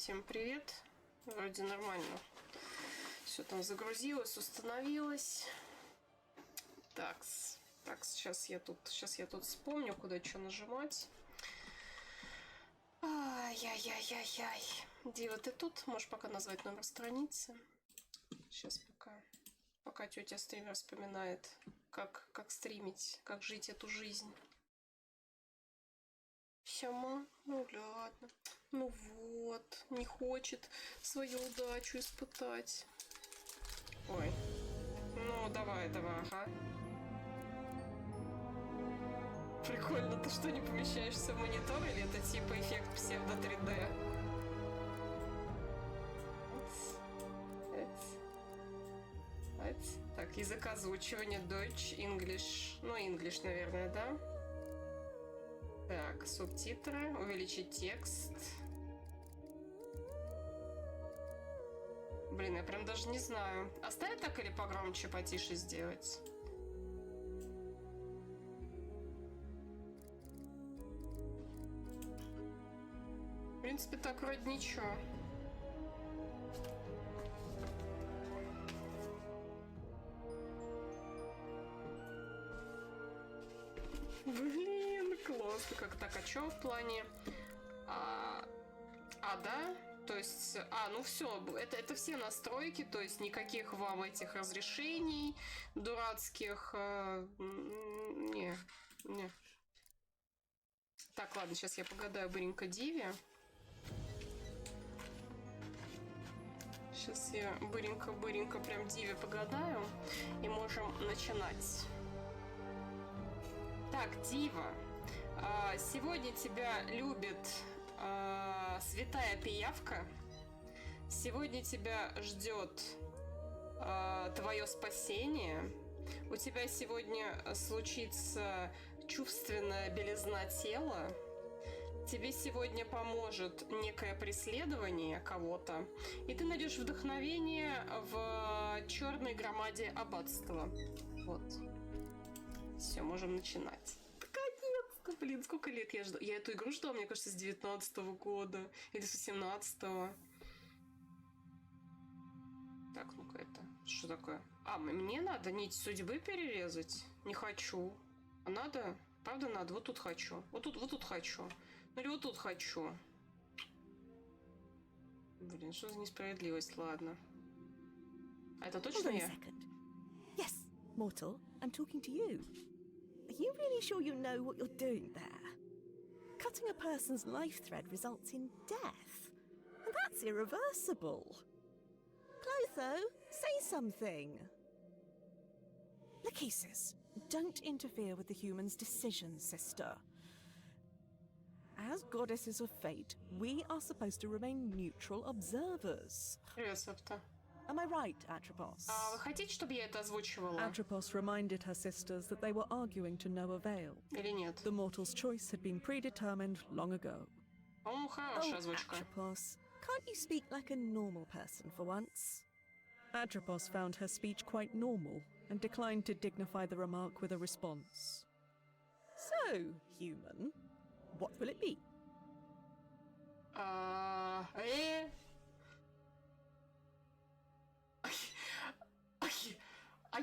Всем привет. Вроде нормально. Все там загрузилось, установилось. Так, сейчас я тут вспомню, куда что нажимать. Ай-яй-яй-яй-яй. Дива, ты тут? Можешь пока назвать номер страницы? Сейчас пока тетя стример вспоминает, как стримить, как жить эту жизнь. Сяма, ну ладно. Ну вот, не хочет свою удачу испытать. Ой. Ну, давай, ага. Прикольно, ты что, не помещаешься в монитор, или это типа эффект псевдо 3D? Так, язык озвучивания Deutsch, English. Ну, English, наверное, да? Так, субтитры, увеличить текст. Блин, я прям даже не знаю. Оставить так или погромче, потише сделать? В принципе, так вроде ничего. Блин, классно. Как так, а чё в плане? Да? То есть, ну все, это все настройки, то есть никаких вам этих разрешений дурацких. Не. Так, ладно, сейчас я погадаю быренько Диве. Сейчас я быренько прям Диве погадаю, и можем начинать. Так, Дива, сегодня тебя любит святая пиявка. Сегодня тебя ждет твое спасение. У тебя сегодня случится чувственная белизна тела. Тебе сегодня поможет некое преследование кого-то. И ты найдешь вдохновение в черной громаде аббатства. Вот. Все, можем начинать. Наконец-то, блин, сколько лет я жду. Я эту игру ждала, мне кажется, с 19-го года. Или с 18-го. Так, ну-ка это. Что такое? Мне надо нить судьбы перерезать? Не хочу. А надо? Правда надо? Вот тут хочу. Вот тут хочу. Ну или вот тут хочу. Блин, что за несправедливость? Ладно. А это точно я? Yes, mortal, I'm talking to you. Are you really sure you know what you're doing there? Cutting a person's life thread results in death. And that's irreversible. Clotho, say something. Lachesis, don't interfere with the human's decisions, sister. As goddesses of fate, we are supposed to remain neutral observers. Am I right, Atropos? Вы хотите, чтобы я это озвучивала? Atropos reminded her sisters that they were arguing to no avail. Или нет? The mortal's choice had been predetermined long ago. По-моему, хорошая озвучка. Atropos, can't you speak like a normal person for once? Atropos found her speech quite normal and declined to dignify the remark with a response. So, human, what will it be?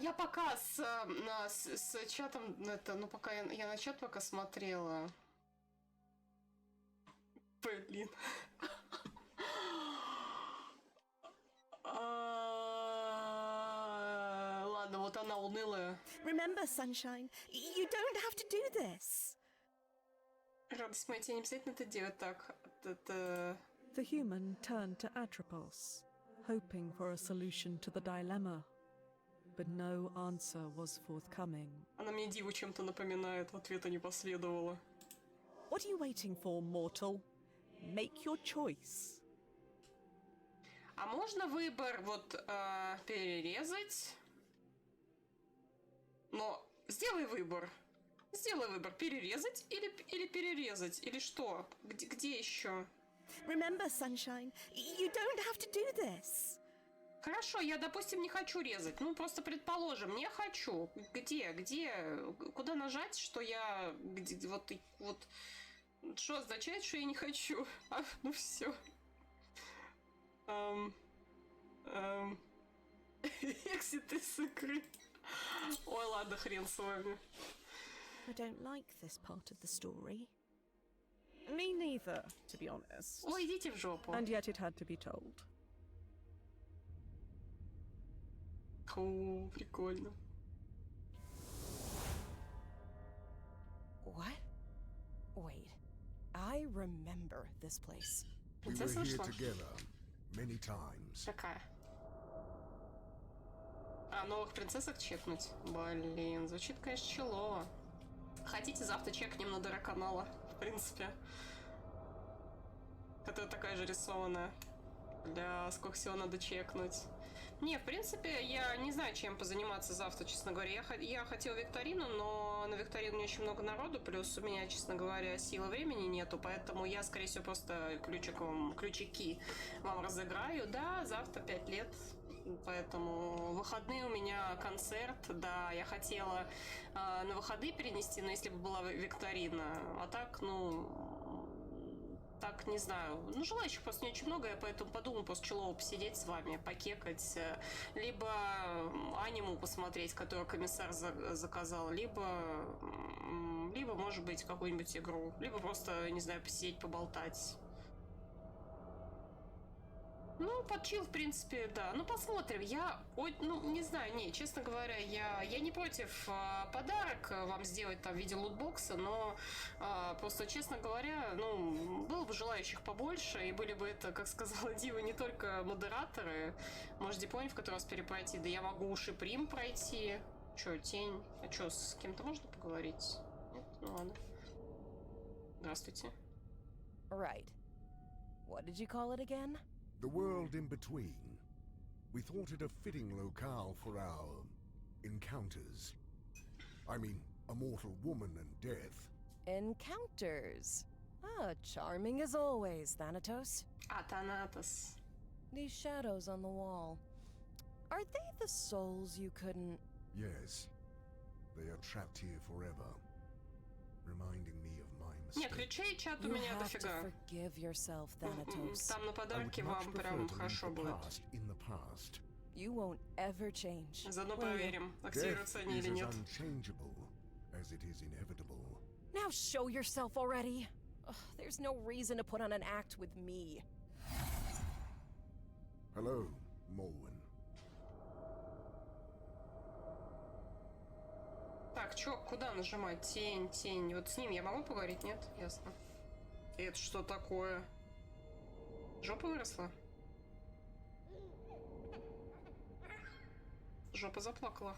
Я пока с чатом, пока я на чат пока смотрела. Блин. Ладно, вот она унылая. Remember, sunshine, you don't have to do this. Радость моя, тебе не обязательно это делать так. The human turned to Atropos, hoping for a solution to the dilemma. But no answer was forthcoming. Она мне Диву чем-то напоминает, ответа не последовало. What are you waiting for, mortal? Make your choice. А можно выбор перерезать? Но сделай выбор. Перерезать или перерезать? Или что? Где еще? Remember, sunshine, you don't have to do this. Хорошо, я, допустим, не хочу резать. Ну, просто предположим, не хочу. Где? Куда нажать, что я... Вот... Что означает, что я не хочу? Ну, все. Эм, эм, Экзит из игры. Ой, ладно, хрен с вами. I don't like this part of the story. Me neither, to be honest. Ой, идите в жопу. And yet it had to be told. О, прикольно. What? Wait. I remember this place. We were Принцесса here ушла. together many times. Какая? А, новых принцессок чекнуть? Блин, звучит, конечно, челово. Хотите, завтра чекнем на Драконала, в принципе. Которая такая же рисованная. Бля, сколько всего надо чекнуть. Не, в принципе, я не знаю, чем позаниматься завтра, честно говоря. Я хотела викторину, но на викторину не очень много народу, плюс у меня, честно говоря, силы времени нету, поэтому я, скорее всего, просто ключики вам разыграю. Да, завтра 5 лет, поэтому выходные у меня концерт, да, я хотела на выходные перенести, но если бы была викторина, а так, так, не знаю. Ну, желающих просто не очень много, я поэтому подумала после Челового посидеть с вами, покекать. Либо аниму посмотреть, которую комиссар заказал, либо, может быть, какую-нибудь игру. Либо просто, не знаю, посидеть, поболтать. Ну, подчил, в принципе, да. Ну, посмотрим. Не знаю, честно говоря, я не против подарок вам сделать там в виде лутбокса, но просто, честно говоря, было бы желающих побольше, и были бы это, как сказала Дива, не только модераторы. Можете понять, в который раз перепройти. Да я могу уж и Прим пройти. Чё, тень? А чё, с кем-то можно поговорить? Нет? Ну ладно. Здравствуйте. Right. What did you call it again? The world in between. We thought it a fitting locale for our encounters. I mean, a mortal woman and death. Encounters. Ah, charming as always, Thanatos. Атанатос. These shadows on the wall. Are they the souls you couldn't... Yes, they are trapped here forever, reminding me of my Нет, mistake. ключей чат у You меня have to дофига. forgive yourself, Thanatos. Там на I would подарки much вам prefer прям to leave хорошо the будет. past in the past. You won't ever change. Заодно will you? проверим, Death активируются они is или as нет. unchangeable as it is inevitable. Now show yourself already. Ugh, there's no reason to put on an act with me. Hello, Molwen. Так, чё, куда нажимать? Тень, тень. Вот с ним я могу поговорить? Нет? Ясно. Это что такое? Жопа выросла? Жопа заплакала.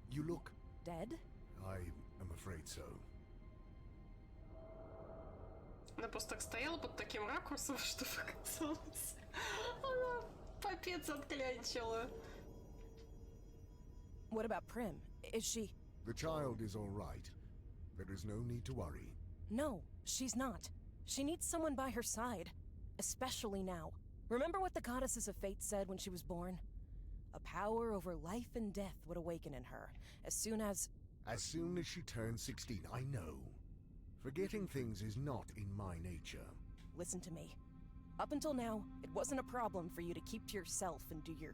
You look... Dead? I am afraid so. Она просто так стояла под таким ракурсом, что показалось. Она попец отклянчила. What about Prim? Is she... The child is all right. There is no need to worry. No, she's not. She needs someone by her side. Especially now. Remember what the Goddesses of Fate said when she was born? A power over life and death would awaken in her, as soon as... As soon as she turns 16, I know. Forgetting things is not in my nature. Listen to me. Up until now, it wasn't a problem for you to keep to yourself and do your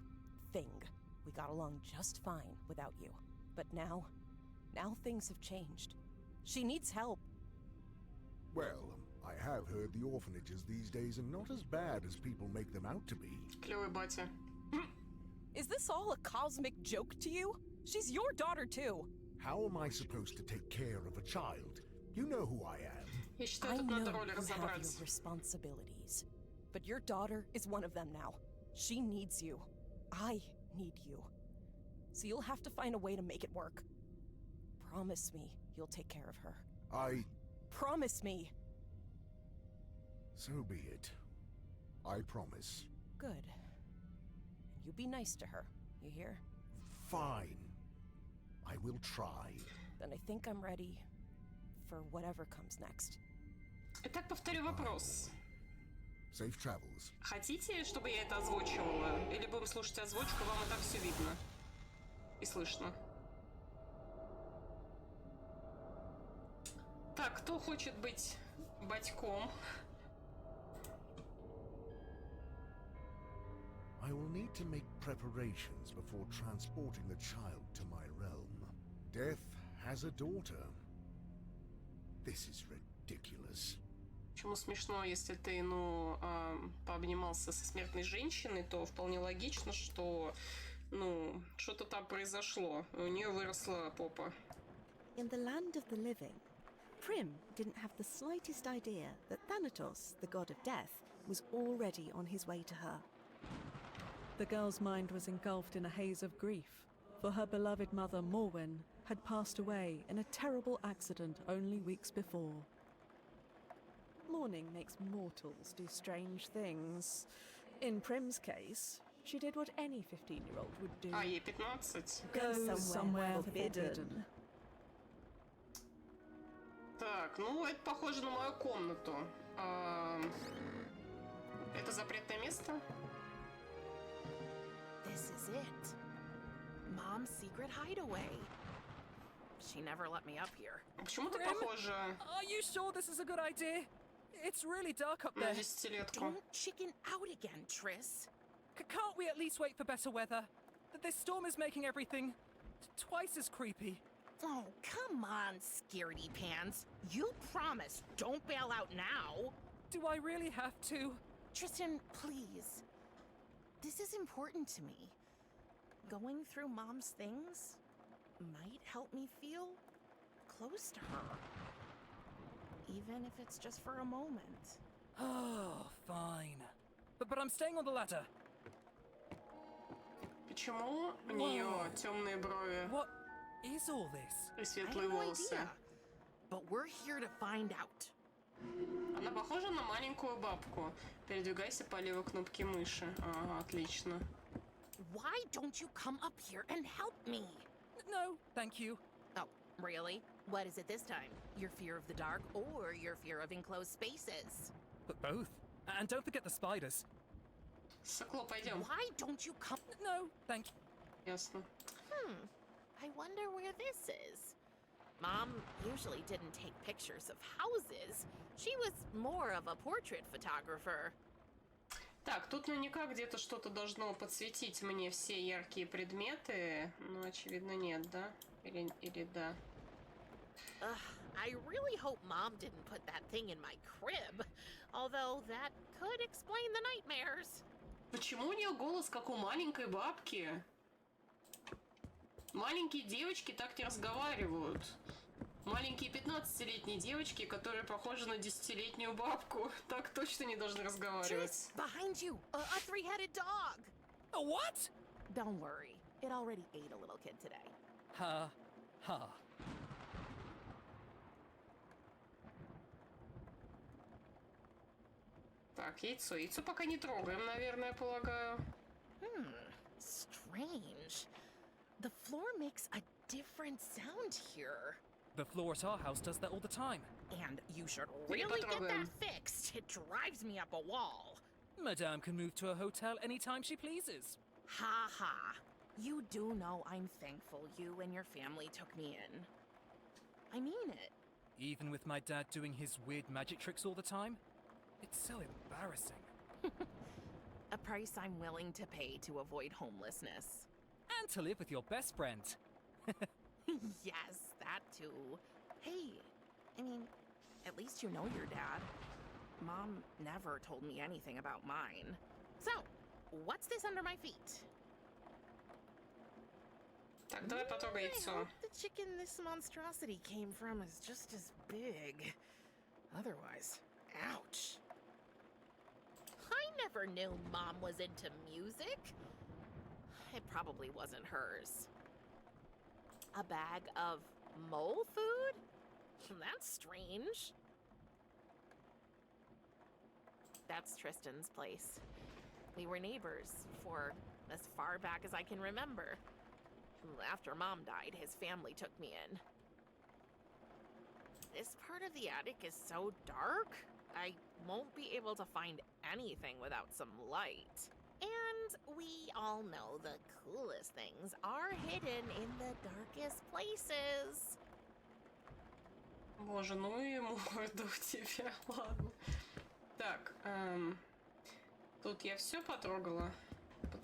thing. We got along just fine without you. But now things have changed. She needs help. Well, I have heard the orphanages these days are not as bad as people make them out to be. Клевый батя. Is this all a cosmic joke to you? She's your daughter too. How am I supposed to take care of a child? You know who I am. Я считаю, I тут know надо you роли have your разобрать. responsibilities, but your daughter is one of them now. She needs you. I need you. So you'll have to find a way to make it work. Promise me you'll take care of her. Promise me. So be it. I promise. Good. And you be nice to her, you hear? Fine. I will try. Then I think I'm ready for whatever comes next. Итак, повторю вопрос. Safe travels. Хотите, чтобы я это озвучивала? Или будем слушать озвучку, вам и так все видно и слышно. Так, кто хочет быть батьком? I will need to make preparations before transporting the child to my realm. Death has a daughter. This is ridiculous. Почему смешно, если ты, ну, пообнимался со смертной женщиной, то вполне логично, что, ну, что-то там произошло. У нее выросла попа. In the land of the living, Prim didn't have the slightest idea that Thanatos, the god of death, was already on his way to her. The girl's mind was engulfed in a haze of grief, for her beloved mother, Morwen, had passed away in a terrible accident only weeks before. Mourning makes mortals do strange things. In Prim's case, she did what any 15-year-old would do. А, ей 15. Go somewhere forbidden. Так, ну, это похоже на мою комнату. Это запретное место? This is it. Mom's secret hideaway. She never let me up here. Почему ты Прям? похожа Are you sure this is a good idea? It's really dark up на there. 10-летку? Don't chicken out again, Triss. Can't we at least wait for better weather? This storm is making everything twice as creepy. Oh, come on, scaredy pants. You promised don't bail out now. Do I really have to? Tristan, please. This is important to me. Going through Mom's things might help me feel close to her. Even if it's just for a moment. Oh, fine. But I'm staying on the ladder. Почему у нее темные брови What is all this? и I светлые have no волосы? idea. But we're here to find out. Она похожа на маленькую бабку. Передвигайся по левой кнопке мыши. Ага, отлично. Why don't you come up here and help me? No, thank you. Oh, really? What is it this time? Your fear of the dark or your fear of enclosed spaces? But both. And don't forget the spiders. Сокло, пойдем. Why don't you come? No, thank you. Ясно. I wonder where this is. Mom usually didn't take pictures of houses. She was more of a portrait photographer. Так, тут наверняка где-то что-то должно подсветить мне все яркие предметы. Но, очевидно, нет, да? Или да? I really hope Mom didn't put that thing in my crib. Although that could explain the nightmares. Почему у нее голос, как у маленькой бабки? Маленькие девочки так не разговаривают. Маленькие 15-летние девочки, которые похожи на 10-летнюю бабку, так точно не должны разговаривать. Triss, behind you! A three-headed dog! A what? Don't worry. It already ate a little kid today. Ha, ha. Так, яйцо. Яйцо пока не трогаем, наверное, полагаю. Strange. The floor makes a different sound here. The floor at our house does that all the time. And you should really get that Потрогаем. fixed. It drives me up a wall. Madame can move to a hotel anytime she pleases. Ha ha. You do know I'm thankful you and your family took me in. I mean it. Even with my dad doing his weird magic tricks all the time? It's so embarrassing. A price I'm willing to pay to avoid homelessness. And to live with your best friend. Yes, that too. Hey, I mean, at least you know your dad. Mom never told me anything about mine. So, what's this under my feet? Так, давай потрогай I яйцо. hope the chicken this monstrosity came from is just as big. Otherwise, ouch. I never knew Mom was into music. It probably wasn't hers. A bag of mole food? That's strange. That's Tristan's place. We were neighbors for as far back as I can remember. After Mom died, his family took me in. This part of the attic is so dark, I won't be able to find anything without some light. And we all know the coolest things are hidden in the darkest places. Боже, ну и морда у тебя, ладно. Так, тут я все потрогала.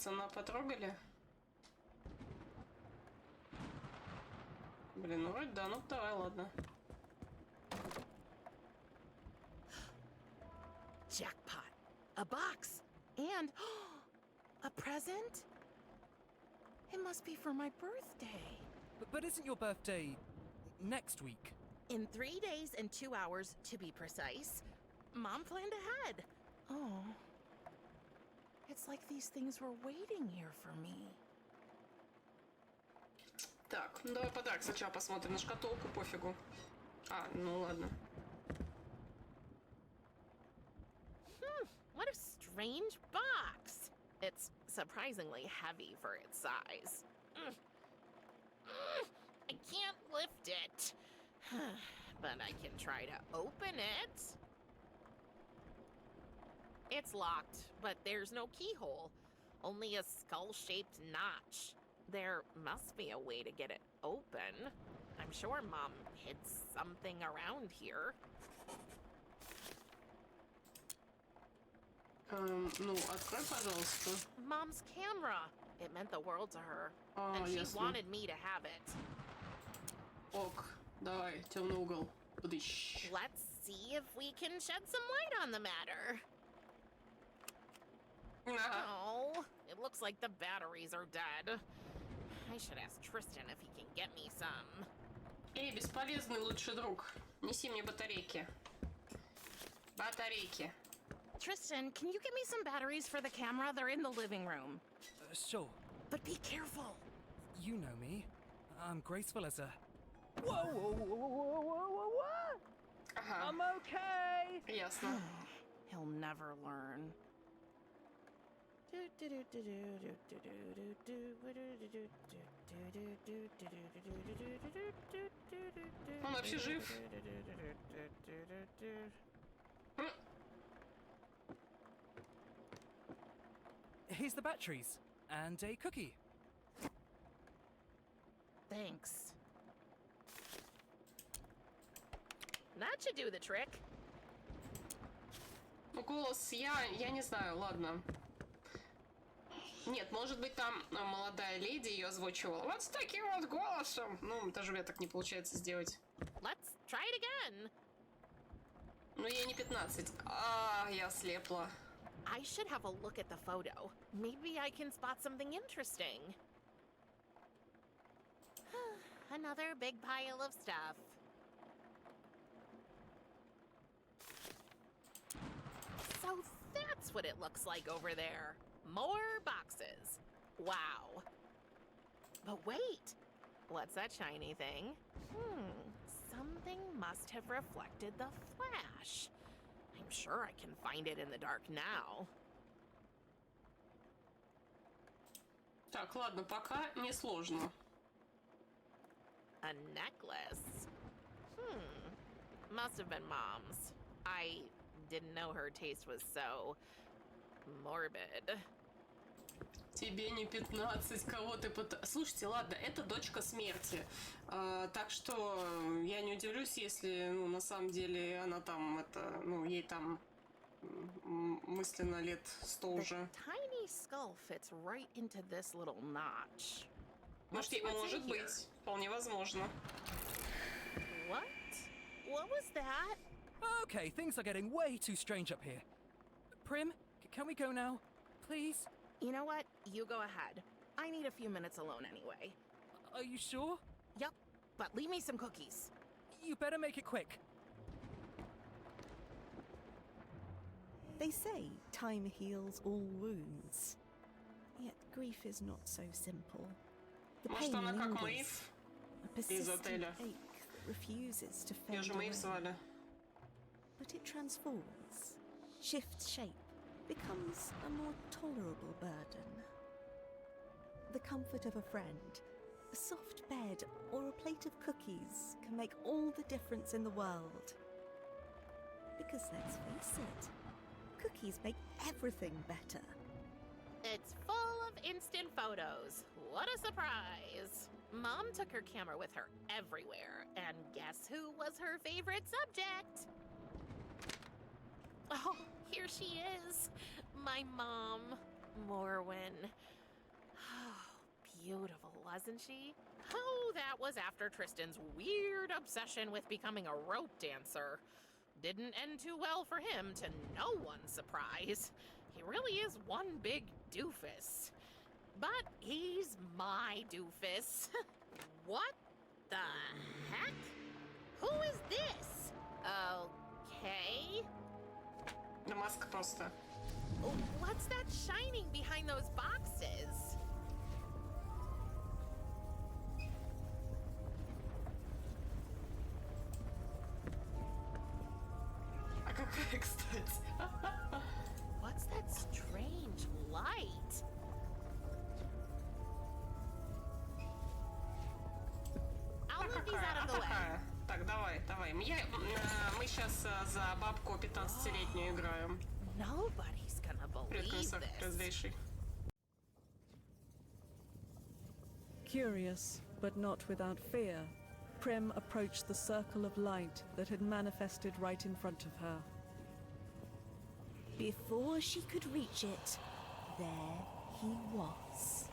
Пацана потрогали? Блин, ну вроде да, ну давай, ладно. Jackpot. A box. And a present? It must be for my birthday. But isn't your birthday next week? In 3 days and 2 hours, to be precise. Mom planned ahead. Oh. It's like these things were waiting here for me. Так, ну давай подарок сначала посмотрим на шкатулку, пофигу. А, ну ладно. What a strange box. It's surprisingly heavy for its size. I can't lift it. But I can try to open it. It's locked, but there's no keyhole. Only a skull-shaped notch. There must be a way to get it open. I'm sure Mom hid something around here. Ну, открой, пожалуйста. Mom's camera. It meant the world to her. And she ясно. wanted me to have it. Ок, давай, темный угол. Подыщ. Let's see if we can shed some light on the matter. Ага. Oh, it looks like the batteries are dead. I should ask Tristan if he can get me some. Эй, бесполезный лучший друг. Неси мне батарейки. Батарейки. Tristan, can you get me some batteries for the camera? They're in the living room. Sure. But be careful. You know me. I'm graceful as a... Whoa, whoa, whoa, whoa, whoa, whoa, whoa! Ага, I'm okay! ясно. He'll never learn. Он вообще жив? Here's the batteries. And a cookie. Thanks. That should do the trick. Ну, голос я не знаю, ладно. Нет, может быть, там молодая леди ее озвучивала. Вот с таким вот голосом. Ну, даже у меня так не получается сделать. Let's try it again. Ну, ей не 15. А, я слепла. I should have a look at the photo. Maybe I can spot something interesting. Another big pile of stuff. So that's what it looks like over there. More boxes. Wow. But wait. What's that shiny thing? Something must have reflected the flash. I'm sure I can find it in the dark now. Так, ладно, пока не сложно. A necklace. Must have been Mom's. I didn't know her taste was so morbid. Тебе не 15, кого ты Слушайте, ладно, это дочка смерти. Так что я не удивлюсь, если, ну, на самом деле она там, ей там мысленно лет 100 The уже. tiny skull fits right into this little notch. Может, What's in может here? быть. Вполне возможно. What? What was that? Okay, things are getting way too strange up here. Prim, can we go now? Please? You know what? You go ahead. I need a few minutes alone anyway. Are you sure? Yup, but leave me some cookies. You better make it quick. They say time heals all wounds. Yet grief is not so simple. The Может, pain она как lingers, Мэйв a persistent отеля. ache that refuses to Ее fade же Мэйв away. звали. But it transforms, shifts shape, becomes a more tolerable burden. The comfort of a friend, a soft bed, or a plate of cookies can make all the difference in the world. Because let's face it, cookies make everything better. It's full of instant photos. What a surprise! Mom took her camera with her everywhere, and guess who was her favorite subject? Oh, here she is. My mom, Morwen. wasn't she? Oh, that was after Tristan's weird obsession with becoming a rope dancer. Didn't end too well for him, to no one's surprise. He really is one big doofus. But he's my doofus. What the heck? Who is this? Okay. Да маска просто. What's that shining behind those boxes? А какая, кстати? What's that strange light? I'll move these out of the way. Так, давай. Мы сейчас за бабку 15-летнюю играем. Nobody's gonna Привет, believe комиссар, this. разлейший. Curious, but not without fear, Prim approached the circle of light that had manifested right in front of her. Before she could reach it, there he was.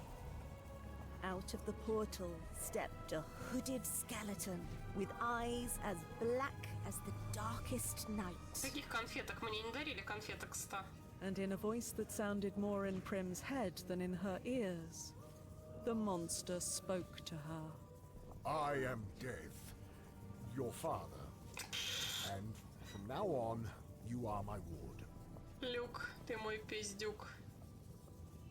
Out of the portal stepped a hooded skeleton with eyes as black as the darkest night. Каких конфеток? Мне не дарили конфеток 100. And in a voice that sounded more in Prim's head than in her ears, the monster spoke to her. I am Death, your father. And from now on, you are my ward. Люк, ты мой пиздюк.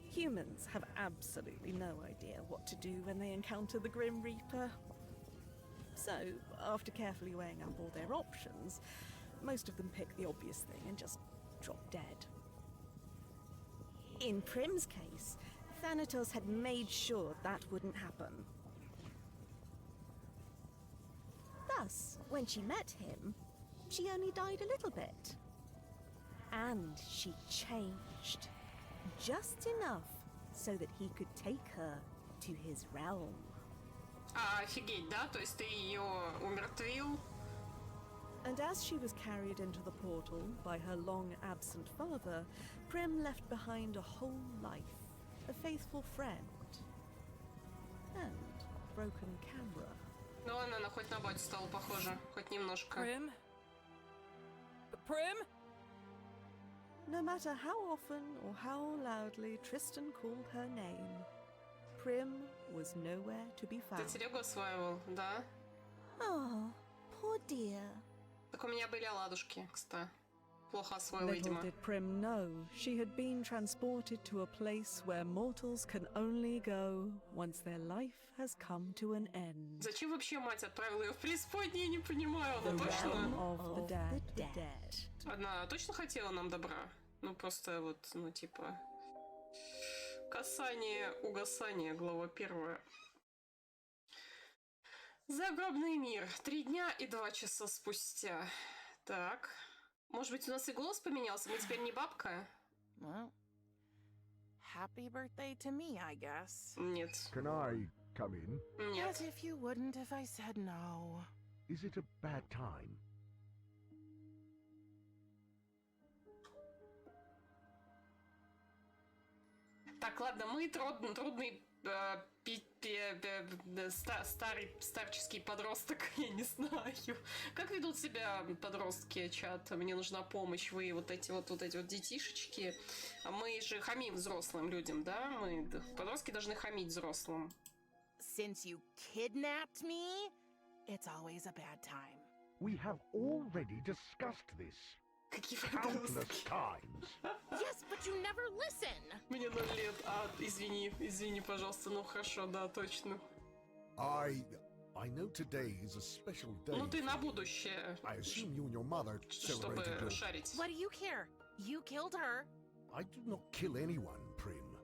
Humans have absolutely no idea what to do when they encounter the Grim Reaper. So, after carefully weighing up all their options, most of them pick the obvious thing and just drop dead. In Prim's case, Thanatos had made sure that wouldn't happen. Thus, when she met him, she only died a little bit. And she changed. Just enough so that he could take her to his realm. Офигеть, да? То есть ты ее умертвил? And as she was carried into the portal by her long-absent father, Prim left behind a whole life, a faithful friend, and broken camera. Ну ладно, она хоть на батю стала похожа, хоть немножко. Prim? Prim? No matter how often or how loudly Tristan called her name, Prim was nowhere to be Ты found. телегу осваивал, да? Oh, poor dear. Так у меня были оладушки, кстати. Плохо освоил, Little видимо. did Prim know she had been transported to a place where mortals can only go once their life has come to an end. Зачем вообще мать отправила ее в преисподней, я не понимаю. The Она realm точно... of the dead. Она точно хотела нам добра? Ну просто вот, ну типа... Касание, угасание, глава 1. Загробный мир. 3 дня и 2 часа спустя. Так. Может быть, у нас и голос поменялся? Мы теперь не бабка? Well, happy birthday to me, I guess. Нет. Can I come in? Нет. As if you wouldn't if I said no. Is it a bad time? Так, ладно, мы трудный старческий подросток, я не знаю. Как ведут себя подростки, чат? Мне нужна помощь, вы вот эти вот детишечки. Мы же хамим взрослым людям, да? Подростки должны хамить взрослым. Since you kidnapped me, it's always a bad time. We have already discussed this Какие countless подростки? times. Yes, but you never listen. Мне 0 лет. Извини, пожалуйста. Ну хорошо, да, точно. I know today is a special day. Ну ты for на you. будущее, I assume you and your mother чтобы celebrated your... шарить. What do you care? You killed her. I do not kill anyone, Prim.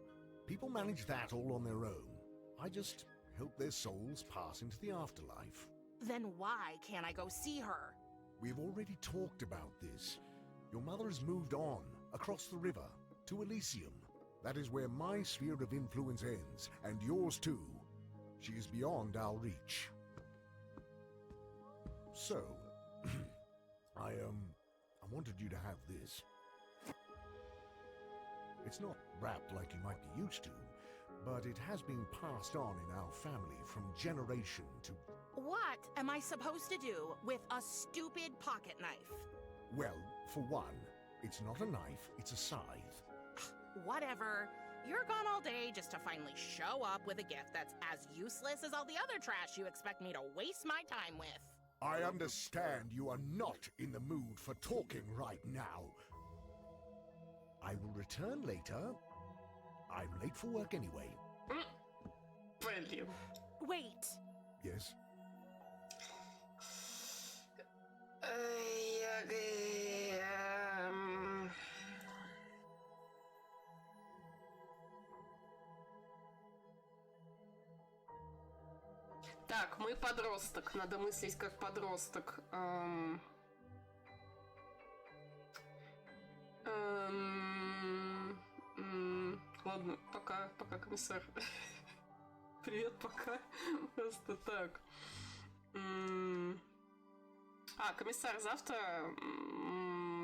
People manage that all on their own. I just help their souls pass into the afterlife. Then why can't I go see her? We've already talked about this. Your mother has moved on, across the river, to Elysium. That is where my sphere of influence ends, and yours too. She is beyond our reach. So, I wanted you to have this. It's not wrapped like you might be used to, but it has been passed on in our family from generation to... What am I supposed to do with a stupid pocket knife? Well, for one, it's not a knife, it's a scythe. Whatever. You're gone all day just to finally show up with a gift that's as useless as all the other trash you expect me to waste my time with. I understand you are not in the mood for talking right now. I will return later. I'm late for work anyway. Блин. Wait. Yes? Так, мы подросток, надо мыслить как подросток. Ладно, пока, комиссар. Привет, пока. Просто так. Комиссар, завтра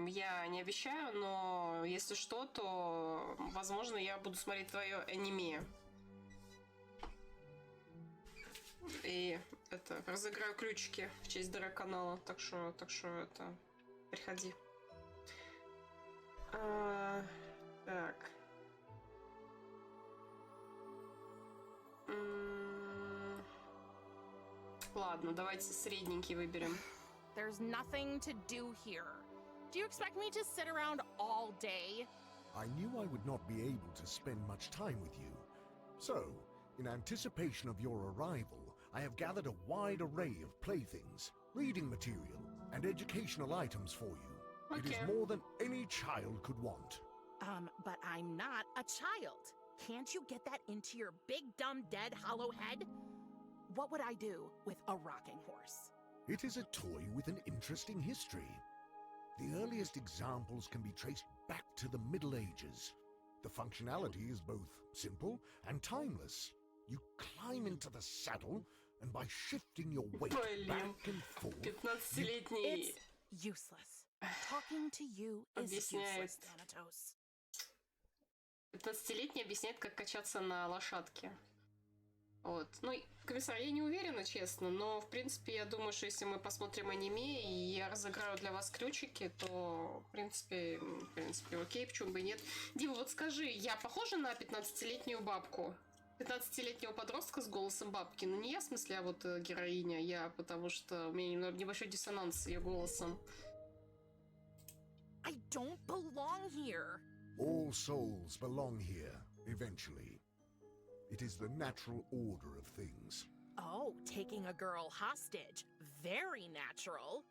я не обещаю, но если что, то, возможно, я буду смотреть твое аниме. И это, разыграю ключики в честь ДР-канала, так что это, приходи. Так. Ладно, давайте средненький выберем. There's nothing to do here. Do you expect me to sit around all day? I knew I would not be able to spend much time with you. So, in anticipation of your arrival, I have gathered a wide array of playthings, reading material, and educational items for you. It is Okay. more than any child could want. But I'm not a child. Can't you get that into your big, dumb, dead, hollow head? What would I do with a rocking horse? It is a toy with an interesting history. The earliest examples can be traced back to the Middle Ages. The functionality is both simple and timeless. You climb into the saddle, and by shifting your weight Блин, back and forth, 15-летний It's useless. Talking to you is Объясняет. useless, Thanatos. 15-летний объясняет, как качаться на лошадке. Вот. Ну, комиссар, я не уверена, честно, но, в принципе, я думаю, что если мы посмотрим аниме, и я разыграю для вас ключики, то, в принципе, окей, почему бы и нет. Дима, вот скажи, я похожа на 15-летнюю бабку? 15-летнего подростка с голосом бабки? Ну, не я, в смысле, а вот героиня, я, потому что у меня небольшой диссонанс с ее голосом. I don't belong here. all souls belong here, eventually. It is the natural order of things. Oh, taking a girl hostage. Very natural.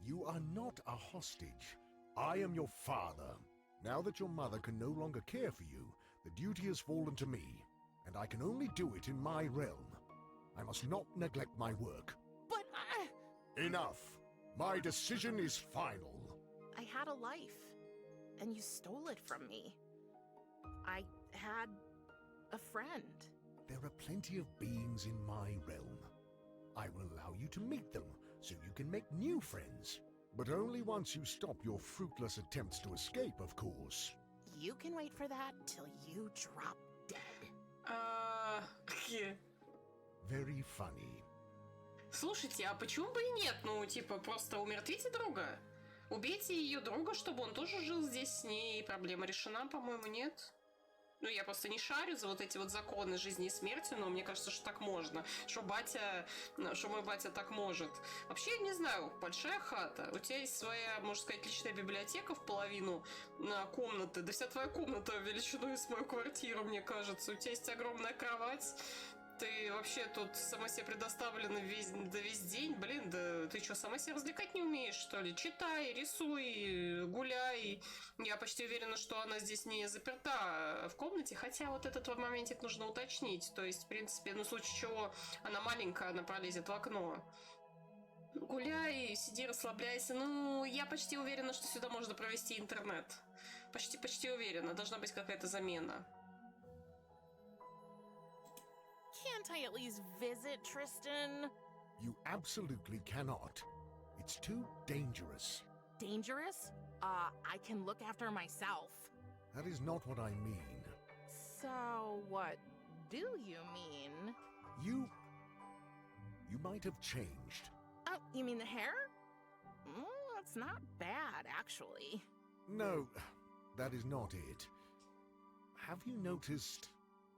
You are not a hostage. I am your father. Now that your mother can no longer care for you, the duty has fallen to me, and I can only do it in my realm. I must not neglect my work. But Enough! My decision is final. I had a life, and you stole it from me. I had a friend. There are plenty of beings in my realm. I will allow you to meet them, so you can make new friends. But only once you stop your fruitless attempts to escape, of course. You can wait for that till you drop dead. Very funny. Слушайте, а почему бы и нет? Ну, типа, просто умертвите друга. Убейте ее друга, чтобы он тоже жил здесь с ней, и проблема решена, по-моему, нет? Ну, я просто не шарю за вот эти вот законы жизни и смерти, но мне кажется, что так можно. Что мой батя так может. Вообще, я не знаю, большая хата. У тебя есть своя, можно сказать, личная библиотека в половину комнаты. Да вся твоя комната величиной с мою квартиру, мне кажется. У тебя есть огромная кровать. Ты вообще тут сама себе предоставлена весь день. Блин, да ты что, сама себя развлекать не умеешь, что ли? Читай, рисуй, гуляй. Я почти уверена, что она здесь не заперта в комнате. Хотя вот этот вот моментик нужно уточнить. То есть, в принципе, ну, в случае чего она маленькая, она пролезет в окно. Гуляй, сиди, расслабляйся. Ну, я почти уверена, что сюда можно провести интернет. Почти уверена. Должна быть какая-то замена. Can't I at least visit Tristan? You absolutely cannot. It's too dangerous. Dangerous? I can look after myself. That is not what I mean. So, what do you mean? You might have changed. Oh, you mean the hair? It's not bad, actually. No, that is not it. Have you noticed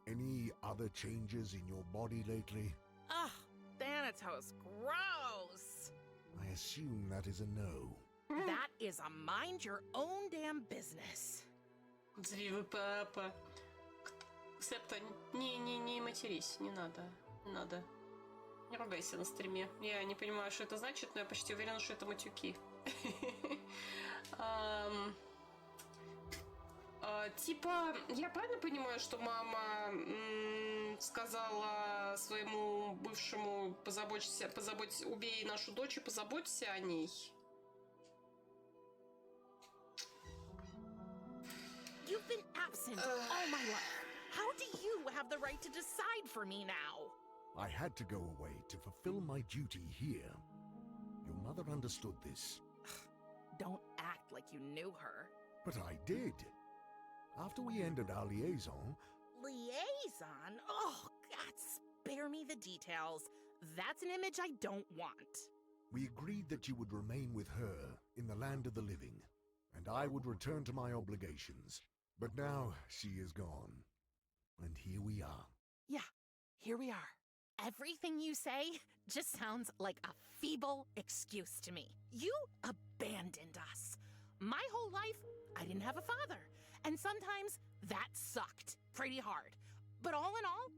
any other changes in your body lately? Ugh, Thanatos, gross! I assume that is a no. That is a mind your own damn business. Зривы папа. Септа, не матерись, не надо. Не надо. Не ругайся на стриме. Я не понимаю, что это значит, но я почти уверена, что это матюки. Типа, я правильно понимаю, что мама сказала своему бывшему убей нашу дочь и позаботься о ней? You've been absent all my life. How do you have the right to decide for me now? I had to go away to fulfill my duty here. Your mother understood this. Don't act like you knew her. But I did. After we ended our liaison, Liaison? Oh, God, spare me the details. That's an image I don't want. we agreed that you would remain with her in the land of the living, and I would return to my obligations. But now she is gone, and here we are. Yeah, here we are. Everything you say just sounds like a feeble excuse to me. You abandoned us. My whole life, I didn't have a father. And sometimes that sucked pretty hard. But all in all,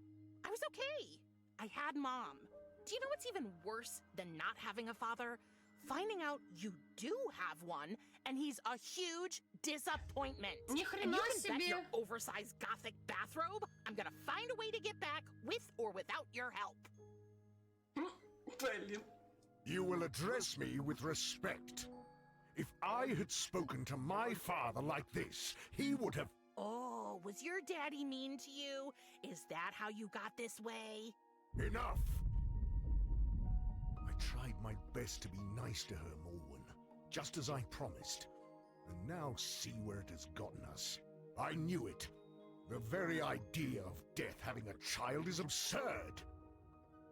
I was okay. I had Mom. Do you know what's even worse than not having a father? Finding out you do have one, and he's a huge disappointment. Ни And хрена you can bet себе. your oversized gothic bathrobe, I'm gonna find a way to get back with or without your help. Блин. You will address me with respect. If I had spoken to my father like this, he would have... Oh, was your daddy mean to you? Is that how you got this way? Enough! I tried my best to be nice to her, Morwen, just as I promised. And now see where it has gotten us. I knew it. The very idea of death having a child is absurd.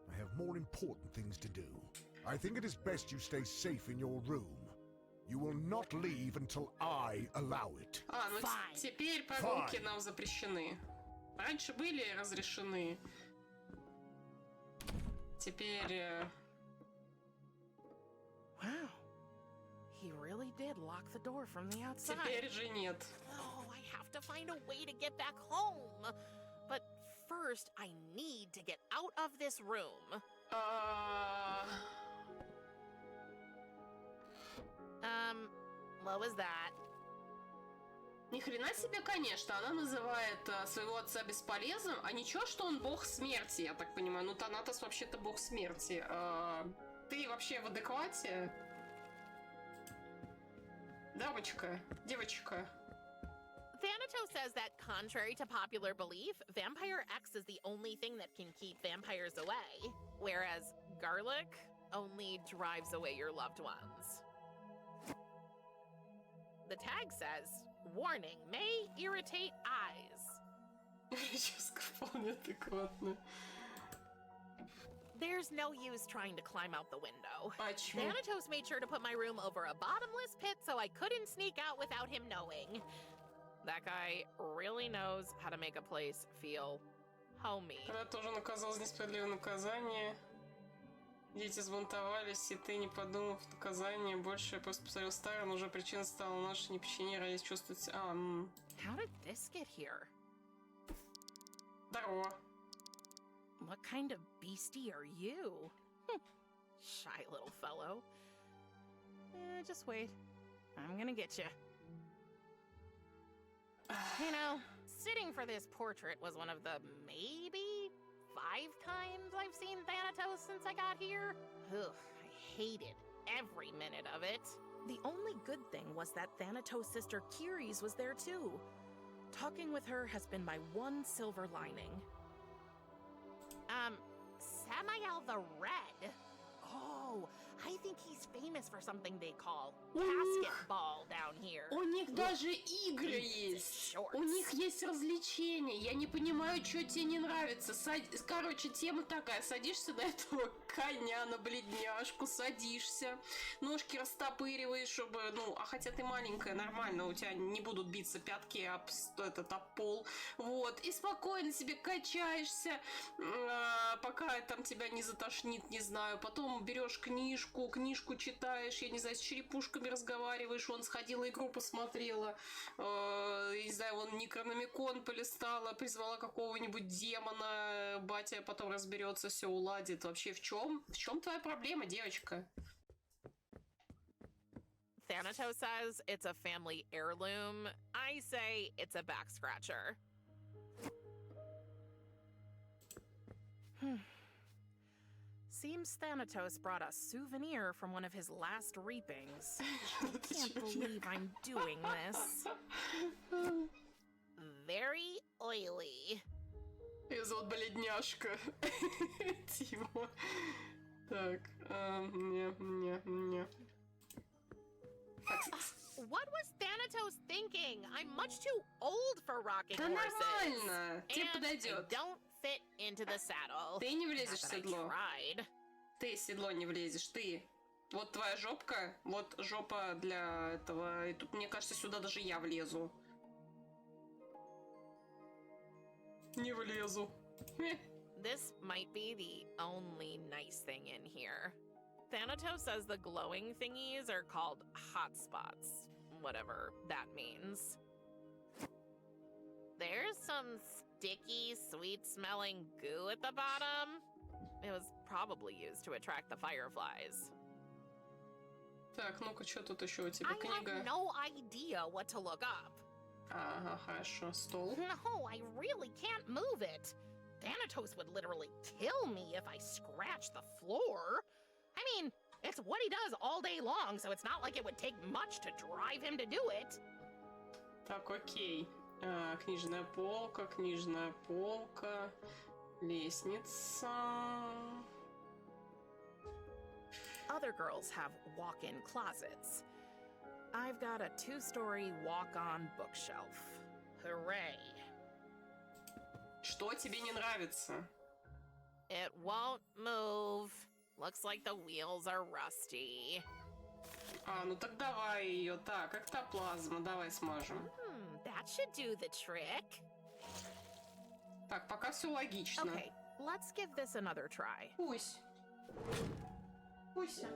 I have more important things to do. I think it is best you stay safe in your room. You will not leave until I allow it. Ну Fine. теперь прогулки Fine. нам запрещены. Раньше были разрешены. Теперь... Wow. He really did lock the door from the outside. Теперь же нет. Oh, I have to find a way to get back home. But first, I need to get out of this room. What was that? Ни хрена себе, конечно. Она называет своего отца бесполезным. А ничего, что он бог смерти, я так понимаю. Ну, Танатос вообще-то бог смерти. Ты вообще в адеквате? Дамочка, девочка. Thanatos says that, contrary to popular belief, Vampire X is the only thing that can keep vampires away, whereas garlic only drives away your loved ones. The tag says, warning, may irritate eyes. Прическа вполне адекватная. There's no use trying to climb out the window. Почему? Thanatos made sure to put my room over a bottomless pit so I couldn't sneak out without him knowing. That guy really knows how to make a place feel homey. Когда тоже наказал за несправедливое наказание. Дети взбунтовались, и ты, не подумав наказание, больше я просто посмотрел старое, но уже причина стала наше неподчинение, ради чувствовать... How did this get here? Здорово. What kind of beastie are you? Shy little fellow. Just wait. I'm gonna get you. You know, sitting for this portrait was one of the maybe 5 times I've seen Thanatos since I got here. Ugh, I hated every minute of it. The only good thing was that Thanatos' sister Kiris was there too. Talking with her has been my one silver lining. Samael the Red? Oh, I think he's famous for something they call У них- basketball down here. У них даже игры есть. Shorts. У них есть развлечения. Я не понимаю, что тебе не нравится. Короче, тема такая. Садишься на этого коня, на бледняшку, садишься. Ножки растопыриваешь, чтобы... Ну, а хотя ты маленькая, нормально. У тебя не будут биться пятки об пол. Вот. И спокойно себе качаешься, пока там тебя не затошнит, не знаю. Потом берешь книжку читаешь, я не знаю, с черепушками разговариваешь, он сходила, игру посмотрела, не знаю, вон Некрономикон полистала, призвала какого-нибудь демона, батя потом разберется, все уладит. Вообще в чем твоя проблема, девочка? Thanatos says it's a family heirloom. I say it's a back scratcher. Seems Thanatos brought a souvenir from one of his last reapings. I can't believe I'm doing this. Very oily. Ее зовут бледняшка. Тима. Так, не. What was Thanatos thinking? I'm much too old for rocking Да horses. нормально, тебе And подойдет. I don't fit into the saddle. Ты не влезешь в Not that I седло. tried. Ты в седло не влезешь, ты. Вот твоя жопка, вот жопа для этого. И тут, мне кажется, сюда даже я влезу. Не влезу. This might be the only nice thing in here. Thanatos says the glowing thingies are called hotspots, whatever that means. There's some sticky, sweet-smelling goo at the bottom. It was probably used to attract the fireflies. Так, ну-ка, что тут еще у тебя? I Книга. have no idea what to look up. Ага, хорошо. Стол. No, I really can't move it. Thanatos would literally kill me if I scratched the floor. I mean, it's what he does all day long, so it's not like it would take much to drive him to do it. Так, окей. Книжная полка. Лестница. Other girls have walk-in closets. I've got a 2-story walk-on bookshelf. Hooray. Что тебе не нравится? It won't move. Looks like the wheels are rusty. Ну так давай ее. Так, эктоплазма. Давай смажем. That should do the trick. Так, пока все логично. Okay, let's give this another try. Пусть.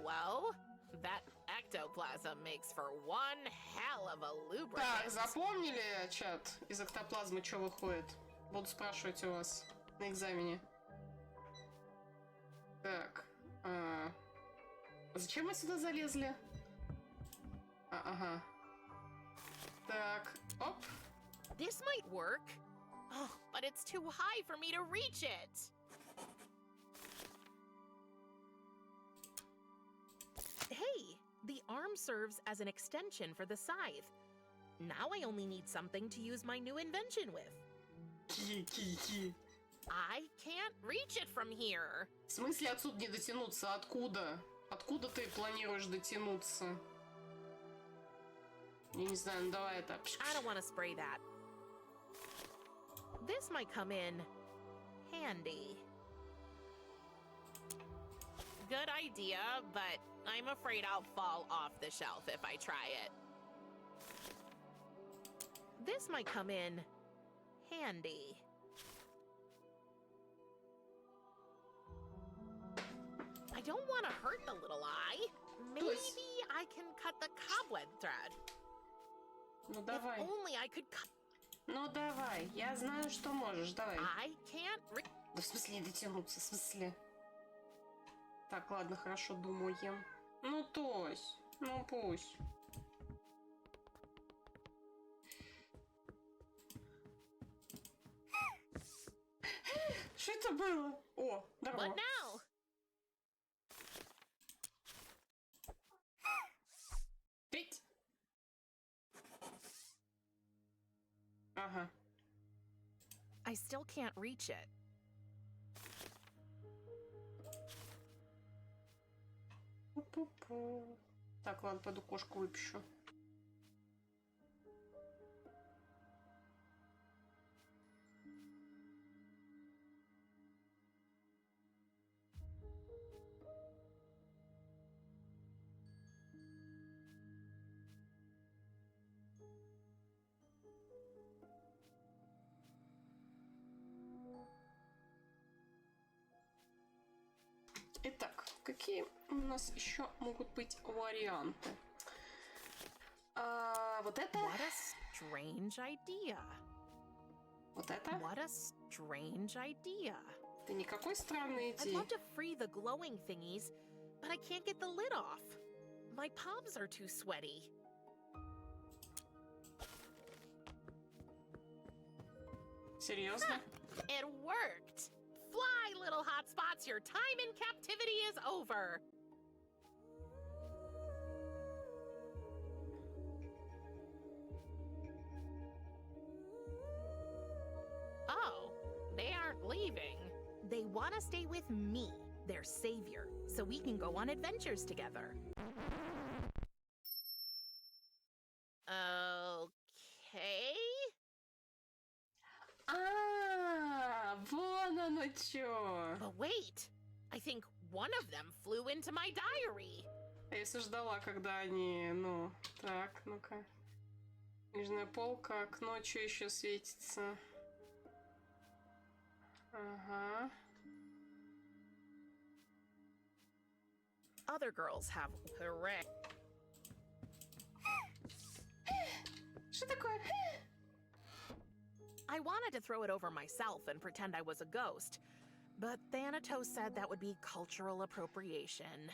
Well, that ectoplasm makes for one hell of a lubricant. Так, запомнили, чат? Из эктоплазмы что выходит? Буду спрашивать у вас на экзамене. Так. Зачем мы сюда залезли? Ага. Так, оп. This might work. Oh, but it's too high for me to reach it. Hey, the arm serves as an extension for the scythe. Now I only need something to use my new invention with. Ки. I can't reach it from here. В смысле отсюда не дотянуться? Откуда? Откуда ты планируешь дотянуться? Я не знаю, ну давай это. I don't want to spray that. This might come in handy. Good idea, but I'm afraid I'll fall off the shelf if I try it. This might come in handy. I don't want to hurt the little eye. Maybe I can cut the cobweb thread. Ну If давай. only I could cut. Ну давай. Я знаю, что можешь. Давай. I can't Да в смысле не дотянуться? В смысле? Так, ладно, хорошо, думаем. Ну, Тось. Ну, пусть. Что это было? О, What здорово. now? Петь. Ага. I still can't reach it. Пу-пу-пу. Так, ладно, пойду кошку выпущу. Итак, какие у нас еще могут быть варианты? Вот это. What a strange idea. Вот это. What a strange idea. Это никакой странной I'd идеи. love to free the glowing thingies, but I can't get the lid off. My palms are too sweaty. Серьезно? It worked! Fly, little hotspots, your time in captivity is over! Oh, they aren't leaving. They want to stay with me, their savior, so we can go on adventures together. Okay? Вон оно чё. But wait, I think one of them flew into my diary. Я все ждала, когда они, ну, так, ну-ка. Нижняя полка, окно, что еще светится? Ага. Other girls have hooray. Что такое? I wanted to throw it over myself and pretend I was a ghost, but Thanatos said that would be cultural appropriation.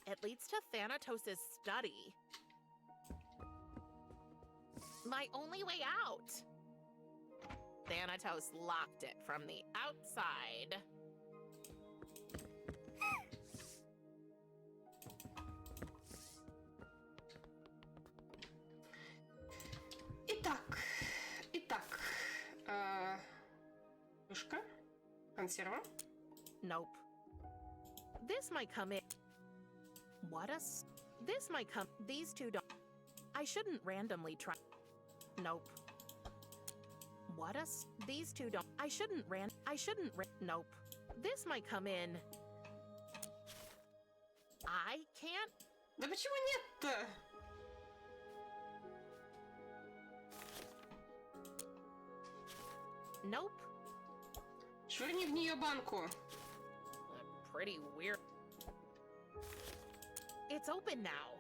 It leads to Thanatos' study. My only way out. Thanatos locked it from the outside. Итак, вышка, консерва. Nope. This might come in. This might come. These two don't. I shouldn't randomly try. Nope. These two don't. I shouldn't. Nope. This might come in. I can't. Да почему нет-то? Nope. Швырни в нее банку. Pretty weird. It's open now.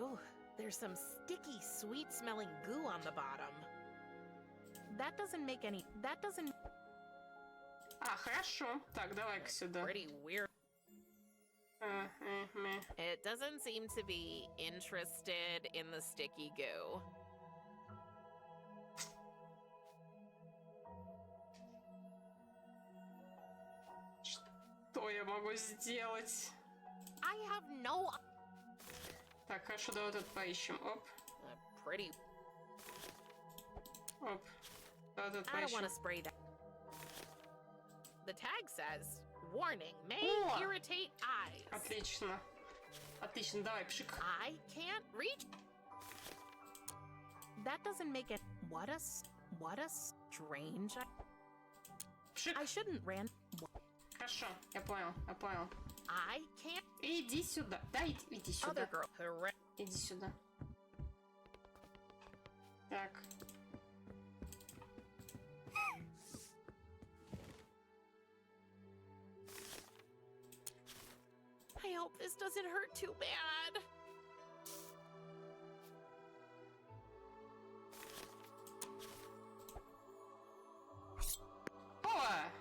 Ooh, there's some sticky, sweet-smelling goo on the bottom. That doesn't make any. That doesn't. Хорошо. Так, давай-ка сюда. Pretty weird. It doesn't seem to be interested in the sticky goo. Что я могу сделать? I have no. Так, хорошо, давай вот это поищем. Оп, Pretty. оп. Давай вот это I don't want поищем. to spray that. The tag says, "Warning, may О! irritate eyes." Отлично. Отлично, давай, пшик. I can't reach. That doesn't make it. What a strange. Пшик. I shouldn't ran. Хорошо, я понял. I can't. Иди сюда. Да, иди сюда. Other girl. Hooray. Иди сюда. Так. I hope this doesn't hurt too bad. О!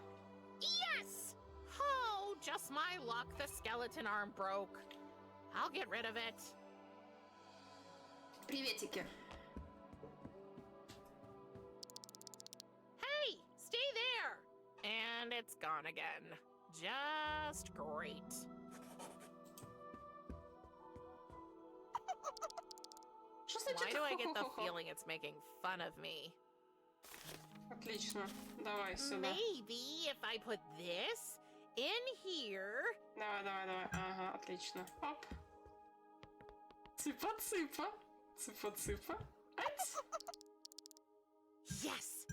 Yes! Oh, just my luck. The skeleton arm broke. I'll get rid of it. Приветики. Hey, stay there! And it's gone again. Just great. Что значит? Why do I get the feeling it's making fun of me? Отлично. Давай сюда. Maybe if I put this in here. Давай, давай, давай. Ага, отлично. Оп. Цыпа-цыпа. Цыпа-цыпа. Ать. Yes.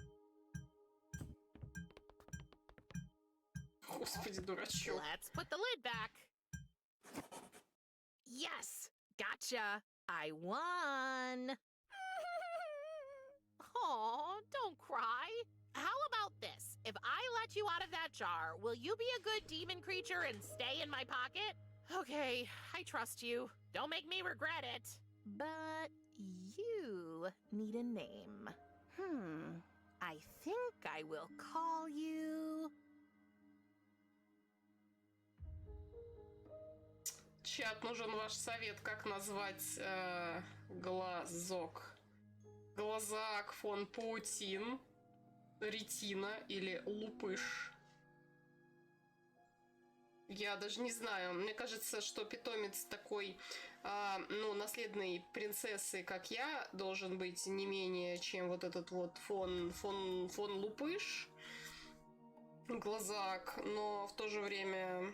Господи, дурачок. Let's put the lid back. Yes. Gotcha. I won. Oh, don't cry. How about this? If I let you out of that jar, will you be a good demon creature and stay in my pocket? Okay, I trust you. Don't make me regret it. But you need a name. I think I will call you... Чат, нужен ваш совет, как назвать глазок. Глазак фон Паутин, ретина или лупыш. Я даже не знаю. Мне кажется, что питомец такой, наследной принцессы, как я, должен быть не менее, чем вот этот вот фон лупыш. Глазак, но в то же время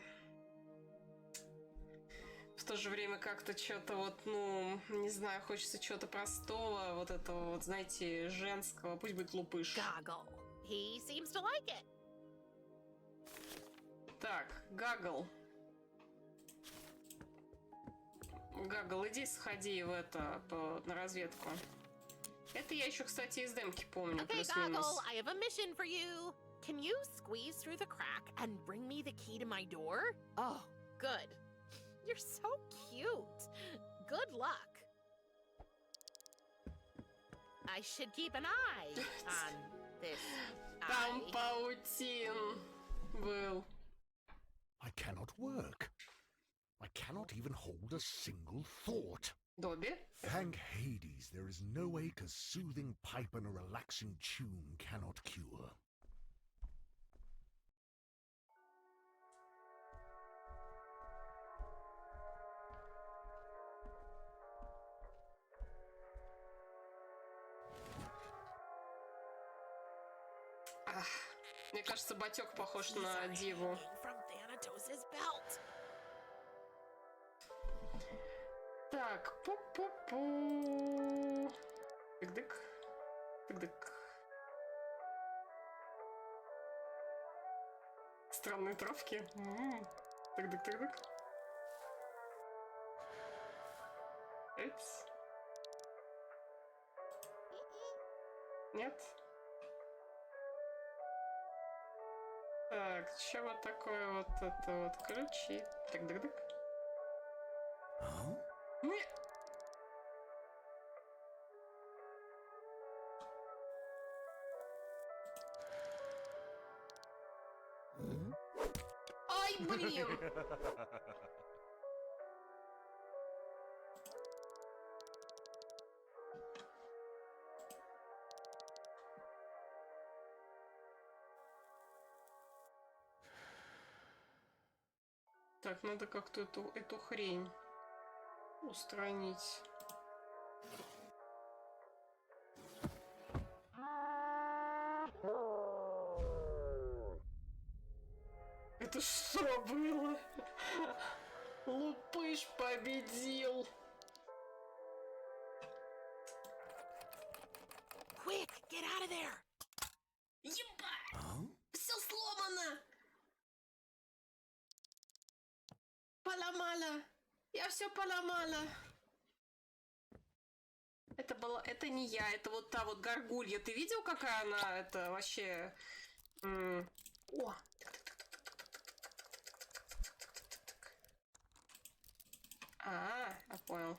как-то что-то вот, не знаю, хочется чего-то простого, вот этого вот, знаете, женского. Пусть будет лупыш. Goggle. He seems to like it. Так, Гагл. Гагл, иди сходи на разведку. Это я еще, кстати, из демки помню, Okay, плюс-минус. Goggle, I have a mission for you. Can you squeeze through the crack and bring me the key to my door? Oh, good. You're so cute. Good luck. I should keep an eye on this Там eye. паутин был. I cannot work. I cannot even hold a single thought. Добби? Thank Hades, there is no ache a soothing pipe and a relaxing tune cannot cure. Мне кажется, Батек похож на Диву. From Thanatos' belt. Так, пу-пу-пу. Тык-дык. Тык-дык. Странные травки. Тык-дык-тык-дык. Эц. Нет? Так, что вот такое вот это вот ключи? Тык-дык-дык. Huh? Не. Ай, блин! Так, надо как-то эту хрень устранить. Это что было? Лупыш победил. Quick, get out of there. Ебать! Huh? Все сломано! Поломала! Я все поломала! Это не я, это вот та вот горгулья. Ты видел, какая она, это вообще... О! Я понял.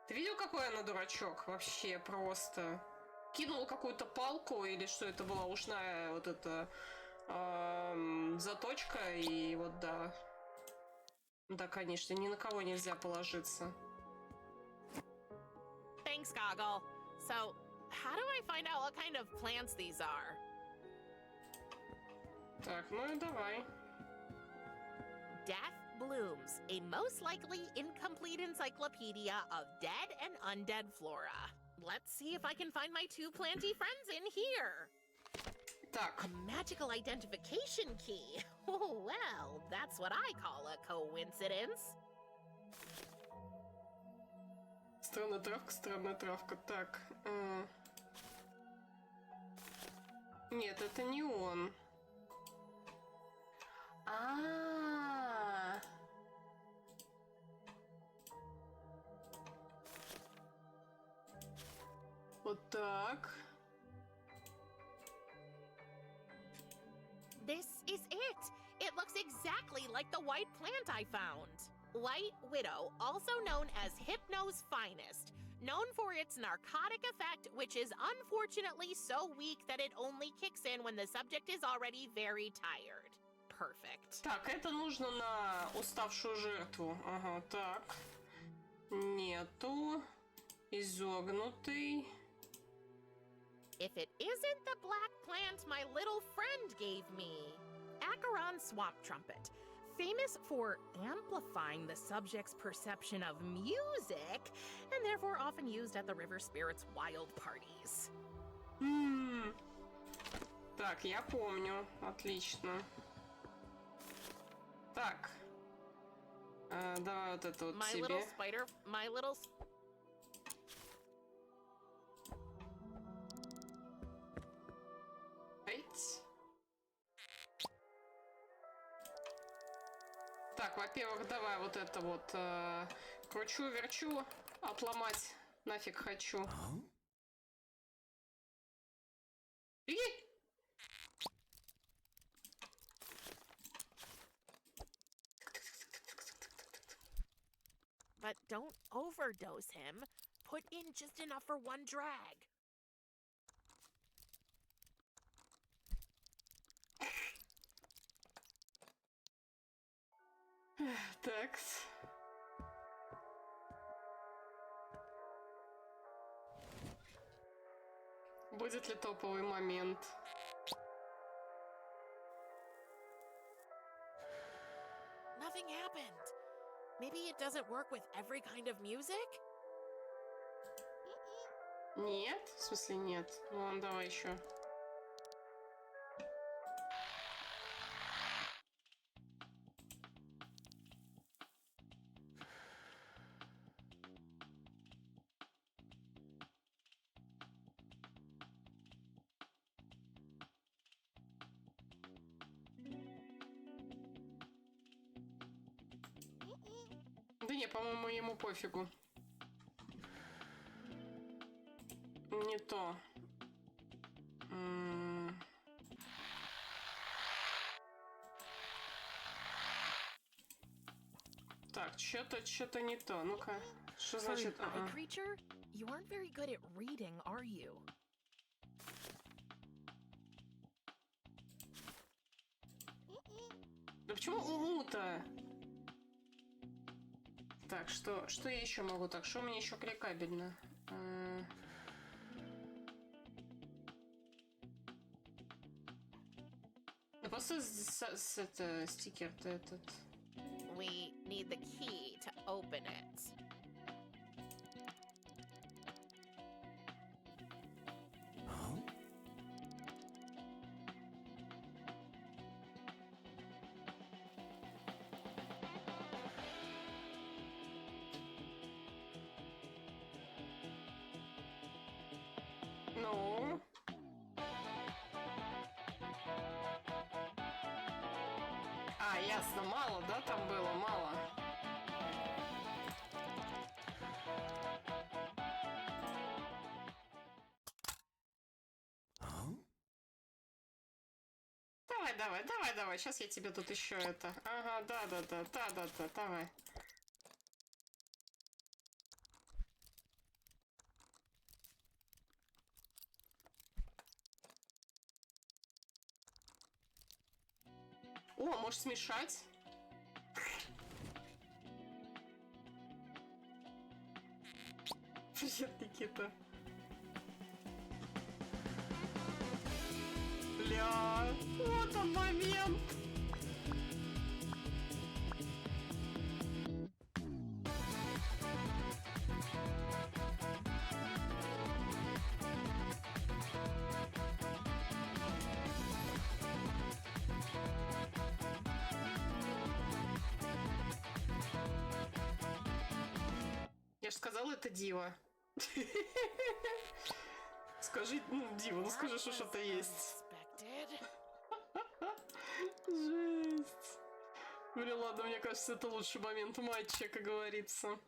Ты видел, какой она дурачок? Вообще просто. Кинул какую-то палку, или что это была ушная вот эта заточка, и вот да. Да, конечно, ни на кого нельзя положиться. Thanks, Goggle. So, how do I find out what kind of plants these are? Так, ну и давай. Death Blooms, a most likely incomplete encyclopedia of dead and undead flora. Let's see if I can find my two planty friends in here. Так, A magical identification key. Oh, well, that's what I call a coincidence. странная травка, странная травка. Так. Нет, это не он. А-а-а. Вот так. This is it. It looks exactly like the white plant I found. White Widow, also known as Hypno's finest, known for its narcotic effect, which is unfortunately so weak that it only kicks in when the subject is already very tired. Perfect. Так, это нужно на уставшую жертву. Ага, так. Нету. Изогнутый. If it isn't the black plant my little friend gave me. Acheron Swamp Trumpet. Famous for amplifying the subject's perception of music, and therefore often used at the river spirits' wild parties. Так, я помню. Отлично. Так. Давай вот это вот My тебе. little spider, my little... Эть. Так, во-первых, давай вот это вот кручу-верчу, отломать нафиг хочу. И! But don't overdose him. Put in just enough for one drag. Такс. Будет ли топовый момент? Nothing happened. Maybe it doesn't work with every kind of music? Нет? В смысле нет? Ну ладно, давай еще. Да не, по-моему, ему пофигу. Не то. Так, что-то не то. Ну-ка, что For значит? an eye creature, you aren't very good at reading, are you? Да почему у-то? Так, что я еще могу? Так, что мне еще кликабельно? Да просто это стикер-то этот. We need the key to open it. Ну? А, ясно, мало, да, там было, мало. Давай, сейчас я тебе тут еще это. Ага, да, давай. О, можешь смешать? Привет, Никита. Бля, вот он момент. Я же сказала, это Дива. Скажи, ну, Дива, ну скажи, что что-то есть. Жесть. Блин, ладно, мне кажется, это лучший момент матча, как говорится.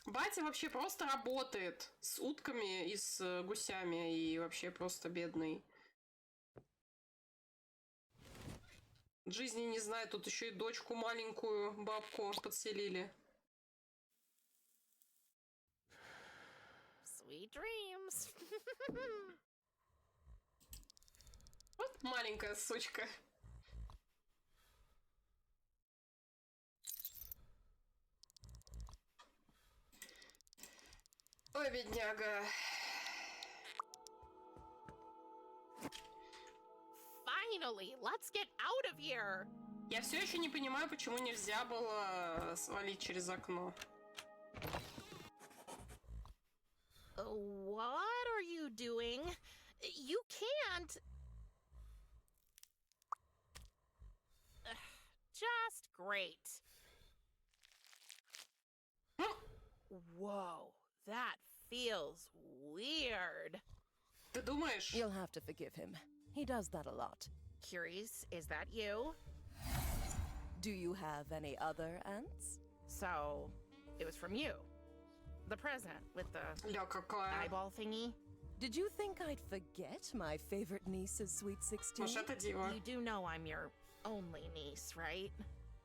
Батя вообще просто работает с утками и с гусями, и вообще просто бедный. Жизни не знаю, тут еще и дочку маленькую, бабку подселили. Sweet dreams. Вот маленькая сучка. Ой, бедняга. Finally, let's get out of here. Я все еще не понимаю, почему нельзя было свалить через окно. What are you doing? You can't. Just great. Whoa, that feels weird. Ты думаешь? You'll have to forgive him. He does that a lot. Curious, is that you? Do you have any other aunts? So, it was from you. The present with the Ля какая. eyeball thingy. Did you think I'd forget my favorite niece's sweet 16? Может, это Дива. You do know I'm your only niece, right?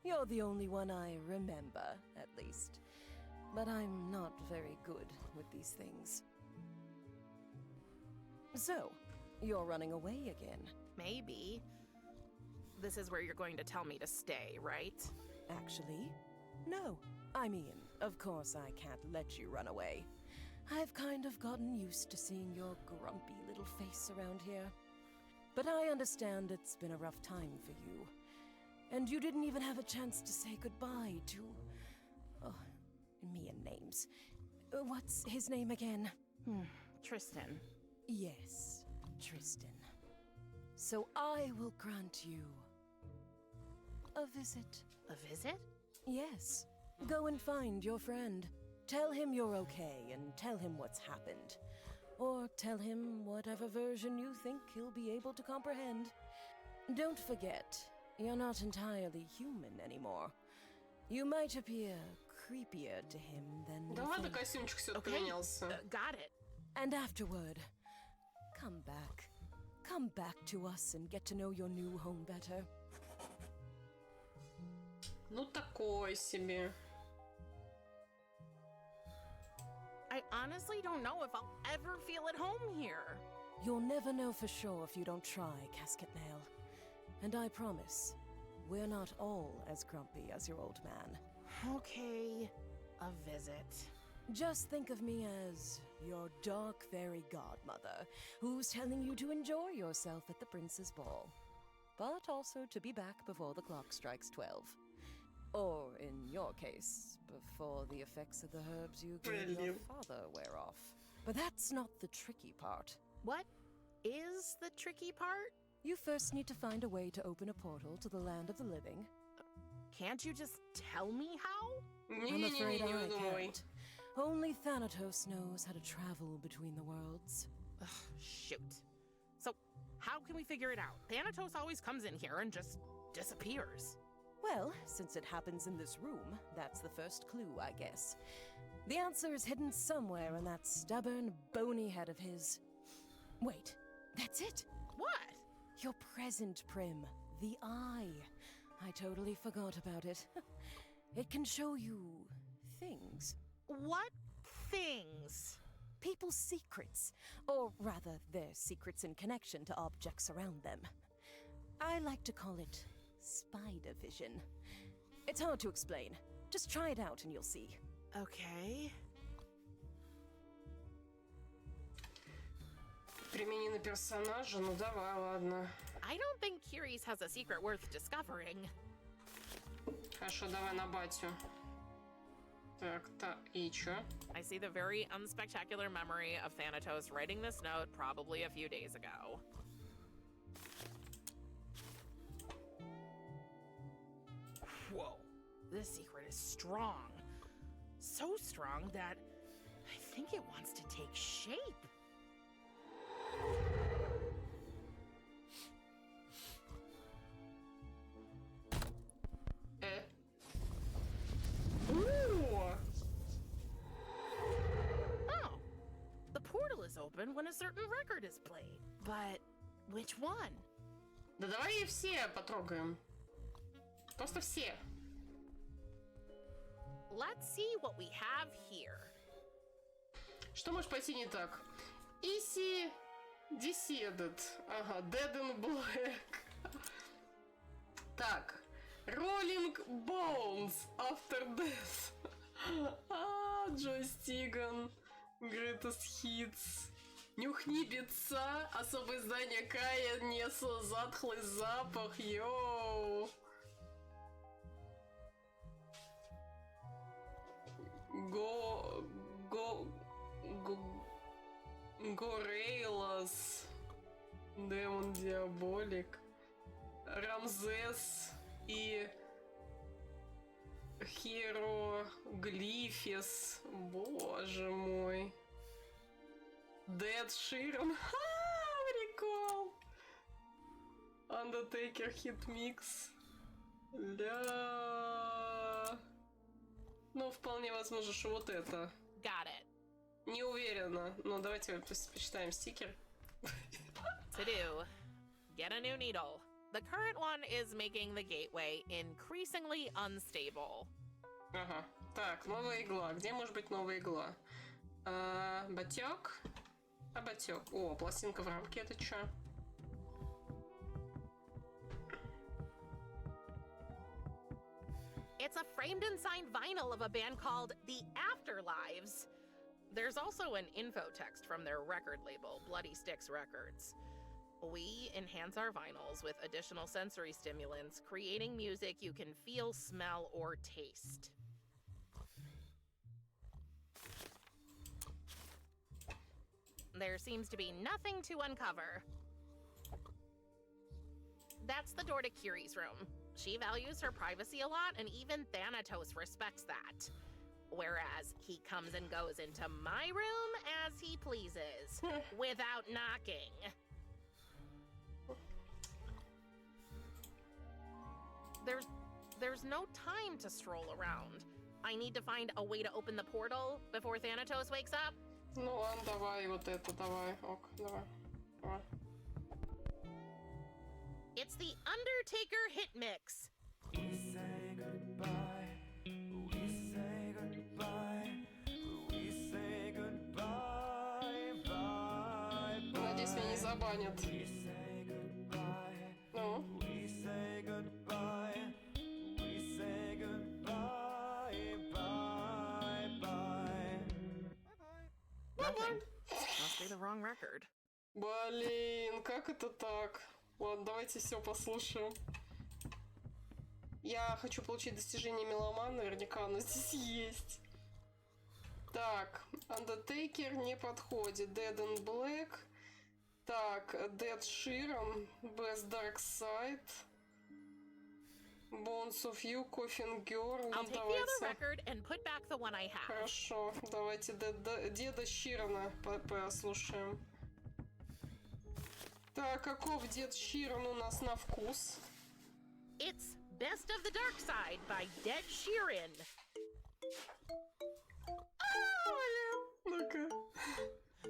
You're the only one I remember, at least. But I'm not very good with these things. So, you're running away again. Maybe. This is where you're going to tell me to stay, right? Actually, no. I mean, of course I can't let you run away. I've kind of gotten used to seeing your grumpy little face around here. But I understand it's been a rough time for you. And you didn't even have a chance to say goodbye to... Oh, me and names. What's his name again? Tristan. Yes, Tristan. So I will grant you a visit. A visit? Yes. Go and find your friend. Tell him you're okay and tell him what's happened. Or tell him whatever version you think he'll be able to comprehend. Don't forget, you're not entirely human anymore. You might appear creepier to him than Да you ладно, think. костюмчик все Okay, поменялся. got it. And afterward, come back. Come back to us and get to know your new home better. Ну такой себе. I honestly don't know if I'll ever feel at home here. You'll never know for sure if you don't try, Casket Nail. And I promise, we're not all as grumpy as your old man. Okay, a visit. Just think of me as your dark fairy godmother, who's telling you to enjoy yourself at the Prince's Ball. But also to be back before the clock strikes 12. Or, in your case, before the effects of the herbs you gave your Brilliant. father wear off. But that's not the tricky part. What is the tricky part? You first need to find a way to open a portal to the land of the living. Can't you just tell me how? I'm afraid Не-не-не, не I выдумывай. can't. Only Thanatos knows how to travel between the worlds. Ugh, shoot. So, how can we figure it out? Thanatos always comes in here and just disappears. Well, since it happens in this room, that's the first clue, I guess. The answer is hidden somewhere in that stubborn, bony head of his. Wait, that's it! What? Your present, Prim. The eye. I totally forgot about it. It can show you things. What things? People's secrets. Or rather, their secrets in connection to objects around them. I like to call it spider vision. It's hard to explain. Just try it out and you'll see. Okay. Примени на персонажа, ну давай, ладно. I don't think Curious has a secret worth discovering. Хорошо, давай на батю. Так, и чё? I see the very unspectacular memory of Thanatos writing this note probably a few days ago. Whoa. This secret is strong. So strong that I think it wants to take shape. Ooh! Oh. The portal is open when a certain record is played. But which one? Да давай и все потрогаем. Просто все. Let's see what we have here. Что может пойти не так? Easy Decided. Ага, Dead in Black. Так. Rolling Bones After Death. Джой Стиган. Greatest Hits. Нюхни беца. Особое издание Кая. Несло затхлый запах. Йоу. Горейлас, Демон Диаболик, Рамзес и Хероглифес. Боже мой. Дед Широн. Прикол. Undertaker Hitmix. Ля. Ну, вполне возможно, что вот это. Got it. Не уверена, но давайте почитаем стикер. To do, get a new needle. The current one is making the gateway increasingly unstable. Ага. Так, новая игла. Где может быть новая игла? Батек? Батек. О, пластинка в рамке. Это чё? It's a framed and signed vinyl of a band called The Afterlives. There's also an info text from their record label, Bloody Sticks Records. We enhance our vinyls with additional sensory stimulants, creating music you can feel, smell, or taste. There seems to be nothing to uncover. That's the door to Curie's room. She values her privacy a lot, and even Thanatos respects that. Whereas he comes and goes into my room as he pleases, without knocking. There's no time to stroll around. I need to find a way to open the portal before Thanatos wakes up. Ну ладно, давай вот это, давай. Ок, давай. Давай. It's the Undertaker hit mix. We say goodbye. We say goodbye. We say goodbye. Bye. Надеюсь, меня не забанят. We say goodbye. Ну? We say goodbye. We say goodbye. Bye. Bye. Nothing. Must be the wrong record. Блин, как это так? Ладно, давайте все послушаем. Я хочу получить достижение меломана, наверняка оно здесь есть. Так, Undertaker не подходит. Dead in Black. Так, Dead Sheeran, Best Dark Side, Bones of You, Coffin Girl. I'll Ну, take the давайте. other record and put back the one I have. Хорошо, давайте деда Ширана послушаем. Так, каков дед Ширан у нас на вкус? It's Best of the Dark Side by Dead Sheeran. Ну-ка.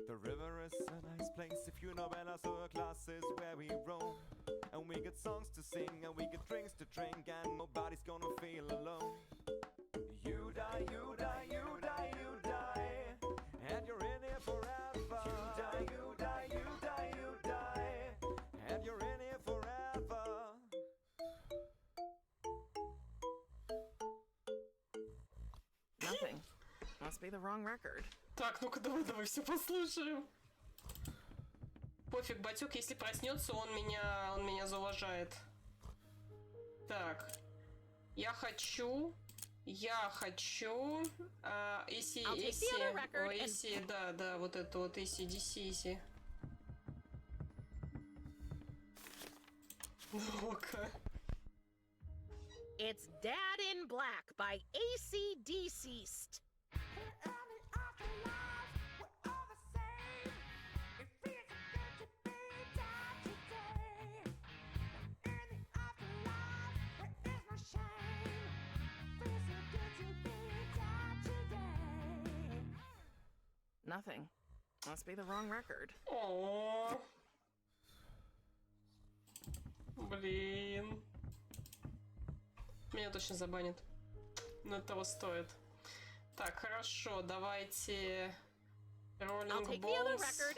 The river is a nice place if you know Bella, so a class is where we roam. And we get songs to sing and we get drinks to drink, and nobody's gonna feel alone. You die, you die, you die, you die, and you're in here forever. You die, you die, you die, you die, and you're in here forever. Nothing. Must be the wrong record. Так, ну-ка, давай все послушаем. Пофиг, батек, если проснется, он меня зауважает. Так, я хочу Я хочу AC, I'll take the other record and- AC, да, вот это вот AC/DC. Ну-ка. It's Dad in Black by AC/DC. Nothing. Must be the wrong record. О, блин. Меня точно забанят. Но это того стоит. Так, хорошо, давайте... I'll Rolling take the other Balls. record.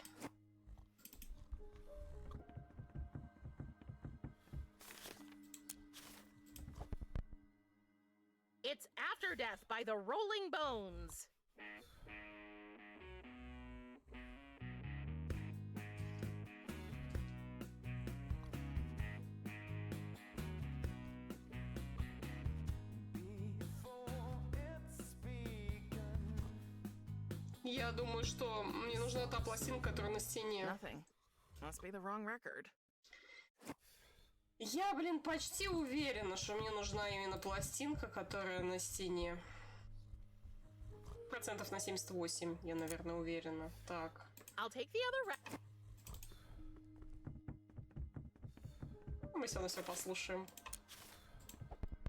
It's After Death by the Rolling Bones. Я думаю, что мне нужна та пластинка, которая на стене. Nothing. Must be the wrong record. Я, блин, почти уверена, что мне нужна именно пластинка, которая на стене. Процентов на 78, я, наверное, уверена. Так. I'll take the other record. Мы все равно все послушаем.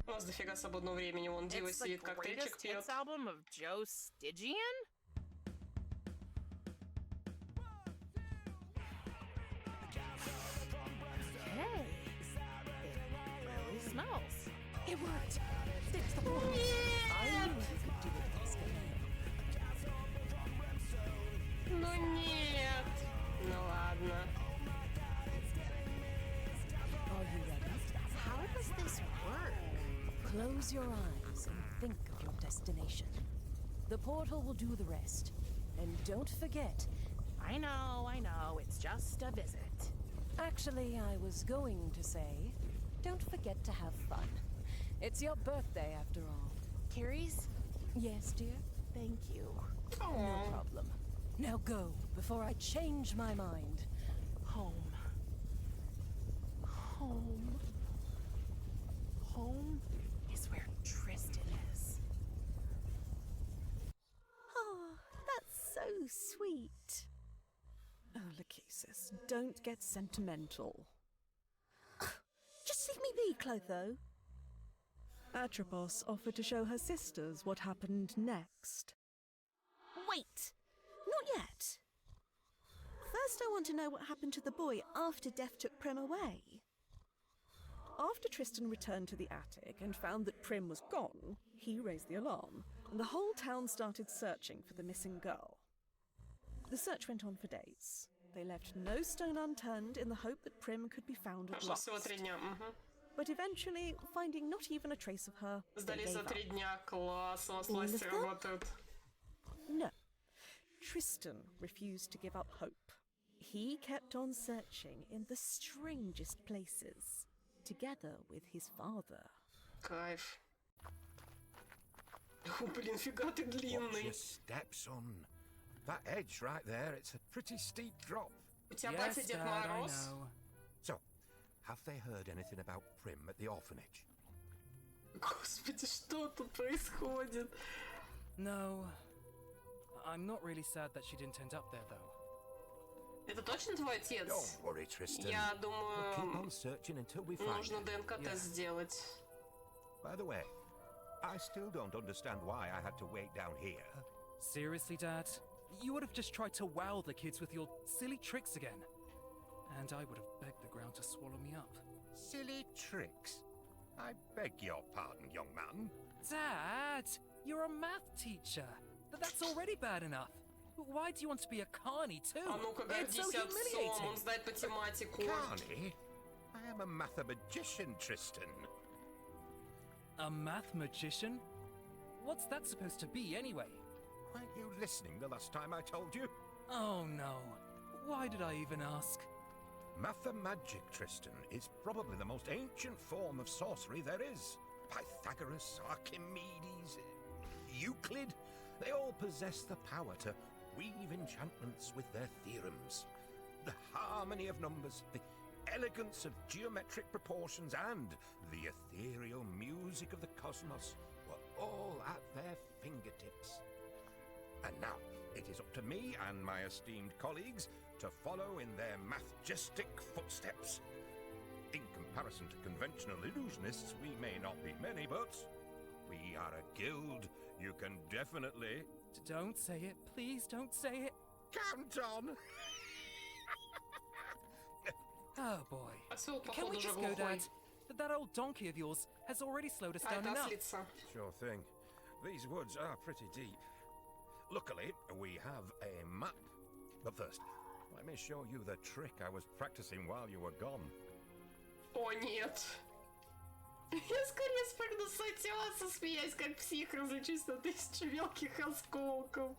У нас дофига свободного времени. Вон Дива It's the сидит, коктейльчик greatest пьет. hits album of Joe Stygian? Hey, it really smells. It worked! Fix the problem! I knew you could do it, Pascal. Ну нет. Ну ладно. Are you ready? How does this work? Close your eyes and think of your destination. The portal will do the rest. And don't forget, I know, it's just a visit. actually, I was going to say, don't forget to have fun. It's your birthday, after all. Carrie's? Yes, dear? Thank you. No problem. Now go, before I change my mind. Home. Home. Home is where Tristan is. Oh, that's so sweet. Oh, Lachesis, don't get sentimental. Just leave me be, Clotho. Atropos offered to show her sisters what happened next. Wait! Not yet. First, I want to know what happened to the boy after Death took Prim away. After Tristan returned to the attic and found that Prim was gone, he raised the alarm, and the whole town started searching for the missing girl. The search went on for days. They left no stone unturned in the hope that Prim could be found at Прошло last. всего 3 дня. Угу. But eventually, finding not even a trace of her, they Сдались за gave 3 up. дня. Класс, у нас власти Understand? работают. No. Tristan refused to give up hope. He kept on searching in the strangest places, together with his father. Кайф. О, блин, фига ты Watch длинный. your step, son. That edge right there, it's a pretty steep drop. У тебя Yes, батя Дед Dad, I Мороз? know. So, have they heard anything about Prim at the orphanage? Господи, что тут происходит? No. I'm not really sad that she didn't end up there, though. Это точно твой отец? Don't worry, Tristan. Я We'll keep думаю, on searching until we find нужно him. ДНК-тест сделать. By the way, I still don't understand why I had to wait down here. Seriously, Dad? You would have just tried to wow the kids with your silly tricks again. And I would have begged the ground to swallow me up. Silly tricks. I beg your pardon, young man. Dad! You're a math teacher! That's already bad enough. Why do you want to be a carny too? А ну-ка, It's so гордись отцом, humiliating. он знает математику. Carney? I am a mathematician, Tristan. A math magician? What's that supposed to be anyway? Weren't you listening the last time I told you? Oh no. Why did I even ask? Mathemagic, Tristan, is probably the most ancient form of sorcery there is. Pythagoras, Archimedes, Euclid, they all possess the power to weave enchantments with their theorems. The harmony of numbers, the elegance of geometric proportions, and the ethereal music of the cosmos were all at their fingertips. And now, it is up to me and my esteemed colleagues to follow in their majestic footsteps. In comparison to conventional illusionists, we may not be many, but we are a guild. You can definitely... Don't say it. Please don't say it. Count on! Oh boy. Осел, Can походу, we уже just go, глухой. Dad? That old donkey of yours has already slowed us А, down это enough. ослица. Sure thing. These woods are pretty deep. Luckily, we have a map. But first, let me show you the trick I was practicing while you were gone. О, нет. Я скорее спрыгну с утеса, смеясь, как псих, различусь на тысячу мелких осколков.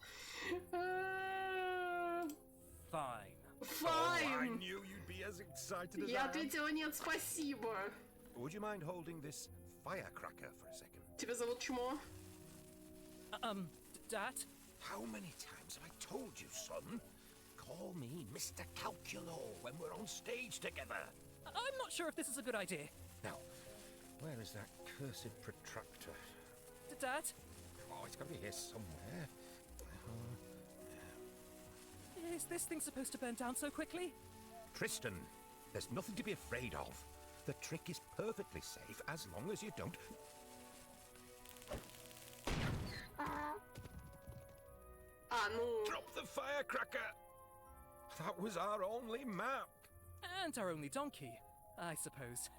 Fine. Oh, I Файн! knew you'd be as excited as Я I am. ответила нет, спасибо. Would you mind holding this firecracker for a second? Тебя зовут Чмо? Dad? How many times have I told you, son? Call me Mr. Calculo when we're on stage together. I'm not sure if this is a good idea. Now, where is that cursed protractor? Dad? Oh, it's got to be here somewhere. Is this thing supposed to burn down so quickly? Tristan, there's nothing to be afraid of. The trick is perfectly safe as long as you don't... А, ну... Drop the firecracker! That was our only map. And our only donkey, I suppose.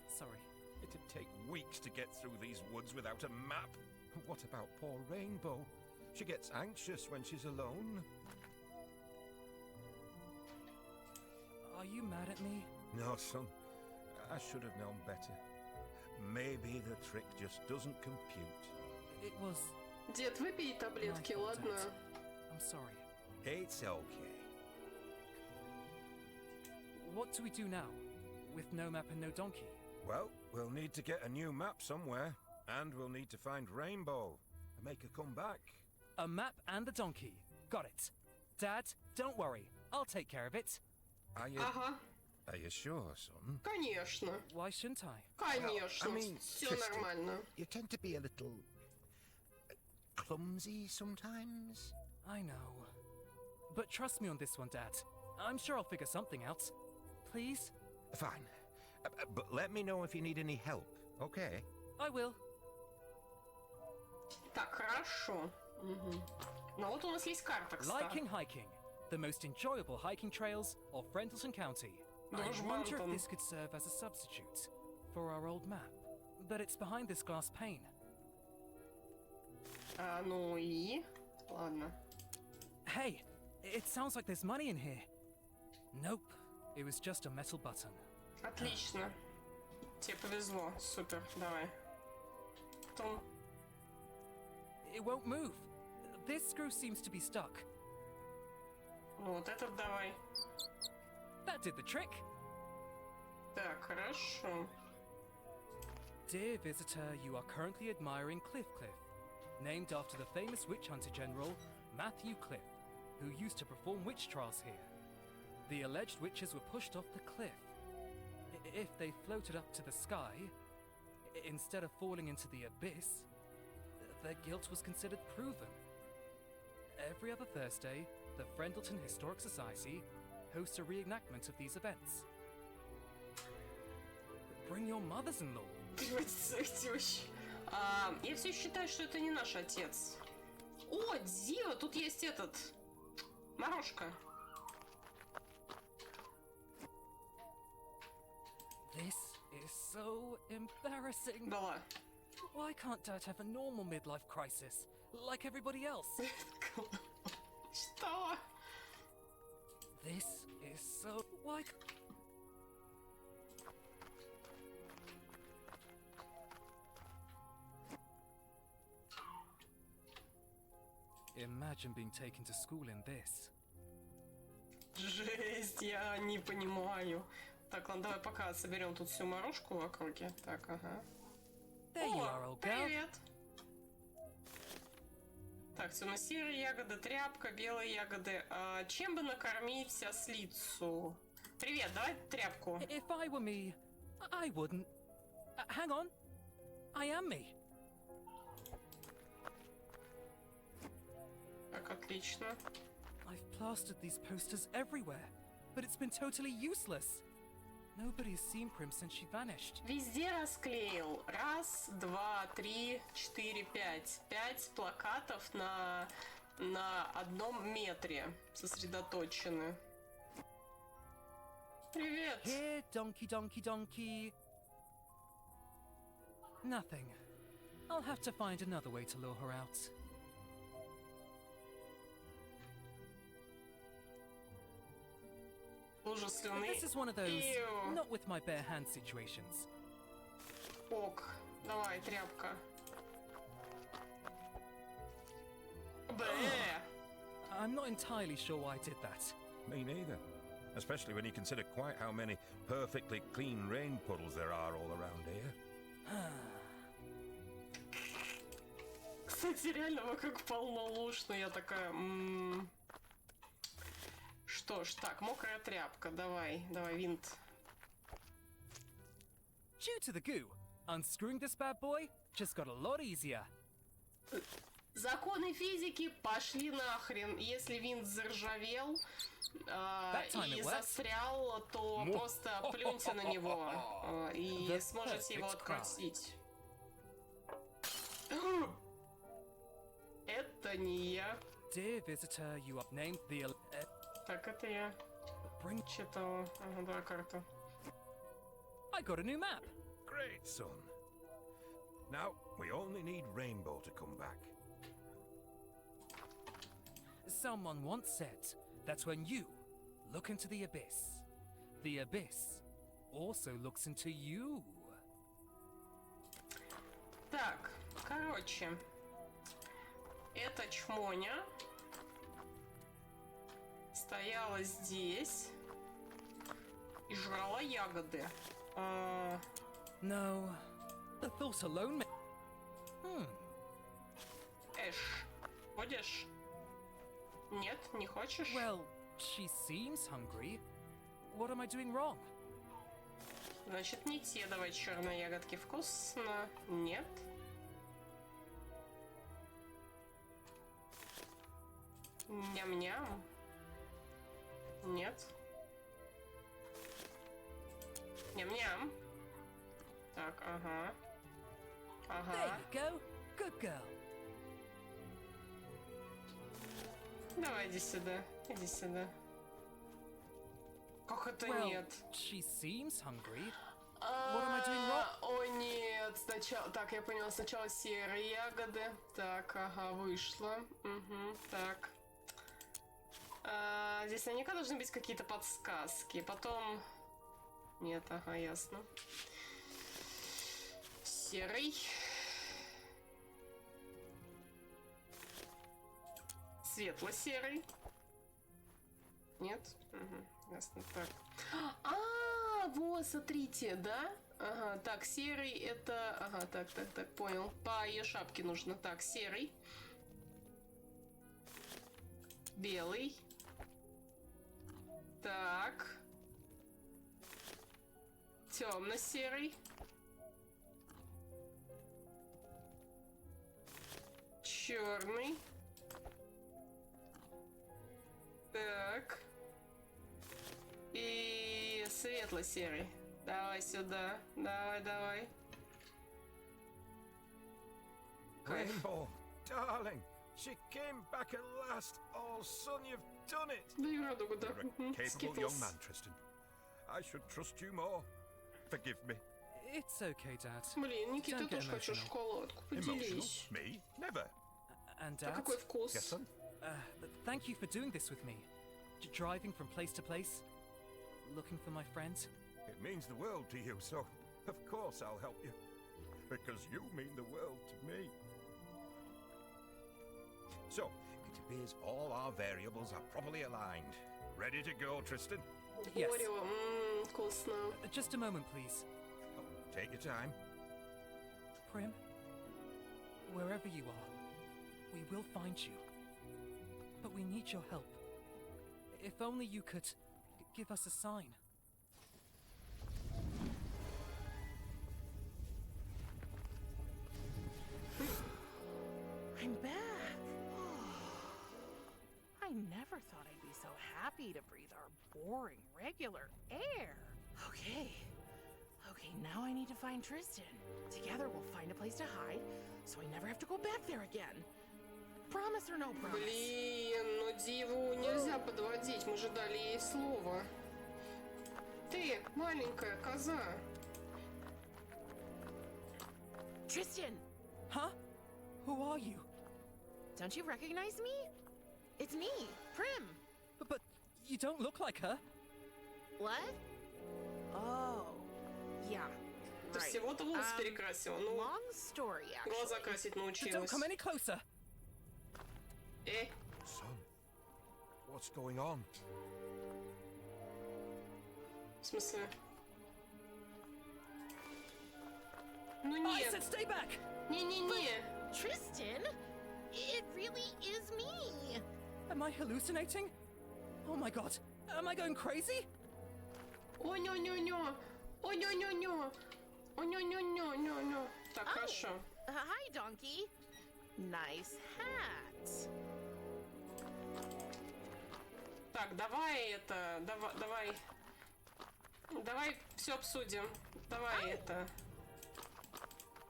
Sorry. It'd take weeks to get through these woods without a map. What about poor Rainbow? She gets anxious when she's alone. Are you mad at me? No, son. I should have known better. Maybe the trick just doesn't compute. It was... Дед, выпей таблетки, my fault, ладно? Dad. I'm sorry. It's okay. What do we do now? With no map and no donkey? Well, we'll need to get a new map somewhere. And we'll need to find Rainbow and make her come back. A map and a donkey. Got it. Dad, don't worry. I'll take care of it. Are you... Ага, Are you sure, son? конечно. Why shouldn't I? Конечно. I mean, Все Tristan, нормально. You tend to be a little... clumsy sometimes. I know. But trust me on this one, Dad. I'm sure I'll figure something out. Please? Fine. But let me know if you need any help, okay? I will. Так, хорошо. Угу. Ну вот у нас есть карта, кстати. Liking hiking. The most enjoyable hiking trails of Friendleton County. I Дружбан wonder if там. this could serve as a substitute for our old map. But it's behind this glass pane. А, ну и... Ладно. Hey, it sounds like there's money in here. Nope, it was just a metal button. Отлично. Тебе повезло. Супер, давай. Том. It won't move. This screw seems to be stuck. Ну вот этот давай. That did the trick. Так, хорошо. Dear visitor, you are currently admiring Cliff, named after the famous witch hunter general Matthew Cliff, who used to perform witch trials here. The alleged witches were pushed off the cliff. If they floated up to the sky, instead of falling into the abyss, their guilt was considered proven. Every other Thursday, the Friendleton Historic Society hosts a reenactment of these events. Bring your mothers-in-law. Я все считаю, что это не наш отец. О, Дио, тут есть этот... Морошка. This is so embarrassing. Дала. Why can't Dad have a normal midlife crisis, like everybody else? Что? This is so... Why... Imagine being taken to school in this. Жесть, я не понимаю. Так, ладно, давай пока соберем тут всю морожку в округе. Так, ага. There you are, old girl. Привет. Так, темно-серые ягоды, тряпка, белые ягоды. Чем бы накормить ослицу? Привет, давай тряпку. If I were me, I wouldn't. Hang on. I am me. Так, отлично. I've plastered these posters everywhere, but it's been totally useless. Nobody has seen Prim since she vanished. Везде расклеил. Раз, два, три, четыре, пять. 5 плакатов на 1 метре сосредоточены. Привет. Here, donkey, donkey, donkey. Nothing. I'll have to find another way to lure her out. Лужа слюны. This is one of those Ew. not with my bare hand situations. Ок. Давай, тряпка. Бэ. I'm not entirely sure why I did that. Me neither. Especially when you consider quite how many perfectly clean rain puddles there are all around here. Кстати, реально вокруг полно луж, но я такая... Что ж, так, мокрая тряпка, давай, винт. Due to the goo, unscrewing this bad boy just got a lot easier. Законы физики пошли нахрен. Если винт заржавел и застрял, то просто плюньте на него и сможете его открутить. Это не я. Dear visitor, you have named the... Так, это я. Bring... Читала. Ага, давай карту. I got a new map. Great, son. Now, we only need Rainbow to come back. Someone once said that when you look into the abyss also looks into you. Так, короче. Эта чмоня стояла здесь и жрала ягоды. No, the thought alone... Эш, будешь? Нет, не хочешь? Well, she seems hungry. What am I doing wrong? Значит, не те. Давай черные ягодки. Вкусно? Нет. Ням-ням. Нет. Ням-ням. Так, ага. There Ага. you go. Good girl. Давай, иди сюда. Иди сюда. Как это Well, нет? she seems hungry. What am I doing wrong? О, нет. Сначала... Так, я поняла. Сначала серые ягоды. Так, ага, вышло. Угу, так. Здесь наверняка должны быть какие-то подсказки. Потом... Нет, ага, ясно. Серый. Светло-серый. Нет? Угу, ясно. Так. Вот, смотрите, да? Ага, так, серый это... Ага, так, понял. По ее шапке нужно. Так, серый. Белый. Так. Темно-серый. Черный. Так. И светло-серый. Давай сюда. Давай. Кайф. Rainbow, darling, she came back at last. Oh, son, you've done it. Да и радугу, да. You're a capable young man, Tristan. I should trust you more. Forgive me. It's okay, Dad. Блин, Никита Don't get тоже хочет emotional. шоколадку. Emotional? Поделись. Me? Never. And А Dad, какой вкус? Yes, son? thank you for doing this with me. Driving from place to place, looking for my friend. It means the world to you, so of course I'll help you. Because you mean the world to me. So, it appears all our variables are properly aligned. Ready to go, Tristan? Yes. Орео, вкусно. Just a moment, please. Oh, take your time. Prim, wherever you are, we will find you. But we need your help. If only you could give us a sign. I'm back. I never thought I'd be so happy to breathe our boring, regular air. Okay, now I need to find Tristan. Together we'll find a place to hide, so I never have to go back there again. Promise or no promise? Блин, ну Диву нельзя подводить, мы же дали ей слово. Ты, маленькая коза. Tristan! Huh? Who are you? Don't you recognize me? It's me, Prim. But you don't look like her. What? Oh, yeah. Ты Right. всего-то волосы перекрасила. Ну, Long story, глаза actually. красить Don't научилась. come any closer. Son, what's going on? В смысле? Ну I нет. said stay back. Не-не-не. Tristan, it really is me. Am I hallucinating? Oh my god. Am I going crazy? О-нё-нё-нё. О-нё-нё-нё. О-нё-нё-нё-нё-нё. Так, хорошо. Hi, donkey. Nice hat. Так, давай это, давай все обсудим. Давай это.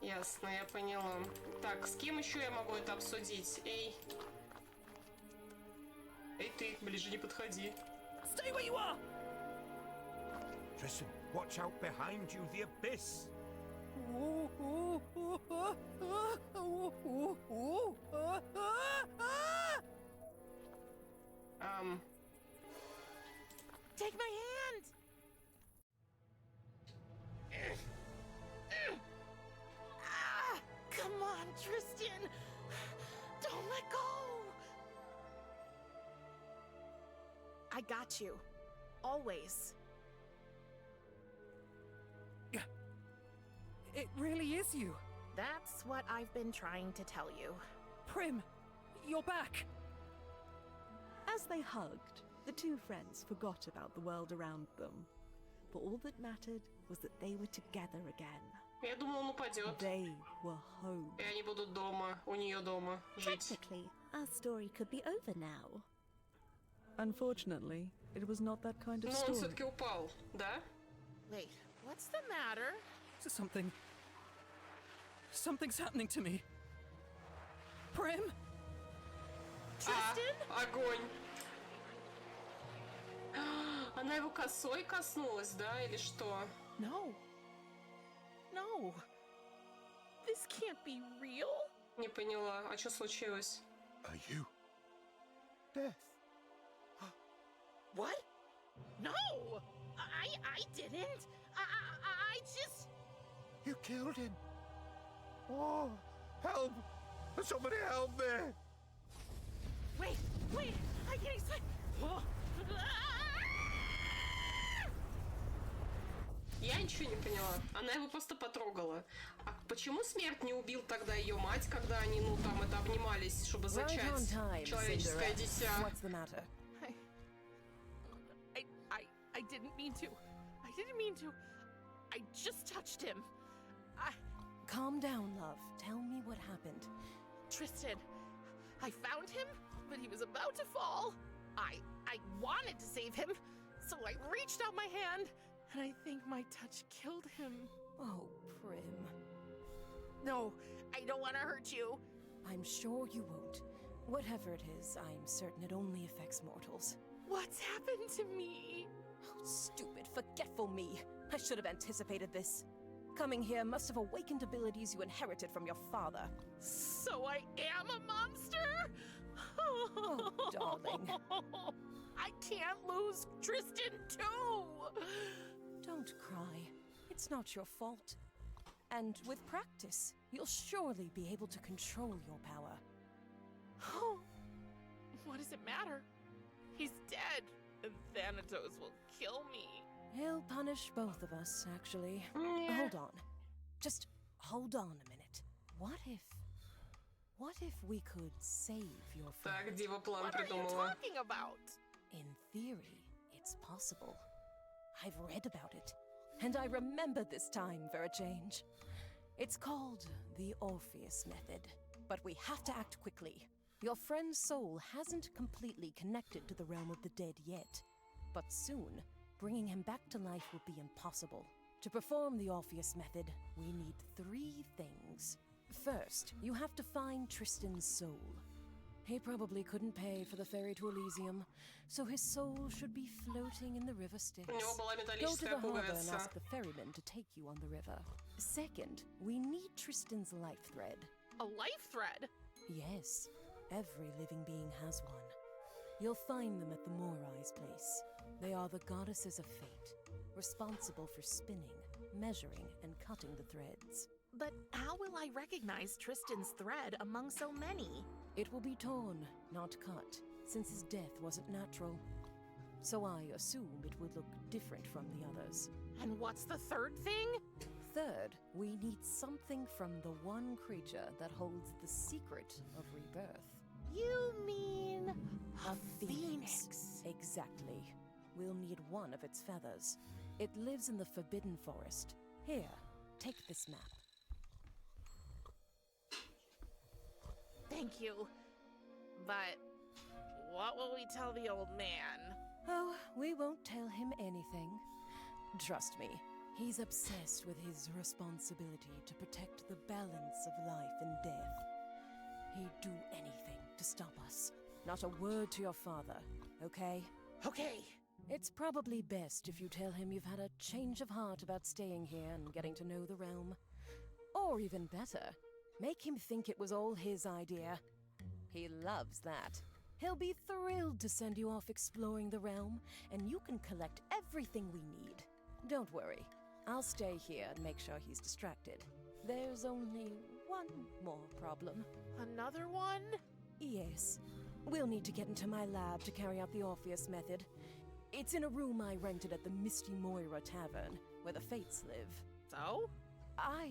Ясно, я поняла. Так, с кем еще я могу это обсудить? Эй, ты, ближе не подходи. Stay where you are. Tristan, watch out behind you, the abyss. Take my hand. Come on, Tristan. Don't let go. I got you. Always. It really is you. That's what I've been trying to tell you. Prim, you're back. As they hugged, the two friends forgot about the world around them. For all that mattered was that they were together again. Я думала, он упадет. They were home. И они будут дома, у нее дома жить. Technically, our story could be over now. Unfortunately, it was not that kind of Но он story. все-таки упал, да? Wait, what's the matter? Something's happening to me. Prim? Tristan? Огонь. Она его косой коснулась, да, или что? No. No. This can't be real. Не поняла. А что случилось? Are you death? What? No! I didn't. I just... You killed him. Oh, help! Somebody help me! Wait, I can't explain. Я ничего не поняла. Она его просто потрогала. А почему смерть не убил тогда ее мать, когда они, ну, там, это обнимались, чтобы зачать человеческое дитя? What's the matter? I didn't mean to. I didn't mean to. I just touched him. Calm down, love. Tell me what happened. Tristan, I found him, but he was about to fall. I wanted to save him, so I reached out my hand, and I think my touch killed him. Oh, Prim. No, I don't want to hurt you. I'm sure you won't. Whatever it is, I'm certain it only affects mortals. What's happened to me? Oh, stupid, forgetful me. I should have anticipated this. Coming here must have awakened abilities you inherited from your father. So I am a monster? Oh, darling. I can't lose Tristan too! Don't cry. It's not your fault. And with practice, you'll surely be able to control your power. What does it matter? He's dead, Thanatos will kill me. He'll punish both of us, actually. Yeah. Hold on. Just hold on a minute. What if we could save your Так, friend? Дива план What are you придумала. talking about? In theory, it's possible. I've read about it, and I remember this time for a change. It's called the Orpheus Method, but we have to act quickly. Your friend's soul hasn't completely connected to the realm of the dead yet, but soon, bringing him back to life will be impossible. To perform the Orpheus Method, we need 3 things. First, you have to find Tristan's soul. He probably couldn't pay for the ferry to Elysium, so his soul should be floating in the river Styx. У него была Go to металлическая the harbor and пуговица. ask the ferryman to take you on the river. Second, we need Tristan's life thread. A life thread? Yes, every living being has one. You'll find them at the Morai's place. They are the goddesses of fate, responsible for spinning, measuring, and cutting the threads. But how will I recognize Tristan's thread among so many? It will be torn, not cut, since his death wasn't natural. So I assume it would look different from the others. And what's the third thing? Third, we need something from the one creature that holds the secret of rebirth. You mean A phoenix. Exactly. We'll need one of its feathers. It lives in the Forbidden Forest. Here, take this map. Thank you. But what will we tell the old man? Oh, we won't tell him anything. Trust me, he's obsessed with his responsibility to protect the balance of life and death. He'd do anything to stop us. Not a word to your father, okay? Okay. It's probably best if you tell him you've had a change of heart about staying here and getting to know the realm. Or even better, make him think it was all his idea. He loves that. He'll be thrilled to send you off exploring the realm, and you can collect everything we need. Don't worry, I'll stay here and make sure he's distracted. There's only one more problem. Another one? Yes. We'll need to get into my lab to carry out the Orpheus Method. It's in a room I rented at the Misty Moira Tavern, where the Fates live. So? I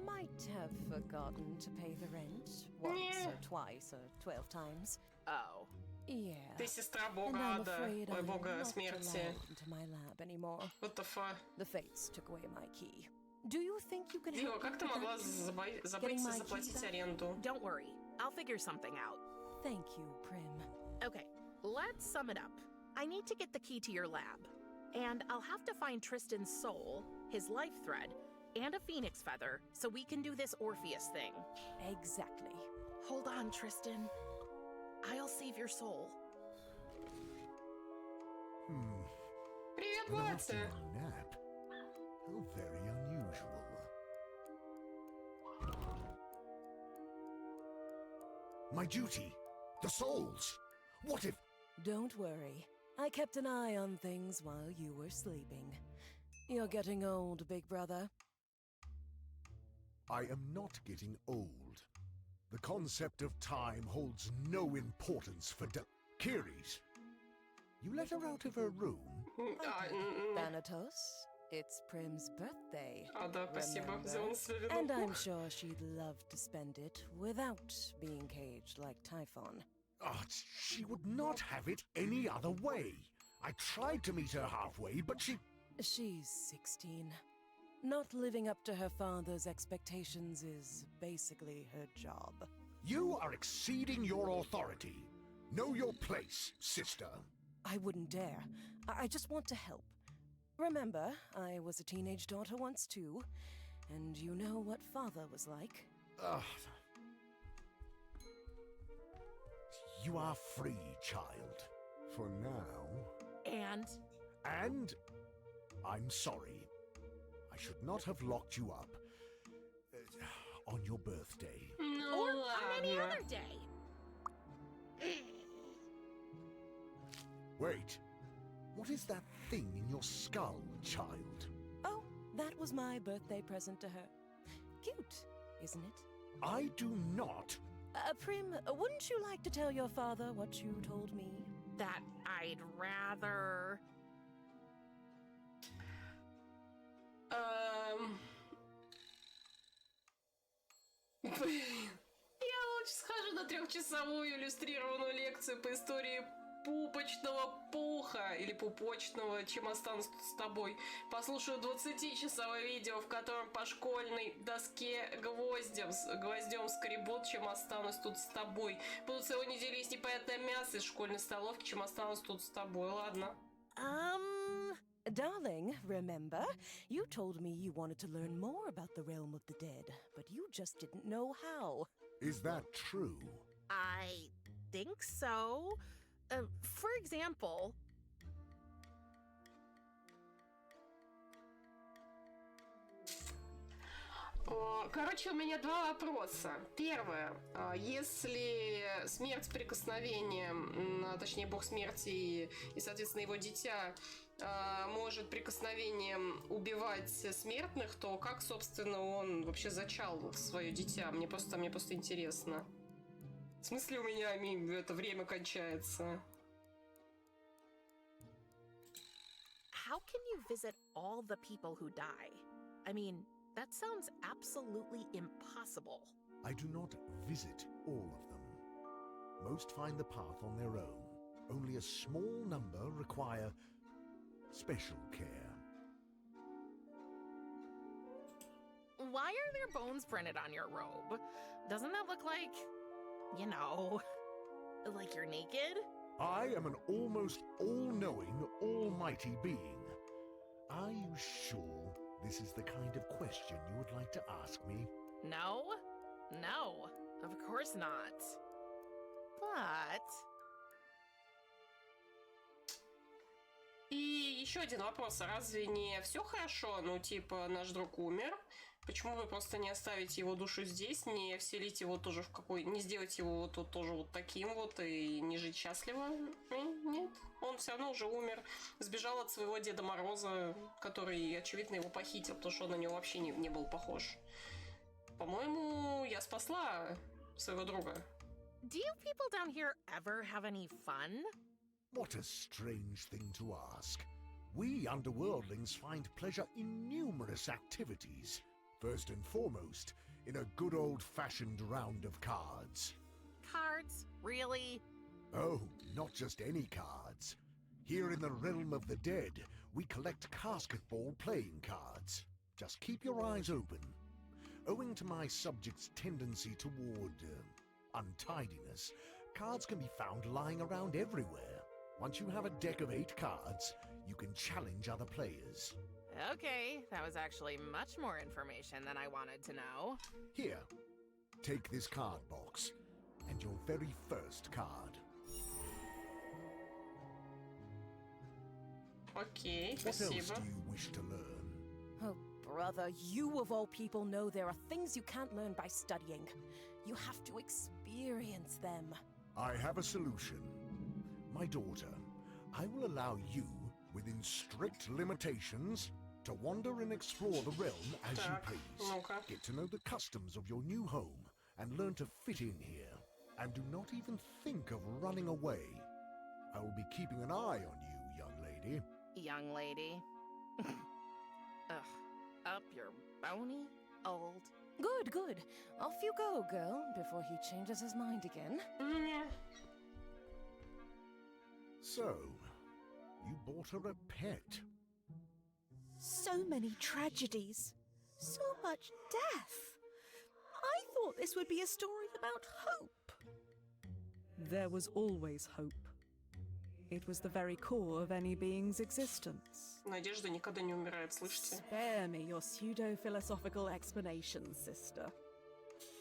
might have forgotten to pay the rent once or twice or 12 times. Oh. Yeah. Ты сестра And бога I'm ада. afraid Ой, I'm бога not смерти. allowed into my lab anymore. What the fuck? The Fates took away my key. Do you think you can Дива, help me как ты with могла that? забыть my заплатить keys back? аренду? Don't worry. I'll figure something out. Thank you, Prim. Okay, let's sum it up. I need to get the key to your lab. And I'll have to find Tristan's soul, his life thread, and a phoenix feather so we can do this Orpheus thing. Exactly. Hold on, Tristan. I'll save your soul. Привет, An Батя! afternoon nap? How very unusual. My duty! The souls! What if... Don't worry. I kept an eye on things while you were sleeping. You're getting old, big brother. I am not getting old. The concept of time holds no importance for Kiris. You let her out of her room? Thanatos, it's Prim's birthday. А, да, спасибо. remember? Взял на себя вину. And I'm sure she'd love to spend it without being caged like Typhon. Ah, she would not have it any other way. I tried to meet her halfway, but she... She's 16. Not living up to her father's expectations is basically her job. You are exceeding your authority. Know your place, sister. I wouldn't dare. I just want to help. Remember, I was a teenage daughter once too, and you know what father was like. Ugh. You are free, child. For now. And And... I'm sorry. I should not have locked you up. On your birthday. Ну or on any ладно. other day. Wait. What is that thing in your skull, child? Oh, that was my birthday present to her. Cute, isn't it? I do not. Prim, wouldn't you like to tell your father what you told me? that I'd rather... Блин. Я лучше схожу на 3-часовую иллюстрированную лекцию по истории пупочного пуха или пупочного, чем останусь тут с тобой. Послушаю 20-часовое видео, в котором по школьной доске гвоздем скребут, чем останусь тут с тобой. Буду целую неделю есть непонятное мясо из школьной столовки, чем останусь тут с тобой. Ладно. Darling, remember? You told me you wanted to learn more about the realm of the dead, but you just didn't know how. Is that true? I think so. For example... Короче, у меня два вопроса. Первое. Если смерть прикосновением, точнее, бог смерти и, соответственно, его дитя может прикосновением убивать смертных, то как, собственно, он вообще зачал свое дитя? Мне просто интересно. В смысле у меня это время кончается? How can you visit all the people who die? I mean, that sounds absolutely impossible. I do not visit all of them. Most find the path on their own. Only a small number require special care. Why are there bones printed on your robe? Doesn't that look like, you know, like you're naked? I am an almost all-knowing, almighty being. Are you sure this is the kind of question you would like to ask me? No, of course not. But... И еще один вопрос. А разве не все хорошо? Ну, типа, наш друг умер. Почему вы просто не оставите его душу здесь, не вселить его тоже в какой... Не сделать его вот тоже вот таким вот и не жить счастливо? Нет. Он все равно уже умер. Сбежал от своего Деда Мороза, который, очевидно, его похитил, потому что он на него вообще не был похож. По-моему, я спасла своего друга. Do you people down here ever have any fun? What a strange thing to ask. We underworldlings find pleasure in numerous activities. First and foremost, in a good old-fashioned round of cards. Cards? Really? Oh, not just any cards. Here in the realm of the dead, we collect casketball playing cards. Just keep your eyes open. Owing to my subject's tendency toward untidiness, cards can be found lying around everywhere. Once you have a deck of 8 cards, you can challenge other players. Okay, that was actually much more information than I wanted to know. Here, take this card box, and your very first card. Окей, What else спасибо. do you wish to learn? Oh, brother, you of all people know there are things you can't learn by studying. You have to experience them. I have a solution. My daughter, I will allow you, within strict limitations, to wander and explore the realm as you Так, please. ну-ка. Get to know the customs of your new home and learn to fit in here. And do not even think of running away. I will be keeping an eye on you, young lady. Young lady. Ugh, up your bony old... Good, good. Off you go, girl, before he changes his mind again. So, you bought her a pet. So many tragedies. So much death. I thought this would be a story about hope. There was always hope. It was the very core of any being's existence. Надежда никогда не умирает, слышите? Spare me your pseudo-philosophical explanations, sister.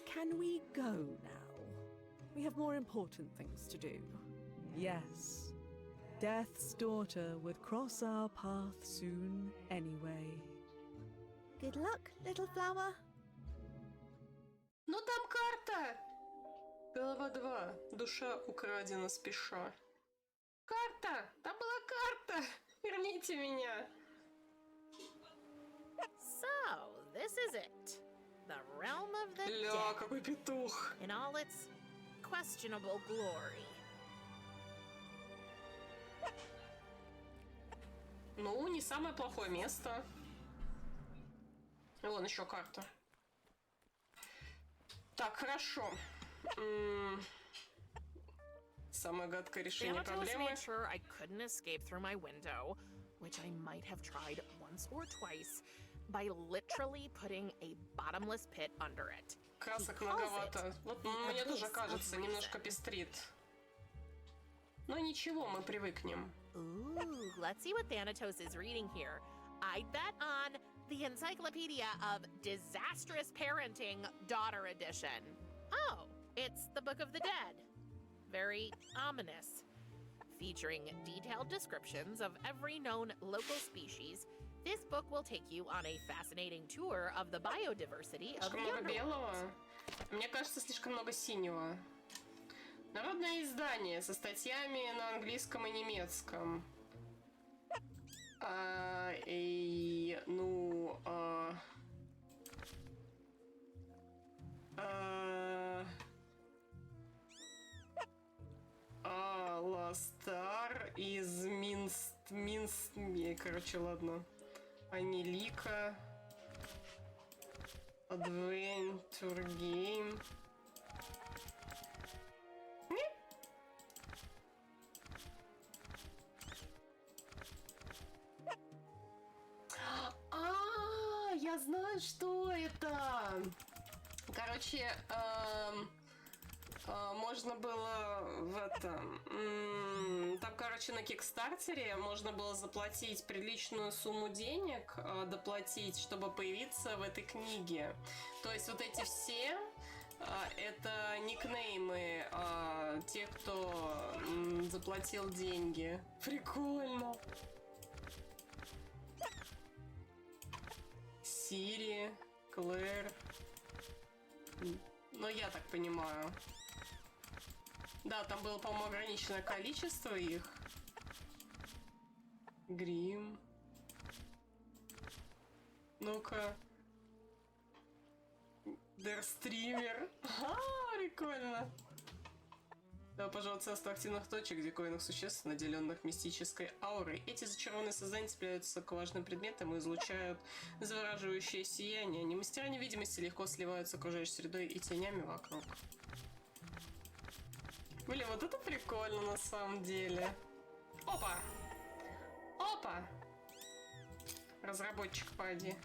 Can we go now? We have more important things to do. Yes, Death's daughter would cross our path soon anyway. Good luck, little flower. Ну там карта! Глава 2. Душа украдена спеша. Карта! Там была карта! Верните меня! So, this is it. The realm of the Ля, dead. какой петух! In all its questionable glory. Ну, не самое плохое место. Вон еще карта. Так, хорошо. Самое гадкое решение проблемы. made sure I couldn't escape through my window, which I might have tried once or twice, by literally putting a bottomless pit under it. Красок многовато. Вот мне тоже кажется, немножко пестрит. Но ничего, мы привыкнем. Ooh, let's see what Thanatos is reading here. I'd bet on the Encyclopedia of Disastrous Parenting, Daughter Edition. Oh, it's the Book of the Dead. Very ominous. Featuring detailed descriptions of every known local species, this book will take you on a fascinating tour of the biodiversity of the Слишком много underworld. белого. Мне кажется, слишком много синего. Народное издание со статьями на английском и немецком. Ластар из Минст... Короче, ладно. Анилика. Adventure Game. Я знаю, что это. Короче, можно было в этом... Там, короче, на Кикстартере можно было заплатить приличную сумму денег, доплатить, чтобы появиться в этой книге. То есть вот эти все... Это никнеймы тех, кто заплатил деньги. Прикольно. Сири, Клэр. Ну, я так понимаю. Да, там было, по-моему, ограниченное количество их. Грим. Ну-ка. Дерстример. Прикольно. Да, пожалуй, царство активных точек, диковинных существ, наделенных мистической аурой. Эти зачарованные создания цепляются к важным предметам и излучают завораживающее сияние. Они мастера невидимости легко сливаются с окружающей средой и тенями вокруг. Блин, вот это прикольно на самом деле. Опа! Опа! Разработчик, поди.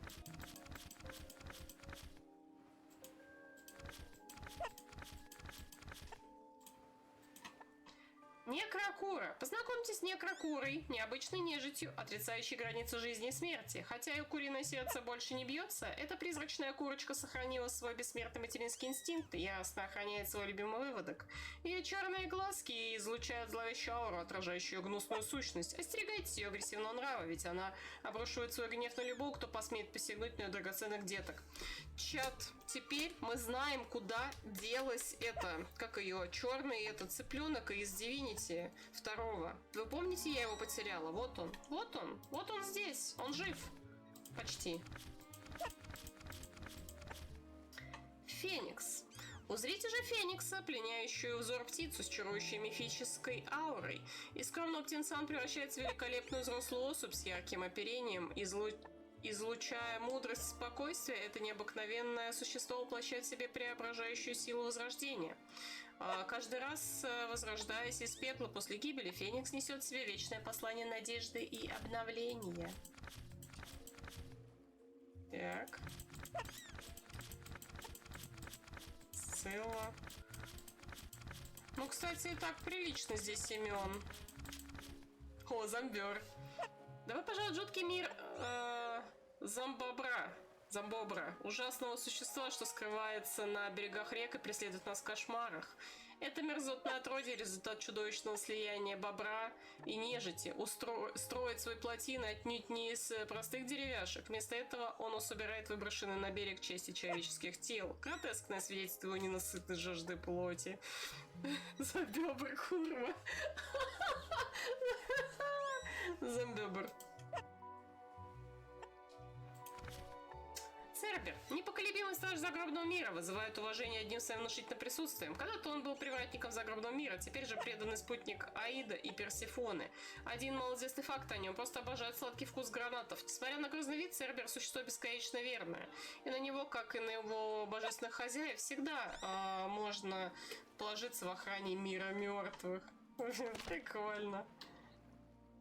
Некрокура. Познакомьтесь с Некрокурой, необычной нежитью, отрицающей границу жизни и смерти. Хотя ее куриное сердце больше не бьется, эта призрачная курочка сохранила свой бессмертный материнский инстинкт и ясно охраняет свой любимый выводок. Ее черные глазки излучают зловещую ауру, отражающую ее гнусную сущность. Остерегайтесь ее агрессивного нрава, ведь она обрушивает свой гнев на любого, кто посмеет посягнуть на ее драгоценных деток. Чат, теперь мы знаем, куда делась эта, как ее, черный этот цыпленок из Divinity 2. Вы помните, я его потеряла? Вот он, вот он, вот он здесь, он жив. Почти. Феникс. Узрите же Феникса, пленяющую взор птицу с чарующей мифической аурой. Из скромного птенца он превращается в великолепную взрослую особь с ярким оперением, излучая мудрость и спокойствие. Это необыкновенное существо воплощает в себе преображающую силу возрождения. Каждый раз, возрождаясь из пепла после гибели, Феникс несет в себе вечное послание надежды и обновления. Так. Сцилла. Ну, кстати, и так прилично здесь имен. О, зомбер. Давай, пожалуй, жуткий мир Зомбобра, ужасного существа, что скрывается на берегах рек и преследует нас в кошмарах. Это мерзотное отродье — результат чудовищного слияния бобра и нежити. Строит свои плотины отнюдь не из простых деревяшек. Вместо этого он собирает выброшенные на берег части человеческих тел. Гротескное свидетельство его ненасытной жажды плоти. Зомбобр, курва. Зомбобр. Цербер, непоколебимый страж загробного мира, вызывает уважение одним своим внушительным присутствием. Когда-то он был привратником загробного мира, теперь же преданный спутник Аида и Персефоны. Один малоизвестный факт о нем: просто обожает сладкий вкус гранатов. Несмотря на грозный вид, Цербер — существо бесконечно верное. И на него, как и на его божественных хозяев, всегда можно положиться в охране мира мертвых. Прикольно.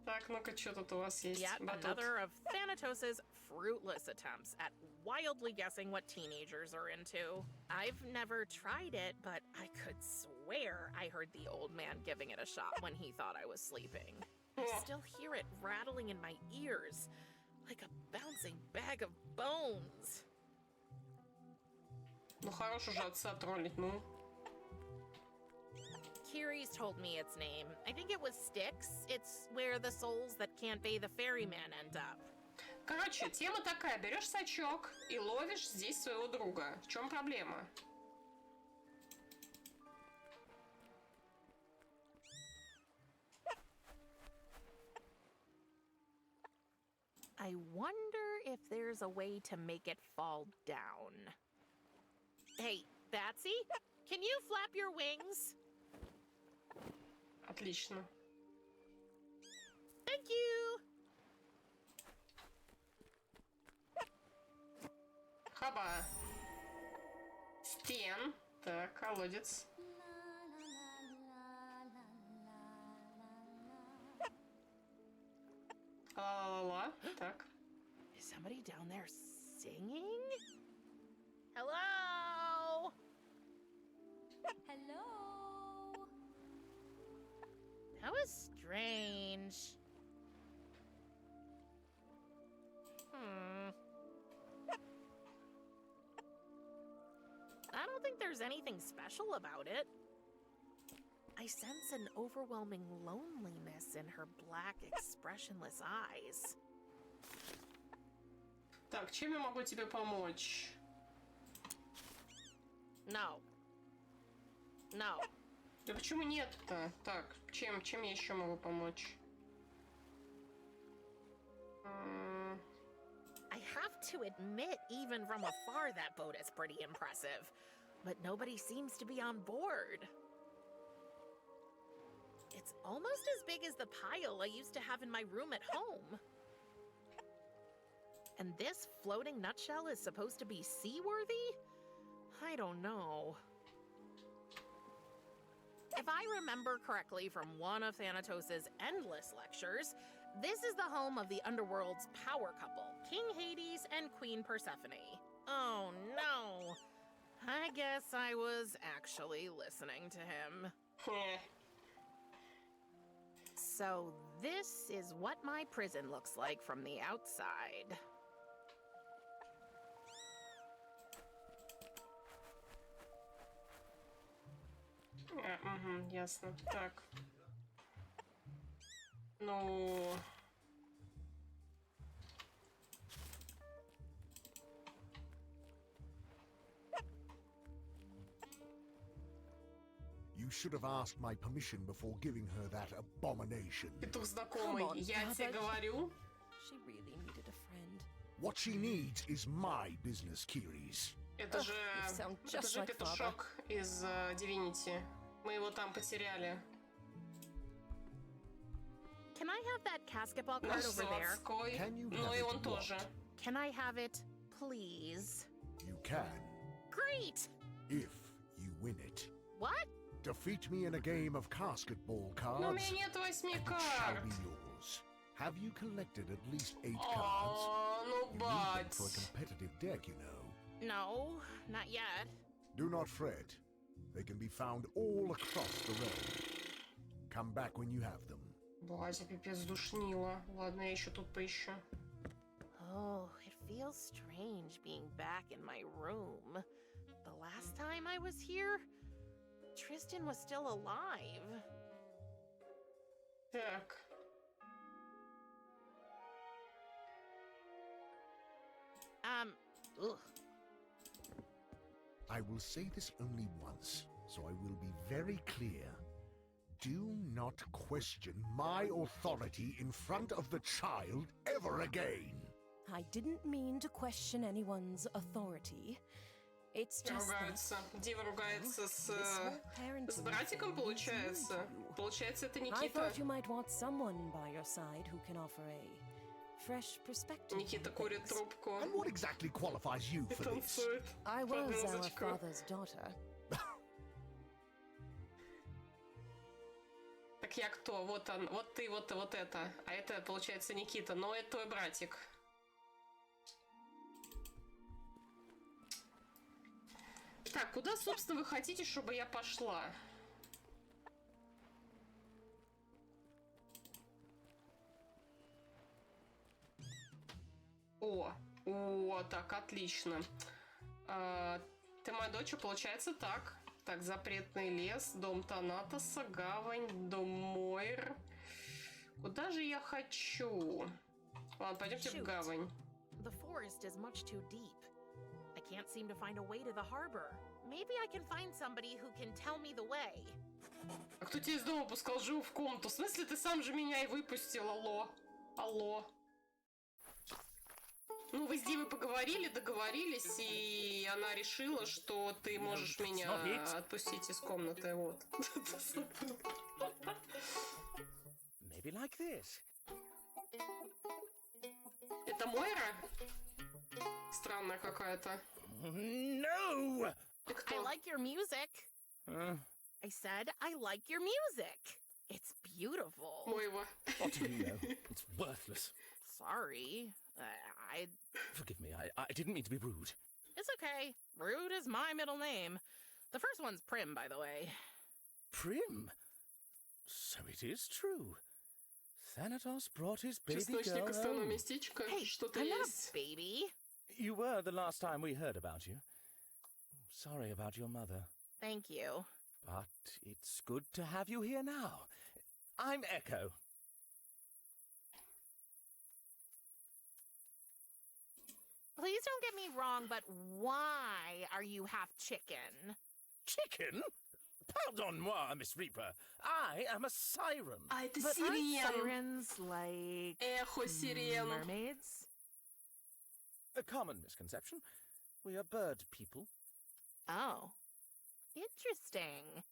Так, ну-ка, что тут у вас есть? Yet Батут. another of Thanatos' fruitless attempts at wildly guessing what teenagers are into. I've never tried it, but I could swear I heard the old man giving it a shot when he thought I was sleeping. I still hear it rattling in my ears, like a bouncing bag of bones. Ну, хорош уже отца троллить, ну. Kiri's told me its name. I think it was Styx. It's where the souls that can't pay the ferryman end up. Короче, тема такая. Берешь сачок и ловишь здесь своего друга. В чем проблема? I wonder if there's a way to make it fall down. Hey, Batsy, can you flap your wings? Отлично. Thank you! Хаба. Стен. Так, колодец. Ла-ла-ла-ла. Так. Is somebody down there singing? Hello? Hello. That was strange. I don't think there's anything special about it. I sense an overwhelming loneliness in her black, expressionless eyes. Так, чем я могу тебе помочь? No. No. Да почему нет-то? Так, чем я еще могу помочь? I have to admit, even from afar, that boat is pretty impressive. But nobody seems to be on board. It's almost as big as the pile I used to have in my room at home. And this floating nutshell is supposed to be seaworthy? I don't know. If I remember correctly from one of Thanatos' endless lectures, this is the home of the underworld's power couple, King Hades and Queen Persephone. Oh no. I guess I was actually listening to him. So this is what my prison looks like from the outside. Угу, ясно. Так. Ну... You should have asked my permission before giving her that abomination. Петух знакомый, Come on, я Papa. тебе говорю. She really needed a friend. What she needs is my business, Kiris. Это Ugh, же... you sound Это just же like петушок из Divinity. Мы его там потеряли. Can I have that basketball card Наш over there? заводской. Can you Ну have и it он what? тоже. Can I have it, please? You can, Great! if you win it. What? Defeat me in a game of casketball cards, Но у меня нет 8 and it shall карт. be yours. Have you collected at least 8 cards? О, ну You need them бать. for a competitive deck, you know. No, not yet. Do not fret. They can be found all across the realm. Come back when you have them. Батя, пипец, душнило. Ладно, я еще тут поищу. Oh, it feels strange being back in my room. The last time I was here, Tristan was still alive. Так. Ugh. I will say this only once, so I will be very clear. Do not question my authority in front of the child ever again. I didn't mean to question anyone's authority. It's just Ругаются. Дива ругается с братиком, thing is получается. new to you. Получается, это I Никита. thought you might want someone by your side who can offer a fresh perspective. Никита on курит things. трубку And what exactly qualifies you и for this? танцует. I под was our музычку. father's daughter. Так я кто? Вот он, вот ты, вот это. А это, получается, Никита. Но это твой братик. Так, куда, собственно, вы хотите, чтобы я пошла? Так, отлично. Ты моя дочь, получается так. Так, запретный лес, дом Танатоса, гавань, дом Мойр. Куда же я хочу? Ладно, пойдемте в Shoot. гавань. The forest is much too deep. I can't seem to find a way to the harbor. Maybe I can find somebody who can tell me the way. А кто тебя из дома пускал живу в комнату? В смысле, ты сам же меня и выпустил, алло? Алло. Ну, вы с Дивой поговорили, договорились, и она решила, что ты можешь меня отпустить из комнаты, вот. Maybe like this. Это Мойра? Странная какая-то. No! Ты I кто? like your music. I said I like your music. It's beautiful. Мойва. What do you know? It's worthless. Sorry. I Forgive me, I didn't mean to be rude. It's okay. Rude is my middle name. The first one's Prim, by the way. Prim? So it is true. Thanatos brought his baby Чесночник girl остального home. местечко. Hey, Что-то I'm not есть. a baby. You were the last time we heard about you. Sorry about your mother. Thank you. But it's good to have you here now. I'm Echo. Please don't get me wrong, but why are you half chicken? Chicken? Pardon-moi, Miss Reaper. I am a siren. А это But aren't сирен. sirens like Эхо сирен. mermaids? A common misconception. We are bird people. Oh, interesting.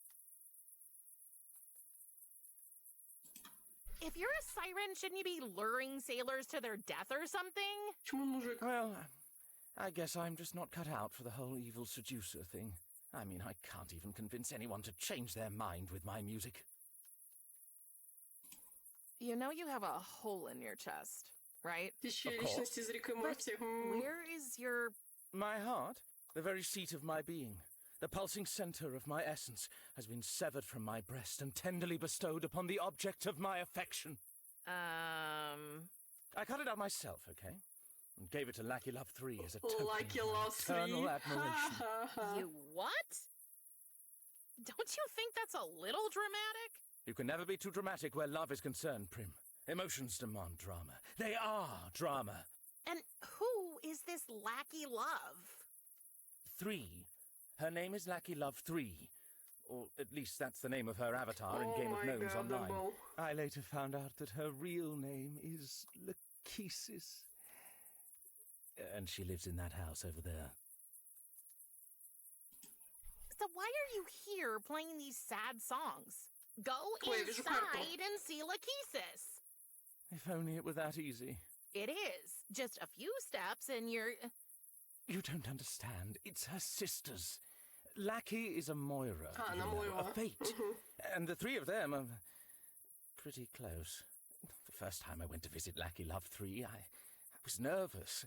If you're a siren, shouldn't you be luring sailors to their death or something? Почему мужик? Well, I guess I'm just not cut out for the whole evil seducer thing. I mean, I can't even convince anyone to change their mind with my music. You know you have a hole in your chest, right? Еще Of course. личность из Рика и Морти. Where is your... My heart, the very seat of my being, the pulsing center of my essence, has been severed from my breast and tenderly bestowed upon the object of my affection. I cut it out myself, okay? And gave it to Lucky Love 3 as a token Lucky of my Love 3. eternal admiration. You what? Don't you think that's a little dramatic? You can never be too dramatic where love is concerned, Prim. Emotions demand drama. They are drama. And who is this Lackey Love? 3. Her name is Lucky Love 3. Or at least that's the name of her avatar in Oh Game of my Gnomes God, online. Dumbo. I later found out that her real name is Lachesis. And she lives in that house over there. So why are you here playing these sad songs? Go Ой, я вижу карту. inside and see Lachesis. If only it were that easy. It is. Just a few steps and you're... You don't understand. It's her sisters. Lackey is a Moira. Ah, you на know, Moira. a fate. And the 3 of them are pretty close. The first time I went to visit Lackey Love 3, I was nervous.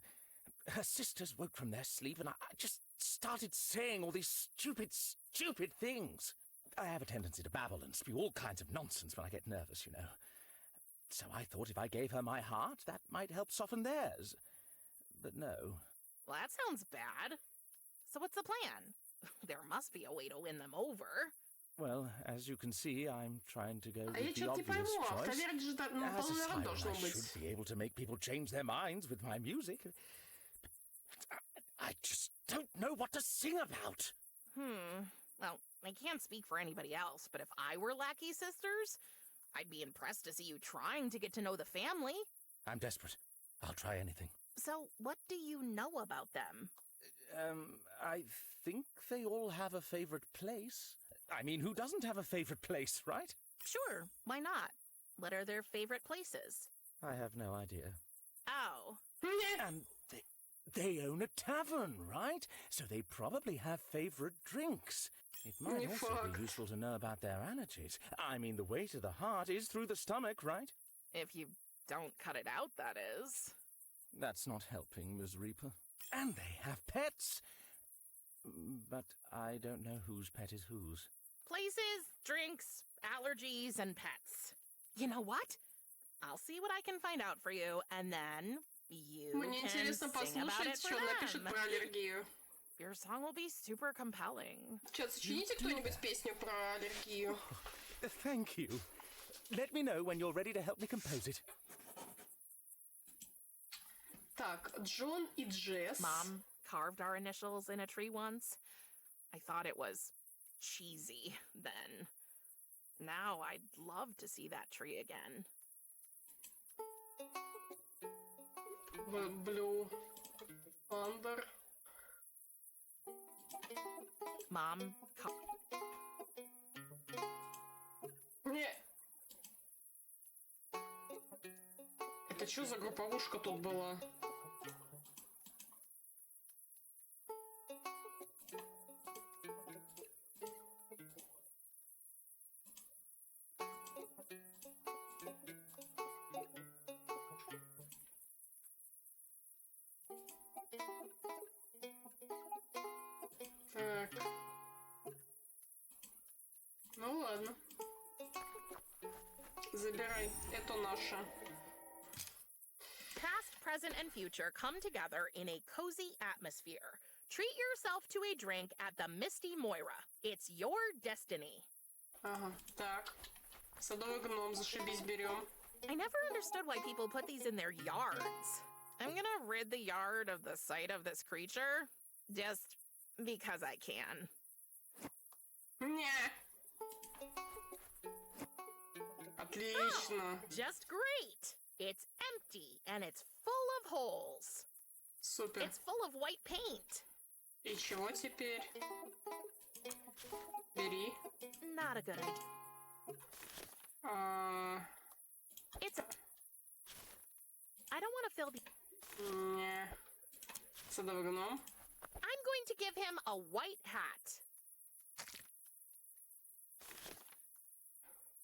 Her sisters woke from their sleep and I just started saying all these stupid things. I have a tendency to babble and spew all kinds of nonsense when I get nervous, you know. So I thought if I gave her my heart, that might help soften theirs. But no. Well, that sounds bad. So what's the plan? There must be a way to win them over. Well, as you can see, I'm trying to go А я with the что-то не obvious пойму. choice. Автоверк же так, ну, As a полный siren, народ должно I быть. should be able to make people change their minds with my music. I just don't know what to sing about. Well, I can't speak for anybody else, but if I were Lackey Sisters, I'd be impressed to see you trying to get to know the family. I'm desperate. I'll try anything. So, what do you know about them? I think they all have a favorite place. I mean, who doesn't have a favorite place, right? Sure, why not? What are their favorite places? I have no idea. Oh. And they own a tavern, right? So they probably have favorite drinks. It might also be useful to know about their allergies. I mean, the way to the heart is through the stomach, right? If you don't cut it out, that is. That's not helping, Ms. Reaper. And they have pets. But I don't know whose pet is whose. Places, drinks, allergies, and pets. You know what? I'll see what I can find out for you, and then you Мне can интересно sing about it послушать, for что он напишет them. про аллергию. Your song will be super compelling. Чё, сочините кто-нибудь песню про аллергию? Thank you. Let me know when you're ready to help me compose it. Так, Джон и Джесс. Mom carved our initials in a tree once. I thought it was cheesy then. Now I'd love to see that tree again. Blue. Under. Mom Не. Это что за групповушка тут была? Так. Ну ладно. Забирай. Это наше. Past, present, and future come together in a cozy atmosphere. Treat yourself to a drink at the Misty Moira. It's your destiny. Ага. Так. Садовый гном, зашибись, берем. I never understood why people put these in their yards. I'm gonna rid the yard of the sight of this creature, just because I can. Не. Отлично. Just great! It's empty, and it's full of holes. Супер. It's full of white paint. И чего теперь? Бери. Not a good idea. It's... I don't want to fill the... Не. Садовый гном. I'm going to give him a white hat.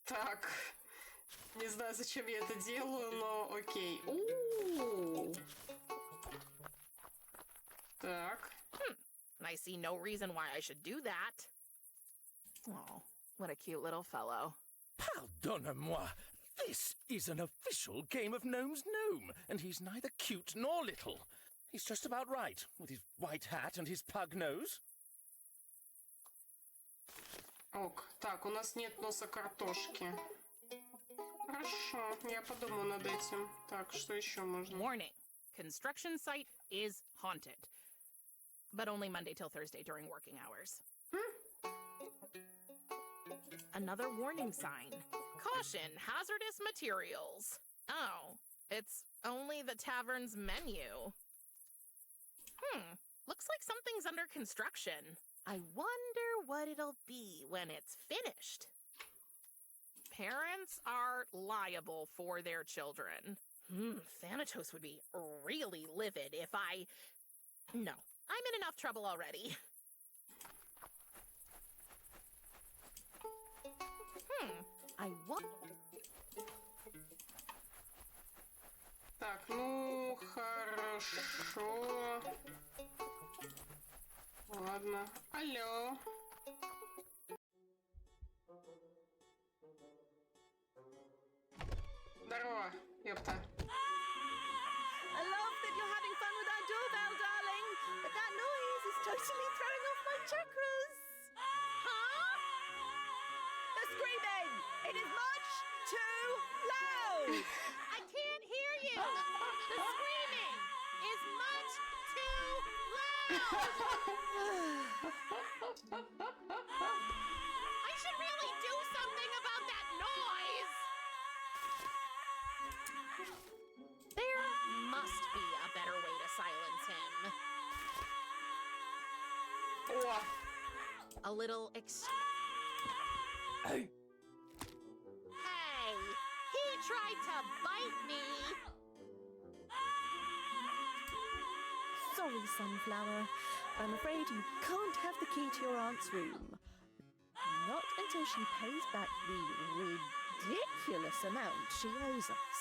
Так. Не знаю, зачем я это делаю, но окей. У-у-у. Так. I see no reason why I should do that. Oh, what a cute little fellow. Pardonnez-moi. This is an official game of Gnome's Gnome, and he's neither cute nor little. He's just about right, with his white hat and his pug nose. Ок. Так, у нас нет носа картошки. Хорошо, я подумаю над этим. Так, что еще можно? Warning. Construction site is haunted. But only Monday till Thursday during working hours. Another warning sign. Caution, hazardous materials. Oh, it's only the tavern's menu. Looks like something's under construction. I wonder what it'll be when it's finished. Parents are liable for their children. Thanatos would be really livid if I... No, I'm in enough trouble already. I want... Так, ну, хорошо. Ладно. Алло. Здорово, ёпта. I love that you're having fun with our doorbell, darling, but that noise is totally throwing off my chakras. Huh? The screaming! It is much too loud! I can't hear you! The screaming is much too loud! I should really do something about that noise! There must be a better way О! A little Hey! He tried to bite me! Sorry, Sunflower. I'm afraid you can't have the key to your aunt's room. Not until she pays back the ridiculous amount she owes us.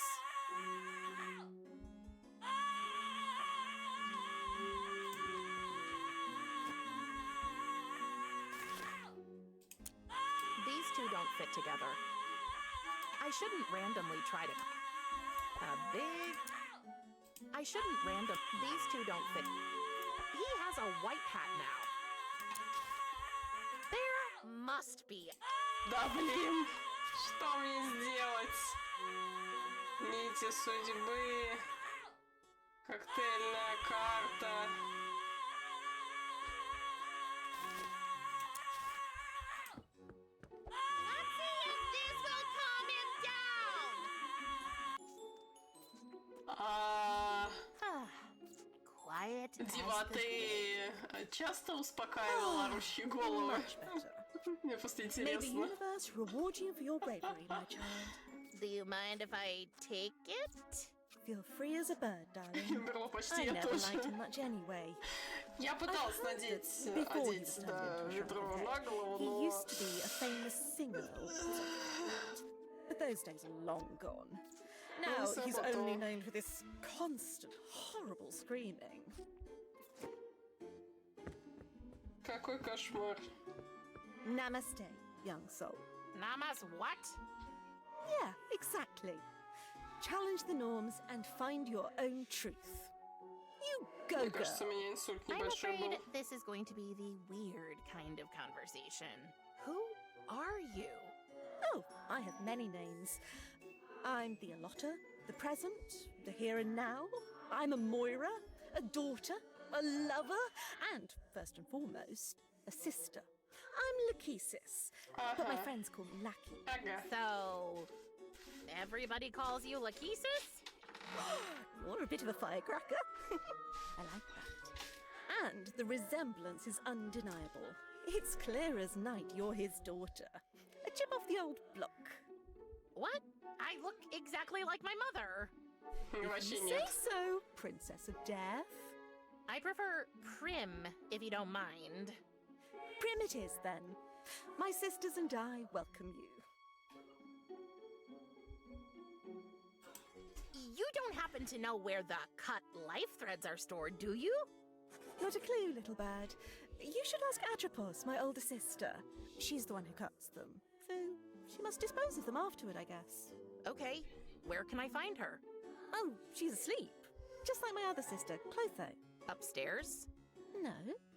These two don't fit together. I shouldn't randomly try to... I shouldn't These two don't fit. He has a white hat now. There must be... Да блин, что мне сделать? Нити судьбы. Коктейльная карта. Let's see if this will calm him down! Quiet as Дива, the ты часто успокаивала орущие головы? Much better. Мне просто May the интересно. universe reward you for your bravery, my child. Do you mind if I take it? Feel free as a bird, darling. Бро, почти I я never liked тоже. him much anyway. Я пыталась I heard одеть that before he was turned да, into a ветровую shrunken на head, голову, he но... used to be a famous singer or something like that. But those days are long gone. Now so he's потом. only known for this constant, horrible screaming. Какой кошмар. Namaste, young soul. Namas what? Yeah, exactly. Challenge the norms and find your own truth. You go, Мне girl. кажется, у меня инсульт I'm небольшой afraid был. this is going to be the weird kind of conversation. Who are you? Oh, I have many names. I'm the Allotter, the present, the here and now. I'm a Moira, a daughter, a lover, and, first and foremost, a sister. I'm Lachesis, but my friends call me Lackey. Ага. So, everybody calls you Lachesis? You're a bit of a firecracker. I like that. And the resemblance is undeniable. It's clear as night you're his daughter. A chip off the old block. What? I look exactly like my mother. Вообще You нет. say so, Princess of Death. I prefer Prim, if you don't mind. Prim it is, then. My sisters and I welcome you. You don't happen to know where the cut life threads are stored, do you? Not a clue, little bird. You should ask Atropos, my older sister. She's the one who cuts them. So she must dispose of them afterward, I guess. Okay, where can I find her? Oh, she's asleep. Just like my other sister, Clotho. Upstairs? No,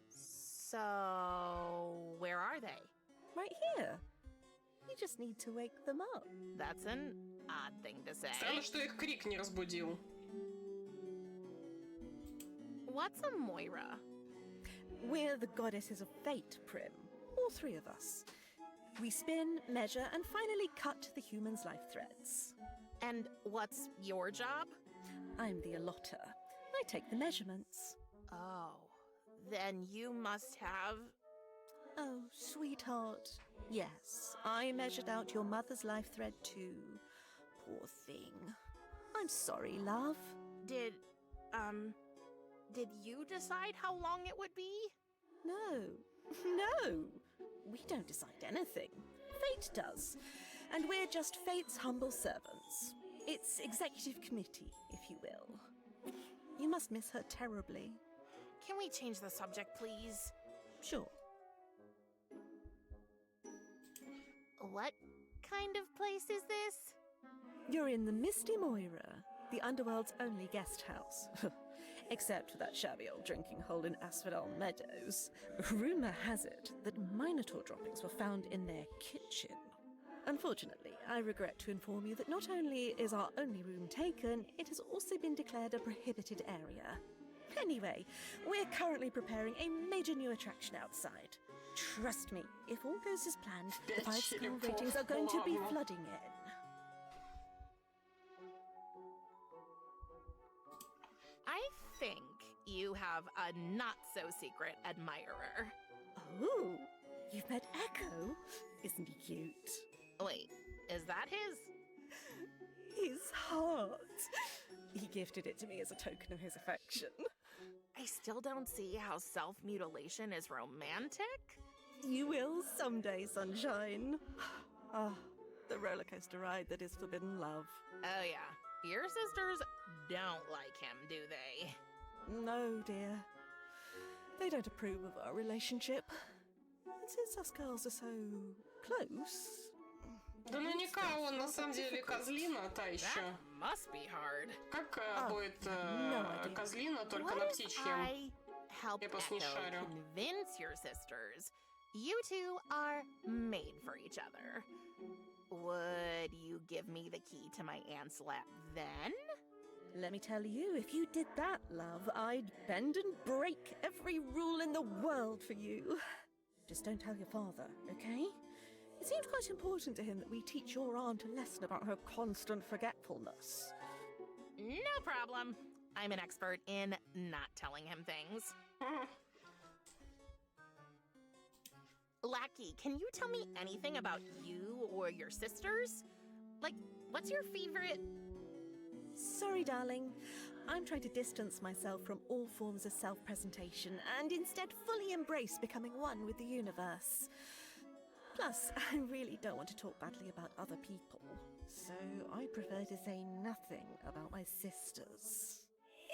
So, where are they? right here. You just need to wake them up. That's an odd thing to say. Странно, что их крик не разбудил. What's a Moira? We're the goddesses of fate, Prim. All three of us. We spin, measure, and finally cut the human's life threads. And what's your job? I'm the Allotter. I take the measurements. Oh, then you must have... Oh, sweetheart. Yes, I measured out your mother's life thread too. Poor thing. I'm sorry, love. Did you decide how long it would be? No, no. We don't decide anything. Fate does. And we're just Fate's humble servants. Its executive committee, if you will. You must miss her terribly. Can we change the subject, please? Sure. What kind of place is this? You're in the Misty Moira, the underworld's only guest house. Except for that shabby old drinking hole in Asphodel Meadows. Rumour has it that Minotaur droppings were found in their kitchen. Unfortunately, I regret to inform you that not only is our only room taken, it has also been declared a prohibited area. Anyway, we're currently preparing a major new attraction outside. Trust me, if all goes as planned, the 5-star ratings are going to be flooding in. I think you have a not-so-secret admirer. Oh, Ooh, you've met Echo? Isn't he cute? Wait, is that his? His heart. He gifted it to me as a token of his affection. I still don't see how self-mutilation is romantic. You will someday, sunshine. Ah, the roller coaster ride that is forbidden love. Oh yeah, your sisters don't like him, do they? No, dear. They don't approve of our relationship. And since us girls are so close... Да наверняка он на самом деле козлина та еще. That must be hard. Как будет no idea. козлина, только What на if птичьем? I help Я просто не Echo шарю. convince your sisters you two are made for each other? Would you give me the key to my aunt's lap then? Let me tell you, if you did that, love, I'd bend and break every rule in the world for you. Just don't tell your father, okay? It seems quite important to him that we teach your aunt a lesson about her constant forgetfulness. No problem. I'm an expert in not telling him things. Lackey, can you tell me anything about you or your sisters? Like, what's your favorite... Sorry, darling. I'm trying to distance myself from all forms of self-presentation and instead fully embrace becoming one with the universe. Plus, I really don't want to talk badly about other people, so I prefer to say nothing about my sisters.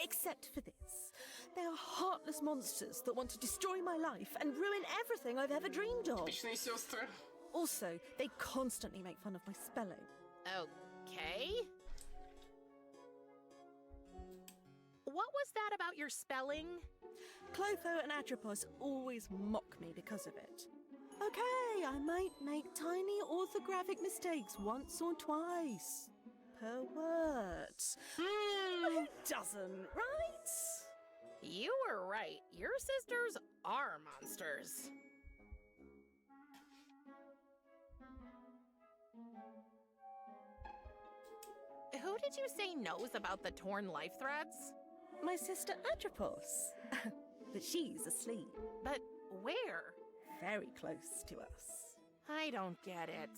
Except for this. They are heartless monsters that want to destroy my life and ruin everything I've ever dreamed of. Типичные сестры. Also, they constantly make fun of my spelling. Okay. What was that about your spelling? Clotho and Atropos always mock me because of it. Okay, I might make tiny orthographic mistakes once or twice per word. But who doesn't, right? You were right. Your sisters are monsters. Who did you say knows about the torn life threads? My sister Atropos. But she's asleep. But where? Very close to us. I don't get it.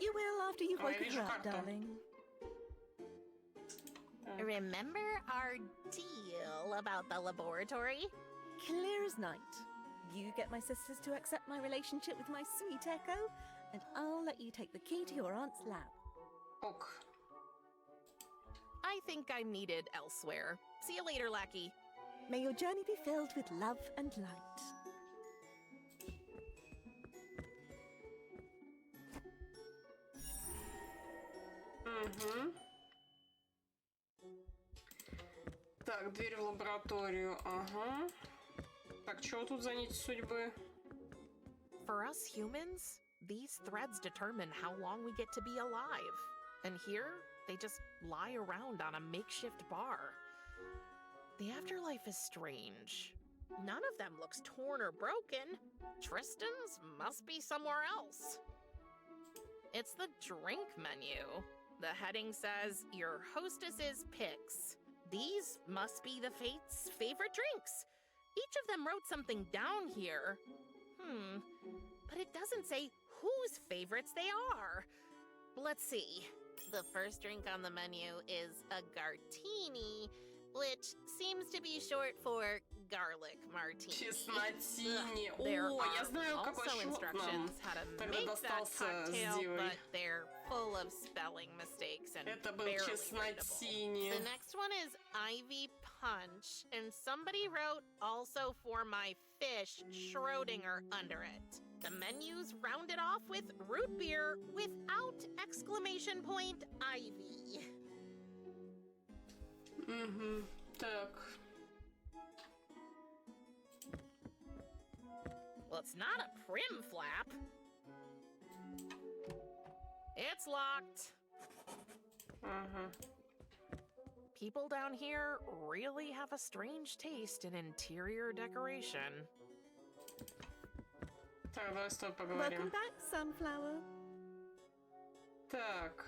You will after you've Oh, I woken вижу her up, карту. darling. Remember our deal about the laboratory? Clear as night. You get my sisters to accept my relationship with my sweet Echo, and I'll let you take the key to your aunt's lab. Ок. I think I'm needed elsewhere. See you later, Lackey. May your journey be filled with love and light. Угу. Так, дверь в лабораторию. Ага. Так, что тут за нить судьбы? For us humans, these threads determine how long we get to be alive. And here, they just lie around on a makeshift bar. The afterlife is strange. None of them looks torn or broken. Tristan's must be somewhere else. It's the drink menu. The heading says, your hostess's picks. These must be the Fate's favorite drinks. Each of them wrote something down here. But it doesn't say whose favorites they are. Let's see. The first drink on the menu is a Gartini, which seems to be short for garlic martini. Чеснотини. There О, я are знаю, какой also шот нам instructions how to тогда make that достался с cocktail, Дивой. but they're full of spelling mistakes and Это был barely чеснотини. readable. The next one is Ivy Punch, and somebody wrote also for my fish Schrodinger under it. The menu's rounded off with root beer without exclamation point Ivy. Угу. Так. Well, it's not a PRIM flap. It's locked. Ага. People down here really have a strange taste in interior decoration. Так, давай с тобой Welcome поговорим. back, Sunflower. Так.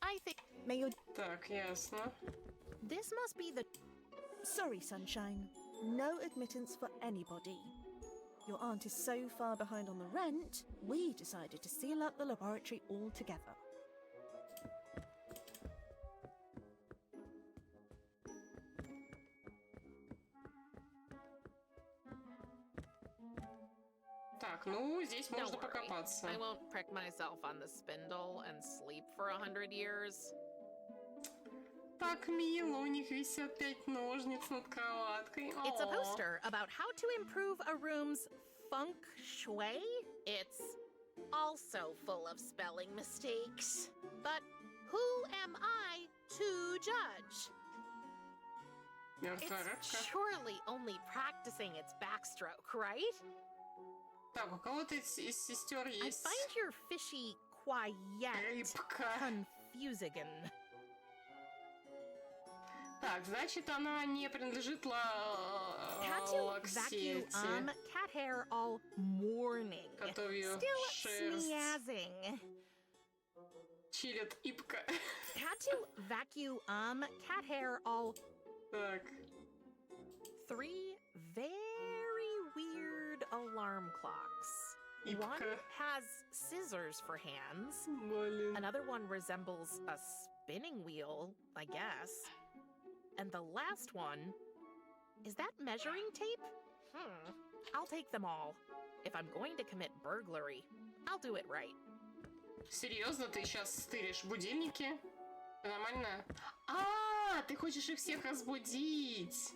I think May your... Так, ясно. this must be the... Sorry, Sunshine. No admittance for anybody. Your aunt is so far behind on the rent, we decided to seal up the laboratory altogether. Так, ну, здесь Don't можно worry. покопаться. I won't prick myself on the spindle and sleep for 100 years. Так мило, у них висят 5 ножниц над кроваткой. It's a О. poster about how to improve a room's feng shui. It's also full of spelling mistakes. But who am I to judge? Мертвая It's рыбка. surely only practicing its backstroke, right? Так, у кого-то из сестер I есть find your fishy quiet рыбка. confusing. Так, значит, она не принадлежит Had to vacuum Лаксете. cat hair all morning. Готовью Still шерсть. sneezing. Чилит ипка. Had to vacuum cat hair all Так. 3 very weird alarm clocks. Ипка. One has scissors for hands. Блин. Another one resembles a spinning wheel, I guess. And the last one, is that measuring tape? I'll take them all. If I'm going to commit burglary, I'll do it right. Серьезно, ты сейчас стыришь будильники? Нормально? Ты хочешь их всех разбудить?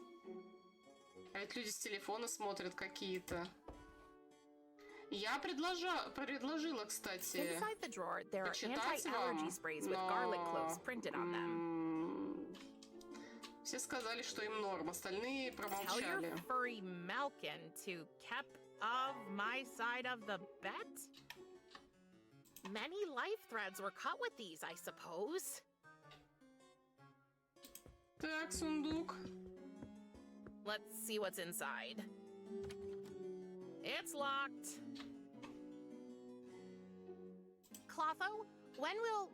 А ведь люди с телефона смотрят какие-то. Я предложила, кстати, Inside the drawer, there are почитать anti-allergy вам, sprays with garlic cloves printed on them. Все сказали, что им норм, остальные Tell your промолчали. furry Malkin to keep of my side of the bet? Many life threads were cut with these, I suppose. Так, сундук. Let's see what's inside. It's locked. Clotho, when will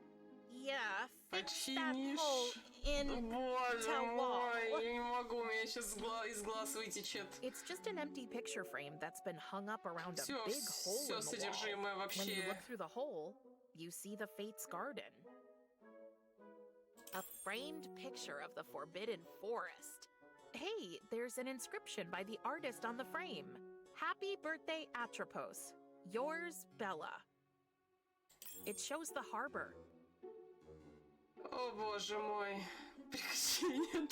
fix that Починишь. hole in Боже wall. мой, я не могу, у меня сейчас из глаз вытечет. It's just an empty picture frame that's been hung up around a Всё, big hole всё in the содержимое wall. When you вообще. look through the hole, you see the Fates Garden. A framed picture of the Forbidden Forest. Hey, there's an inscription by the artist on the frame. Happy birthday, Atropos. Yours, Bella. It shows the harbor. О, боже мой. Прекращение.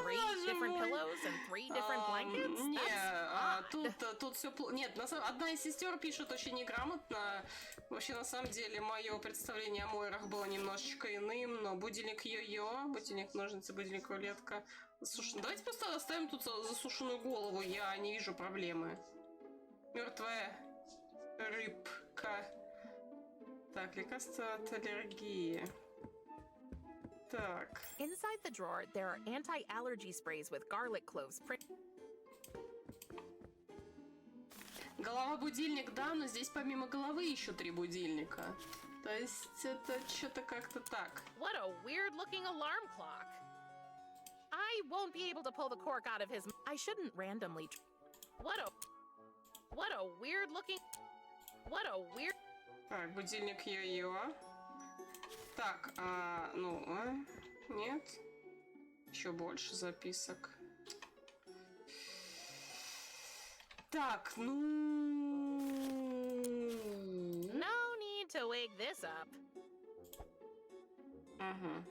3 different pillows and 3 different blankets? Не, That's odd. тут все... Нет, одна из сестер пишет очень неграмотно. Вообще, на самом деле, мое представление о Мойрах было немножечко иным, но будильник йо-йо, будильник ножницы, будильник рулетка. Слушай, давайте просто оставим тут засушенную голову, я не вижу проблемы. Мертвая рыбка. Так, лекарство от аллергии. Так. Inside the drawer, there are anti-allergy sprays with garlic cloves Голова будильник, да, но здесь помимо головы еще 3 будильника. То есть это что-то как-то так. What a weird-looking alarm clock. I won't be able to pull the cork out of his... I shouldn't randomly... What a weird-looking... What a weird... Так, будильник йо-йо. Так, нет. Еще больше записок. Так, No need to wake this up. Ага.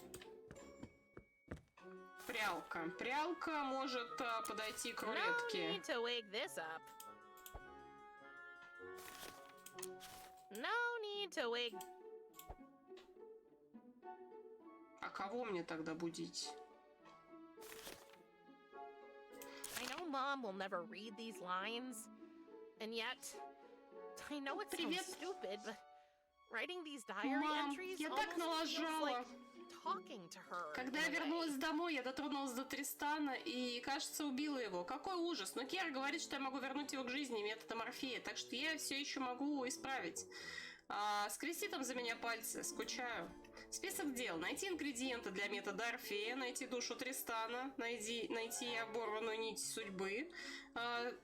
Прялка. Прялка может подойти к No рулетке. need to wake this up. No need to wake... А кого мне тогда будить? I know Mom will never read these lines, and yet I know it sounds Привет. stupid, but writing these diary Мам, entries я так almost feels налажала. like talking to her. Когда in я a way. вернулась домой, я дотронулась до Тристана и, кажется, убила его. Какой ужас! Но Кера говорит, что я могу вернуть его к жизни методом Орфея, так что я все еще могу исправить. Скрести там за меня пальцы, скучаю. Список дел. Найти ингредиенты для метода Орфея, найти душу Тристана, найти оборванную нить судьбы,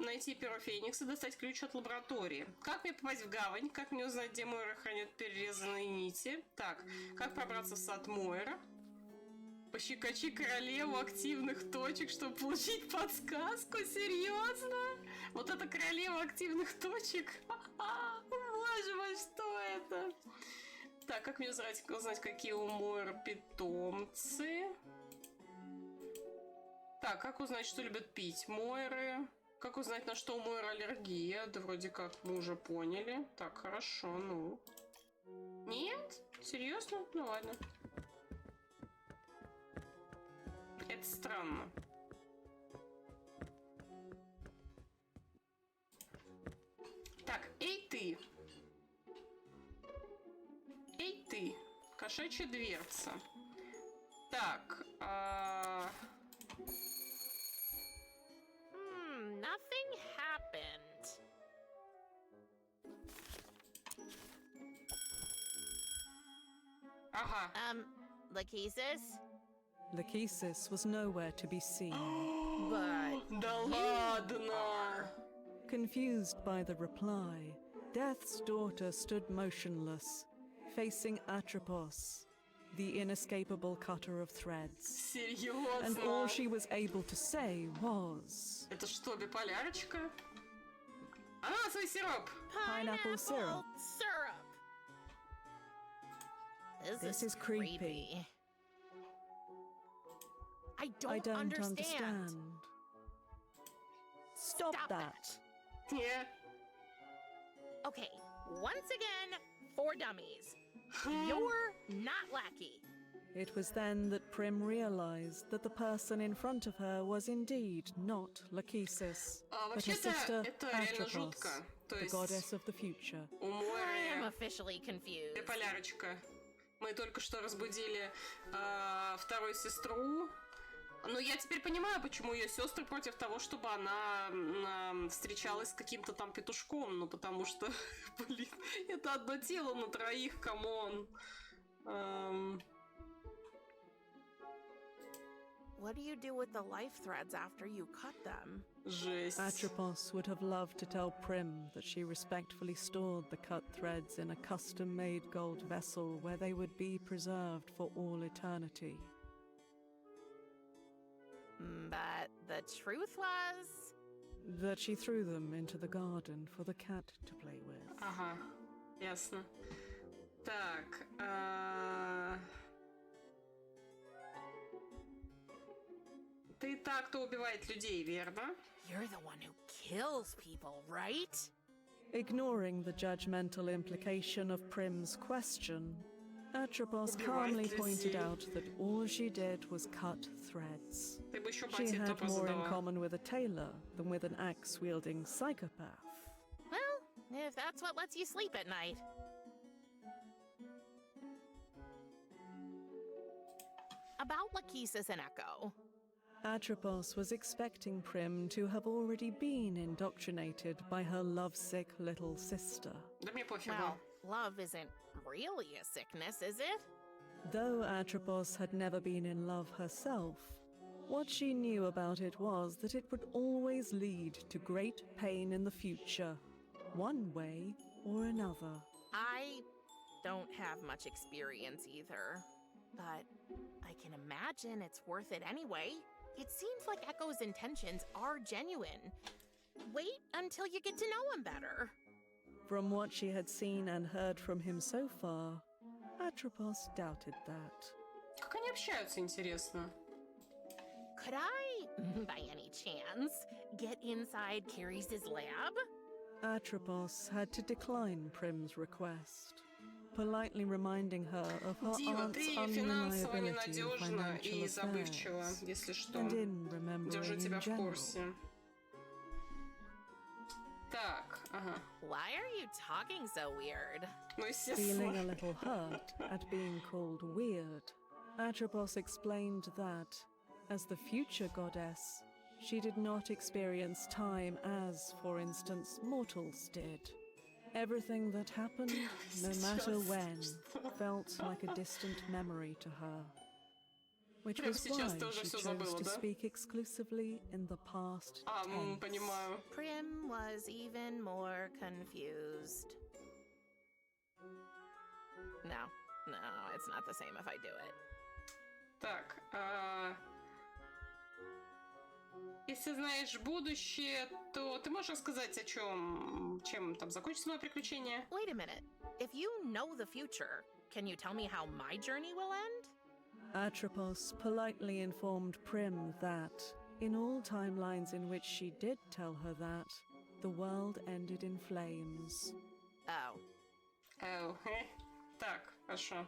найти перо Феникса, достать ключ от лаборатории. Как мне попасть в гавань? Как мне узнать, где Мойра хранит перерезанные нити? Так, как пробраться в сад Мойра? Пощекочи королеву активных точек, чтобы получить подсказку? Серьезно? Вот это королева активных точек? Боже мой, что это? Так, как мне узнать, какие у Мойра питомцы? Так, как узнать, что любят пить Мойры? Как узнать, на что у Мойры аллергия? Да вроде как мы уже поняли. Так, хорошо, ну. Нет? Серьезно? Ну ладно. Это странно. Так, эй ты! Эй ты! Кошачья дверца. Так, Nothing happened. ага. Lachesis? Lachesis was nowhere to be seen. But Да ладно! Confused by the reply, Death's daughter stood motionless, facing Atropos, the inescapable cutter of threads. And all Серьезно? she was able to say was, Это что, биполярочка? Ананасовый сироп! Pineapple syrup. syrup. This is creepy. I I don't don't understand. Stop that. Не. Okay, once again, for dummies. You're not lackey. It was then that Prim realized that the person in front of her was indeed not Lachesis, but her Вообще-то, sister это реально Atropos, жутко. То the есть goddess of the future. у I am Мойры officially confused. биполярочка. Мы только что разбудили вторую сестру. Но я теперь понимаю, почему ее сестры против того, чтобы она встречалась с каким-то там петушком. Ну, потому что, блин, это одно тело на троих, камон. What do you do with the life threads after you cut them? Жесть. Atropos would have loved to tell Prim that she respectfully stored the cut threads in a custom-made gold vessel where they would be preserved for all eternity. But the truth was... That she threw them into the garden for the cat to play with. Ага, ясно. Так, ты та, кто убивает людей, верно? You're the one who kills people, right? Ignoring the judgmental implication of Prim's question, Atropos Убивает calmly pointed людей. out that all she did was cut threads. Ты бы еще She пати had топор more in задала. common with a tailor than with an axe-wielding psychopath. Well, if that's what lets you sleep at night. About Lachesis and Echo. Atropos was expecting Prim to have already been indoctrinated by her lovesick little sister. Да мне пофигу. Well, love isn't really a sickness, is it? Though Atropos had never been in love herself, what she knew about it was that it would always lead to great pain in the future, one way or another. I don't have much experience either, but I can imagine it's worth it anyway. It seems like Echo's intentions are genuine. Wait until you get to know him better. From what she had seen and heard from him so far, Atropos doubted that. Как они общаются, интересно? Could I, by any chance, get inside Carrie's lab? Atropos had to decline Prim's request, politely reminding her of her Дива, aunt's ты финансово unreliability in ненадежна financial и забывчива, affairs, если что. and in Держу remembering тебя in в general. курсе. Так, ага. Why are you talking so weird? Ну, Feeling a естественно. little hurt at being called weird, Atropos explained that, as the future goddess, she did not experience time as, for instance, mortals did. Everything that happened, no matter when, felt like a distant memory to her. Which Прям was why сейчас ты уже she всё chose забыла, to да? speak exclusively in the past tense. Понимаю. Prim was even more confused. No, it's not the same if I do it. Так, если знаешь будущее, то ты можешь рассказать, чем там закончится мое приключение? Wait a minute. If you know the future, can you tell me how my journey will end? Atropos politely informed Prim that, in all timelines in which she did tell her that, the world ended in flames. Oh. Так, хорошо.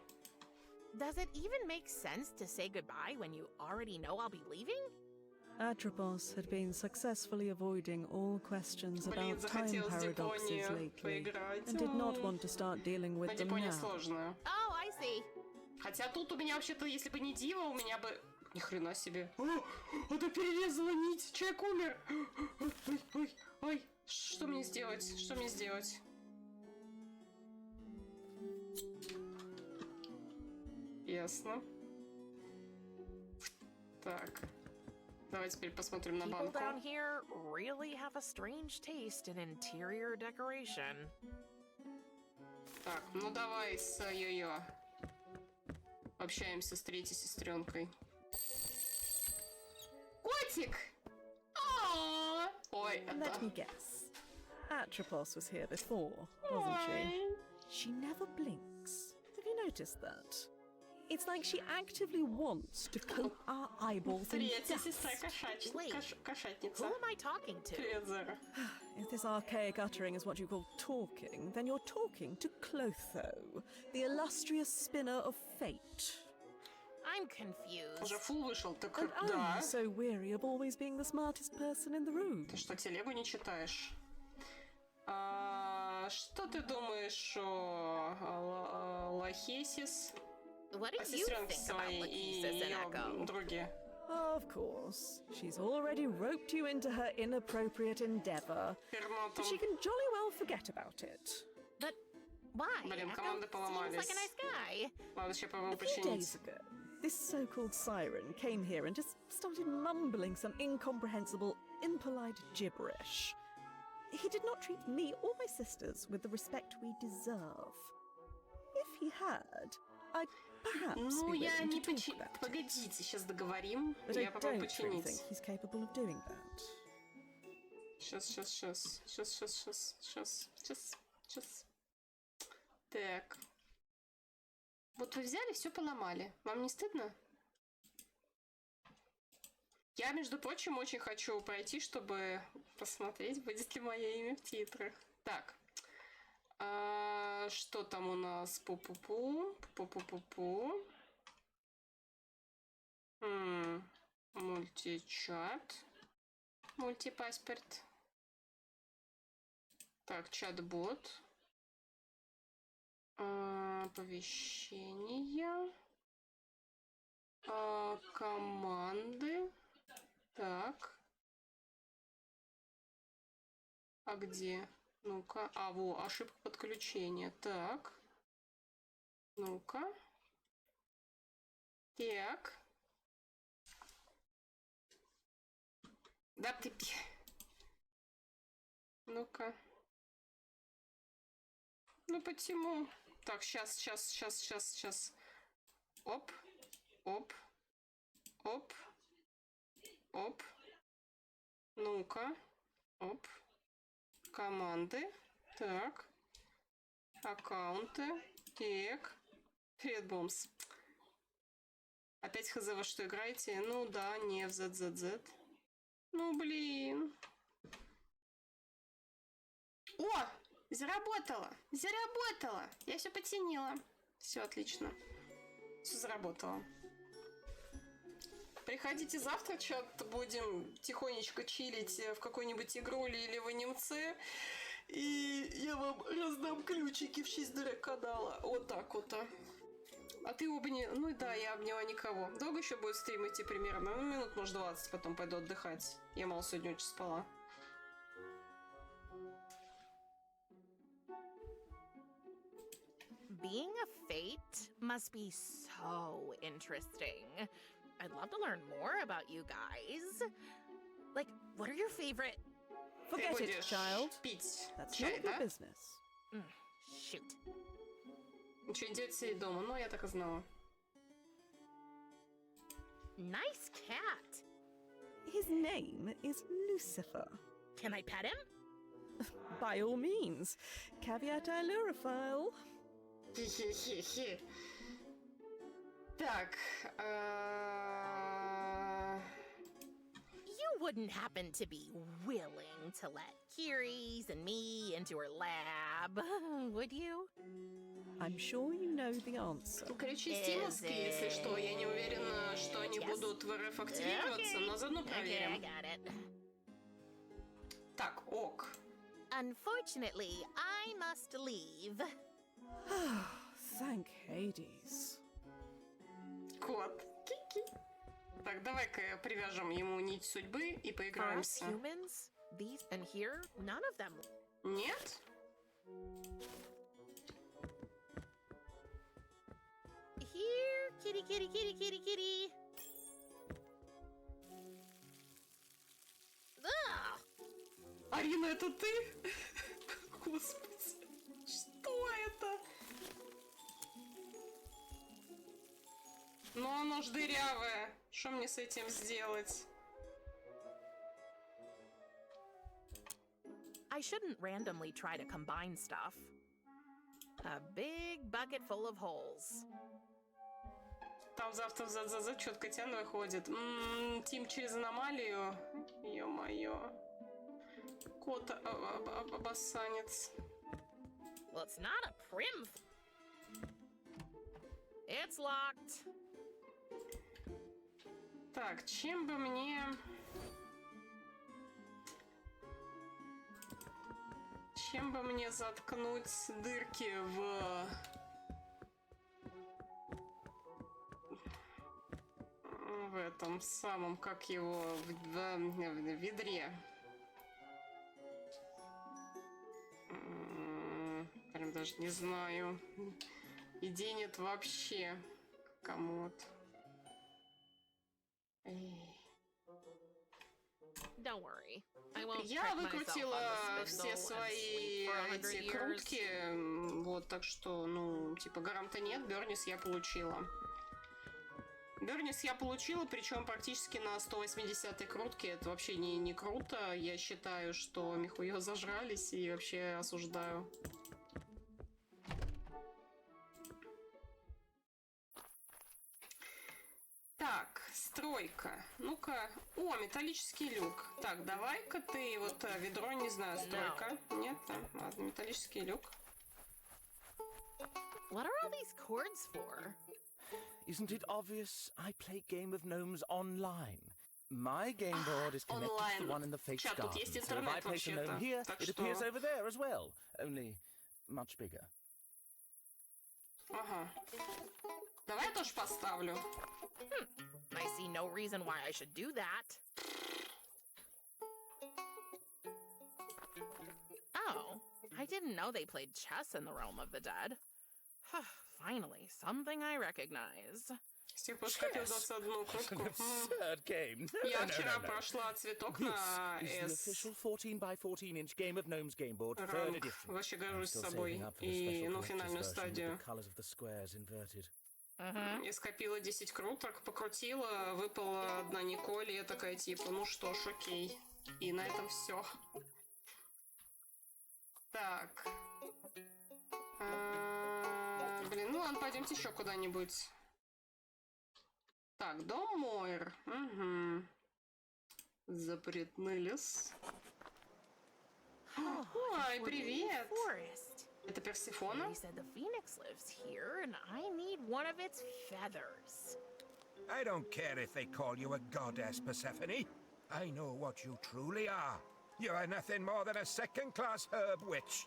Does it even make sense to say goodbye when you already know I'll be leaving? Atropos had been successfully avoiding all questions Блин, about time захотелось в paradoxes Японию lately, поиграть. and did not want to start dealing with Но them Япония now. сложная. Oh, I see. Хотя тут у меня вообще-то, если бы не Дива, у меня бы... Ни хрена себе. Это перерезала нить, человек умер. Ой, что мне сделать? Что мне сделать? Ясно. Так. Давай теперь посмотрим на People банку. down here really have a strange taste in interior decoration. Так, ну давай с Йо-Йо. Общаемся с третьей сестренкой. Котик! Ой, Let me guess. Atropos was here before, wasn't she? She never blinks. Have you noticed that? It's like she actively wants to coat our eyeballs in Третья dust. сестра Wait. кошатница. Who am I talking to? Привет, Зара. If this archaic uttering is what you call talking, then you're talking to Clotho, the illustrious spinner of fate. I'm confused. Уже фул вышел, так And да. I'm so weary of always being the smartest person in the room. Ты что, телегу не читаешь? Что ты думаешь о Лахесис? What О do you сестренке think about своей и Lachesis and ее Echo? друге? Of course, she's already roped you into her inappropriate endeavor, but she can jolly well forget about it. But why? Блин, Echo команды seems поломались. like a nice guy. Надо еще, по-моему, A few days починить. ago, this so-called siren came here and just started mumbling some incomprehensible, impolite gibberish. He did not treat me or my sisters with the respect we deserve. If he had, I'd perhaps Ну, be я willing не to talk починю. about it. Погодите, сейчас договорим. But I Я попробую don't really починить. think he's capable of doing that. Сейчас. Так. Вот вы взяли, все поломали. Вам не стыдно? Я, между прочим, очень хочу пройти, чтобы посмотреть, будет ли мое имя в титрах. Так. Что там у нас? Пу-пу-пу. Мультичат. Мультипаспорт. Так, чат-бот. Оповещения. Команды. Так. А где? Ну-ка. Во, ошибка подключения. Так. Ну-ка. Так. Да ты... Ну-ка. Ну почему? Так, сейчас. Оп. Ну-ка. Оп. Команды. Так. Аккаунты. Так. Привет, Бомс. Опять хз во что играете? Ну да, не в ZZZ. Ну блин. О! Заработало! Я все починила. Все отлично. Все заработало. Приходите завтра, чат, будем тихонечко чилить в какой-нибудь игруле или в анимце. И я вам раздам ключики в честь канала. Вот так вот. А ты обни... Ну да, я обняла никого. Долго еще будет стрим идти примерно? Ну, минут, может, 20, потом пойду отдыхать. Я мало сегодня очень спала. Being a fate must be so interesting. I'd love to learn more about you guys. Like, what are your favorite... Forget it, будешь child. пить That's чай, not your да? business. Shoot. Ничего не делать сидеть дома, ну я так и знала. Nice cat. His name is Lucifer. Can I pet him? By all means. Caveat ailurophile. Хе-хе-хе-хе. Так. You wouldn't happen to be willing to let Kiri's and me into her lab, would you? I'm sure you know the answer. Ключи стимовские, если что. Я не уверена, что они будут в РФ активироваться, но заодно Okay, I проверим. got it. Так, ок. Unfortunately, I must leave. Thank Hades. Кот. Ки-ки. Так, давай-ка привяжем ему нить судьбы и For us поиграемся. humans, these and here, none of them. Нет? Here, kitty, kitty, kitty, kitty, kitty. Ugh. Арина, это ты? Господи, что это? Ну оно ж дырявое. Что мне с этим сделать? I shouldn't randomly try to combine stuff. A big bucket full of holes. Там завтра за зачет Котян выходит. Тим через аномалию. Ё-моё. Кот обоссанец. Well, it's not a PRIM. It's locked. Так, чем бы мне... Чем бы мне заткнуть дырки в этом самом, как его, в ведре? Прям даже не знаю. Идей нет вообще. Комод. Don't worry. I won't Я trick myself выкрутила on the все spindle and свои sleep for 100 эти years. крутки, вот, так что, ну, типа, гаранта нет, Бернис я получила. Бернис я получила, причем практически на 180-й крутке, это вообще не круто, я считаю, что михуё зажрались и вообще осуждаю. Так, стройка. Ну-ка. О, металлический люк. Так, давай-ка ты вот ведро, не знаю, стройка. Нет, ладно, металлический люк. What are all these cords for? Isn't it obvious? I play Game of Gnomes online. My game board is connected to the one in the Fates Чат, тут garden. есть So if I интернет place a gnome вообще-то. here, Так it что... appears over there as well, only much bigger. Ага. Давай я тоже поставлю. I see no reason why I should do that. Oh, I didn't know they played chess in the realm of the dead. Finally, something I recognize. С тех пор скопил 21 What an крутку. absurd game. Я вчера прошла цветок на This is the S. official 14 by 14-inch Game of Gnomes game board, third Ранг. edition. Вообще горжусь Still собой. saving up for the И, special ну, collector's финальную version with стадию. the colours of the squares inverted. Я скопила 10 круток, покрутила, выпала одна Николь, и я такая типа, ну что ж, окей. И на этом все. Так. Блин, ну ладно, пойдемте еще куда-нибудь. Так, дом Мойр. Угу. Запретный лес. Ой, привет! Forest. Это Персифона? They said the phoenix lives here, and I need one of its feathers. I don't care if they call you a goddess, Persephone. I know what you truly are. You are nothing more than a second-class herb witch.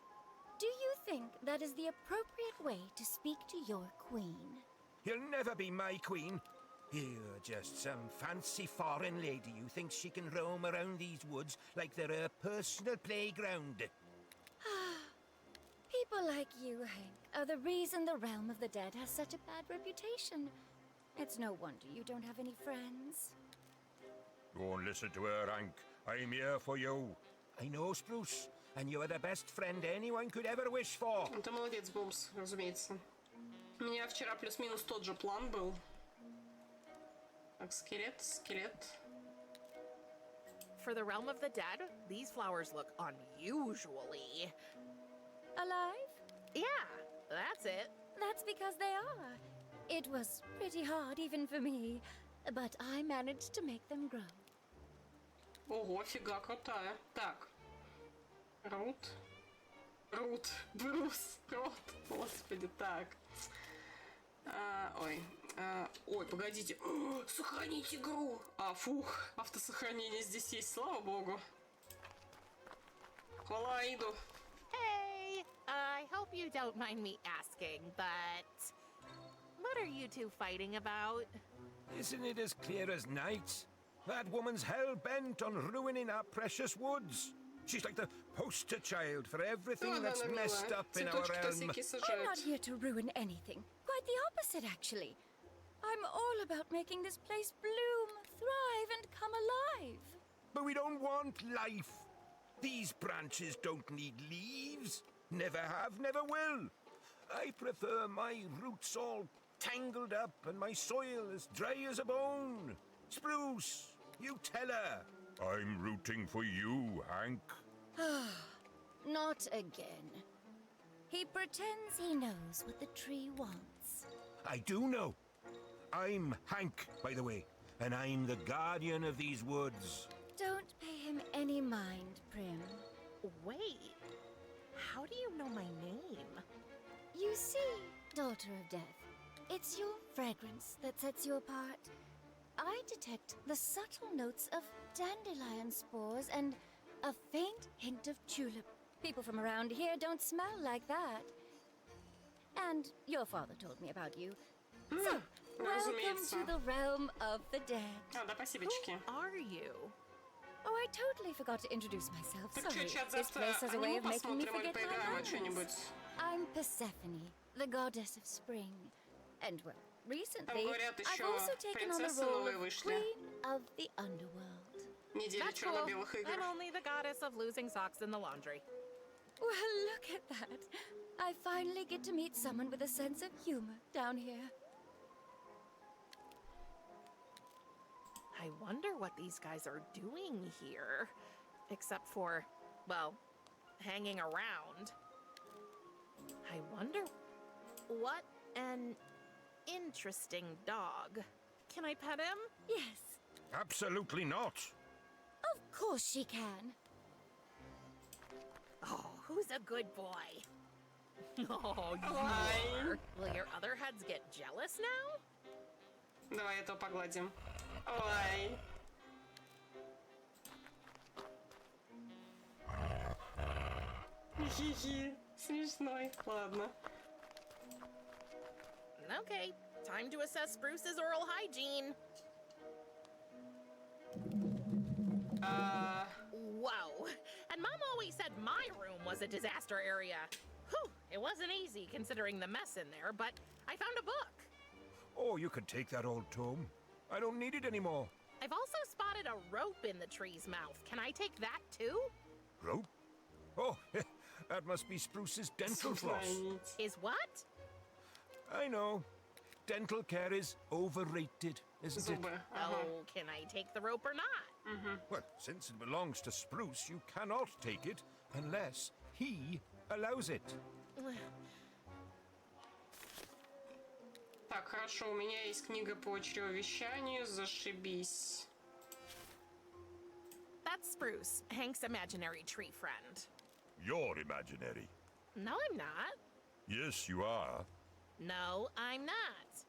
Do you think that is the appropriate way to speak to your queen? You'll never be my queen. You're just some fancy foreign lady who thinks she can roam around these woods like they're her personal playground. People People like you, Hank, are the reason the realm of the dead has such a bad reputation. It's no wonder you don't have any friends. Go and listen to her, Hank. I'm here for you. I know, Spruce, and you are the best friend anyone could ever wish for. Ты молодец, Бумс, разумеется. У меня вчера плюс-минус тот же план был. Так, скелет. For the realm of the dead, these flowers look unusually... Alive? Yeah, that's it. That's because they are. It was pretty hard even for me, but I managed to make them grow. Ого, фига крутая. Так. Брус, Рот. Господи, так. Ой, погодите. Сохранить игру. Фух, автосохранение здесь есть, слава богу. Хвала Аиду. Hey, I hope you don't mind me asking, but... What are you two fighting about? Isn't it as clear as night? That woman's hell-bent on ruining our precious woods. She's like the poster child for everything that's messed up in our realm. I'm not here to ruin anything. Quite the opposite, actually. I'm all about making this place bloom, thrive, and come alive. But we don't want life. These branches don't need leaves. Never have, never will. I prefer my roots all tangled up and my soil as dry as a bone. Spruce, you tell her. I'm rooting for you, Hank. Not again. He pretends he knows what the tree wants. I do know. I'm Hank, by the way, and I'm the guardian of these woods. Don't pay him any mind, Prim. Wait, how do you know my name? You see, Daughter of Death, it's your fragrance that sets you apart. I detect the subtle notes of dandelion spores and a faint hint of tulip. People from around here don't smell like that. And your father told me about you. So, welcome to the realm of the dead. Да, спасибочки. Who are you? Oh, I totally forgot to introduce myself. Так Sorry. чё, чат, This завтра place has a way аниме of making me посмотрим или forget my поиграем во manners. что-нибудь? I'm Persephone, the goddess of spring. And, well, recently, говорят, I've ещё also taken on the принцессы role новые of вышли. Queen of the Underworld. Неделя That's cool. черно-белых игр. I'm only the goddess of losing socks in the laundry. Well, look at that. I finally get to meet someone with a sense of humor down here. I wonder what these guys are doing here. Except for, well, hanging around. I wonder... What an interesting dog. Can I pet him? Yes, Absolutely not. of course she can. Oh, who's a good boy? Oh, you Ой. are. Will your other heads get jealous now? Давай этого погладим. Ой. Хи-хи. Смешной. Ладно. Okay, time to assess Spruce's oral hygiene. Whoa. And Mom always said my room was a disaster area. Whew, it wasn't easy considering the mess in there, but I found a book. Oh, you can take that old tome. I don't need it anymore. I've also spotted a rope in the tree's mouth. Can I take that too? Rope? Oh, that must be Spruce's dental floss. Сохранить. Is what? I know. Dental care is overrated, isn't it? Зубы. Ага. Oh, can I take the rope or not? Well, since it belongs to Spruce, you cannot take it unless he allows it. Так, хорошо, у меня есть книга по чревовещанию, зашибись. That's Spruce, Hank's imaginary tree friend. You're imaginary. No, I'm not. Yes, you are. No, I'm not.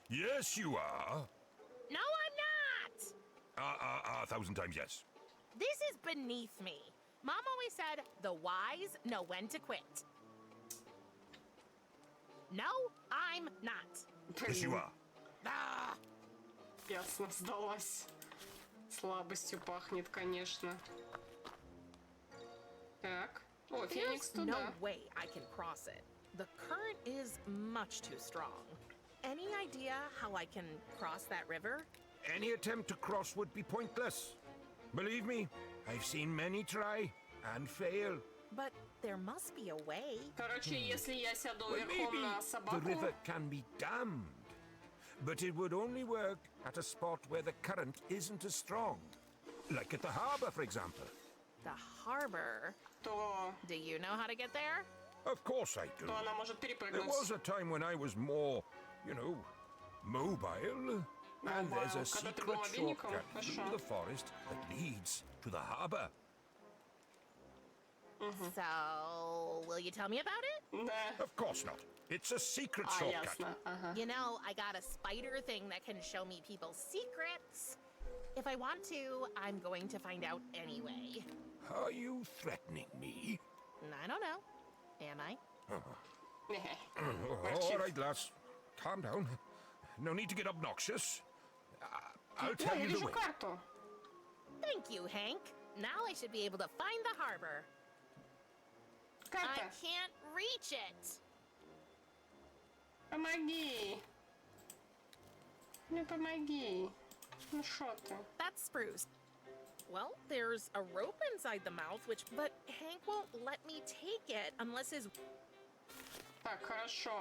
Yes, you are. No, I'm not! 1,000 times yes. This is beneath me. Mom always said the wise know when to quit. No, I'm not. Yes, you are. Ah! Ясно, сдалась. Слабостью пахнет, конечно. Так, О, Феникс There's no туда. way I can cross it. The current is much too strong. Any idea how I can cross that river? Any attempt to cross would be pointless. Believe me, I've seen many try and fail. But there must be a way. Короче, если я сяду Well, верхом maybe на the собаку... river can be dammed. But it would only work at a spot where the current isn't as strong. Like at the harbor, for example. The harbor. то Do you know how to get there? Of course I do. она может There перепрыгнуть. was a time when I was more, mobile. And there's a Когда ты secret был мобильником, shortcut хорошо. through the forest that leads to the harbor. So, will you tell me about it? Да. Of course not. It's a secret А, shortcut. ясно. Ага. You know, I got a spider thing that can show me people's secrets. If I want to, I'm going to find out anyway. Are you threatening me? I don't know. Am I? All right, lass. Calm down. No need to get obnoxious. I'll tell Ой, я you the вижу way. карту. Thank you, Hank. Now I should be able to find the harbor. I Карта. can't reach it. Помоги. Ну, помоги. Ну, шо ты? That's spruce. Well, there's a rope inside the mouth, but Hank won't let me take it unless his... Так, хорошо.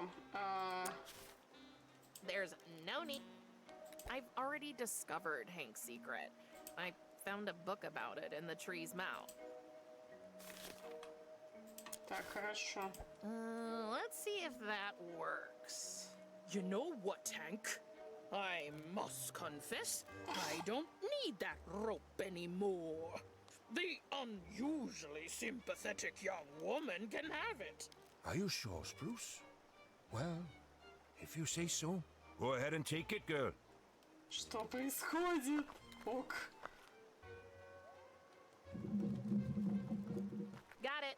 There's no need. I've already discovered Hank's secret. I found a book about it in the tree's mouth. Так, хорошо. Let's see if that works. You know what, Hank? I must confess, I don't need that rope anymore. The unusually sympathetic young woman can have it. Are you sure, Spruce? Well, if you say so. Go ahead and take it, girl. Что происходит? Ок. Got it.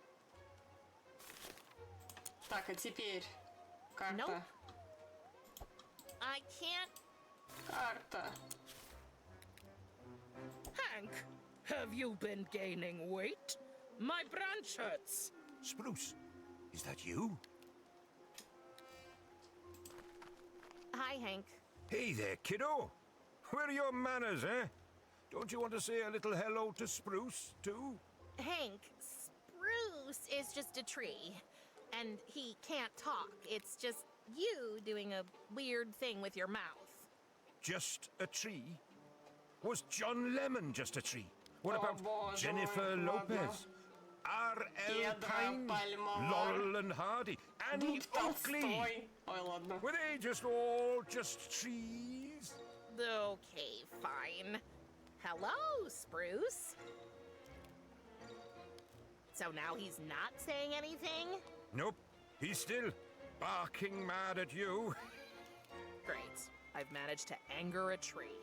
Так, а теперь карта. Nope. I can't. Карта. Hank, have you been gaining weight? My branch hurts. Spruce, is that you? Hi, Hank. Hey there, kiddo. Where are your manners, eh? Don't you want to say a little hello to Spruce, too? Hank, Spruce is just a tree. And he can't talk. It's just you doing a weird thing with your mouth. Just a tree? Was John Lemon just a tree? What Oh, about боже Jennifer мой, ладно. Lopez? R.L. Pedro Pine? Palmar. Laurel and Hardy? Annie Дух Oakley? Толстой. Ой, ладно. Were they just all just trees? Okay, fine. Hello, Spruce. So now he's not saying anything? Nope. He's still barking mad at you. Great. I've managed to anger a tree.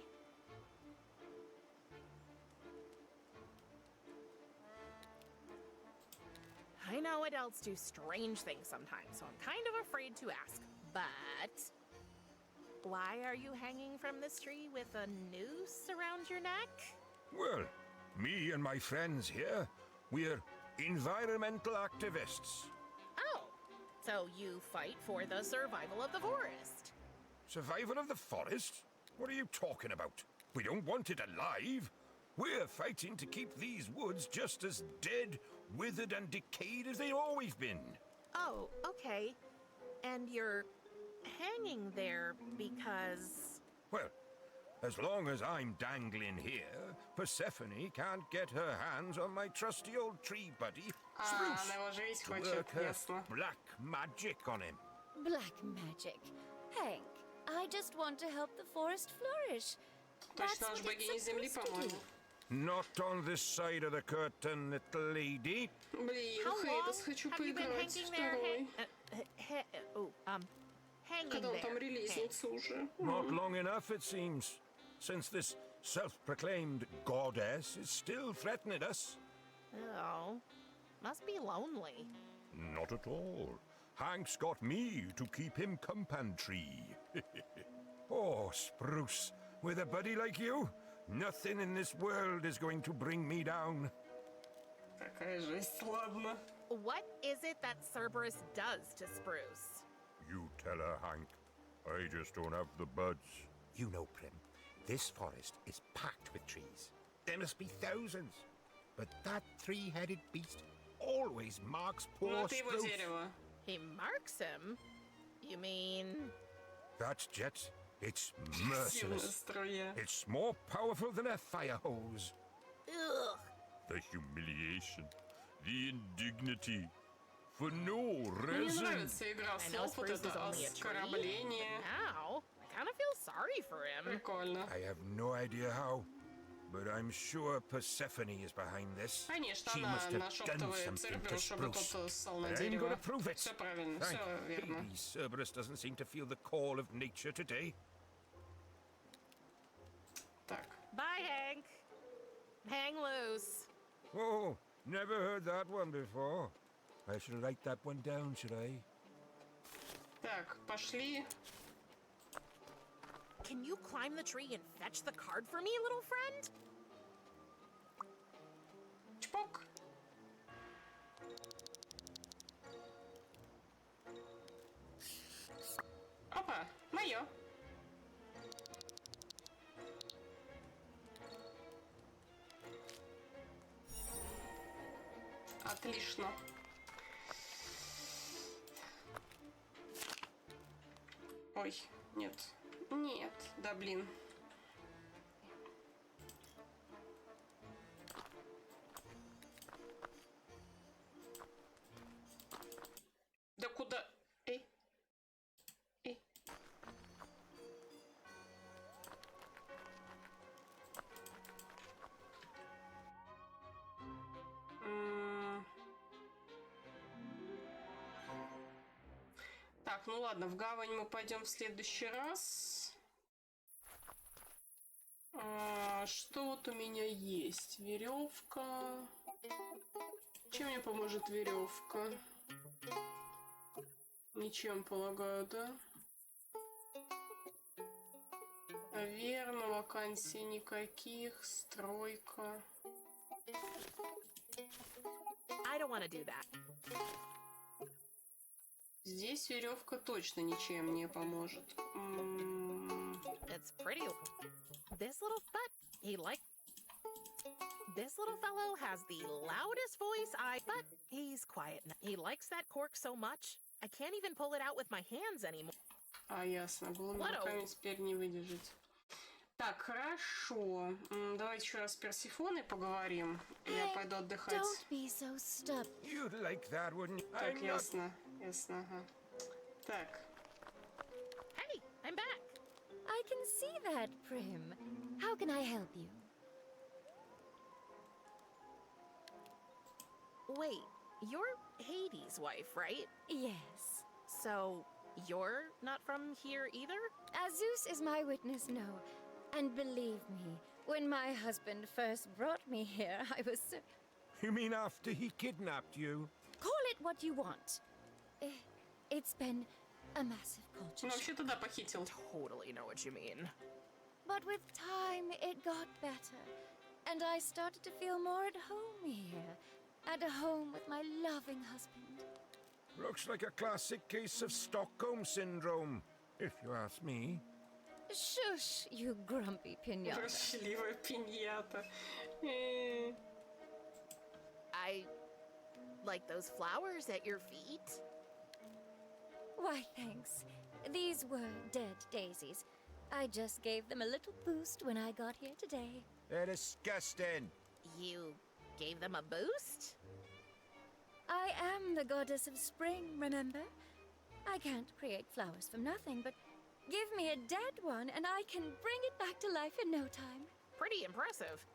I know adults do strange things sometimes, so I'm kind of afraid to ask. But why are you hanging from this tree with a noose around your neck? Well, me and my friends here, we're environmental activists. Oh, so you fight for the survival of the forest. Survival of the forest? What are you talking about? We don't want it alive. We're fighting to keep these woods just as dead, withered, and decayed as they've always been. Oh, okay. And you're hanging there because... Well, as long as I'm dangling here, Persephone can't get her hands on my trusty old tree buddy, она Spruce, его жить to хочет, work her ясно. black magic on him. Black magic. Hank, I just want to help the forest flourish. That's Точно, what уж богиня it's земли, supposed to по-моему. do. Not on this side of the curtain, little lady. Блин, How long Хейдес, хочу have you been поиграть hanging there? второй. Hanging Когда он there. там Hank. релизится уже. Not long enough, it seems, since this self-proclaimed goddess is still threatening us. Oh, must be lonely. Not at all. Hank's got me to keep him company. Oh, Spruce, with a buddy like you, nothing in this world is going to bring me down. Какая жесть, ладно. What is it that Cerberus does to Spruce? You tell her, Hank. I just don't have the buds. You know, Prim, this forest is packed with trees. There must be thousands. But that three-headed beast always marks poor Ну, это его Spruce. дерево. He marks him? You mean... That jet, it's Сильная merciless. струя. It's more powerful than a fire hose. Ugh. The humiliation, the indignity, for no Мне reason. нравится игра I know слов, вот Spruce is это only a tree, оскорбление. but now I kind of feel sorry for him. Прикольно. I have no idea how, but I'm sure Persephone is behind this. Конечно, She она must have done нашептывает something to Церберу, чтобы Spruce. тот ссал на I'm дерево. gonna prove it. Все правильно, Thank все верно. Hades, Cerberus doesn't seem to feel the call of nature today. Так, Bye, Hank. Hang loose. Oh, never heard that one before. I should write that one down, should I? так, пошли. Can you climb the tree and fetch the card for me, little friend? Чпок. Опа, мое. Отлично. Ой, нет. Нет, да блин. Да куда? Эй. Эй. Так, ну ладно, в гавань мы пойдем в следующий раз. Что вот у меня есть? Веревка. Чем мне поможет веревка? Ничем, полагаю, да? Верно, вакансий никаких. Стройка. I don't want to do that. Здесь веревка точно ничем не поможет. It's pretty. This little This little fellow has the loudest voice but he's quiet. He likes that cork so much, I can't even pull it out with my hands anymore. Ясно. Голыми руками теперь не выдержать. Так, хорошо. Давайте еще раз с Персифоной поговорим. Я пойду отдыхать. Don't be so stubborn. You'd like that, wouldn't you? Так, ясно. Ясно, ага. Так. Hey, I'm back. I can see that, Prim. How can I help you? Wait, you're Hades' wife, right? Yes. So, you're not from here either? Zeus is my witness, no. And believe me, when my husband first brought me here, I was so... You mean after he kidnapped you? Call it what you want. It's been a massive culture Ну, shock. вообще-то да, похитил. Totally know what you mean. But with time, it got better. And I started to feel more at home here. At home with my loving husband. Looks like a classic case of Stockholm Syndrome, if you ask me. Shush, you grumpy pinata. Ворчливая пиньята. I like those flowers at your feet. Why, thanks. These were dead daisies. I just gave them a little boost when I got here today. They're disgusting. You gave them a boost? I am the goddess of spring, remember? I can't create flowers from nothing, but give me a dead one and I can bring it back to life in no time. Pretty impressive.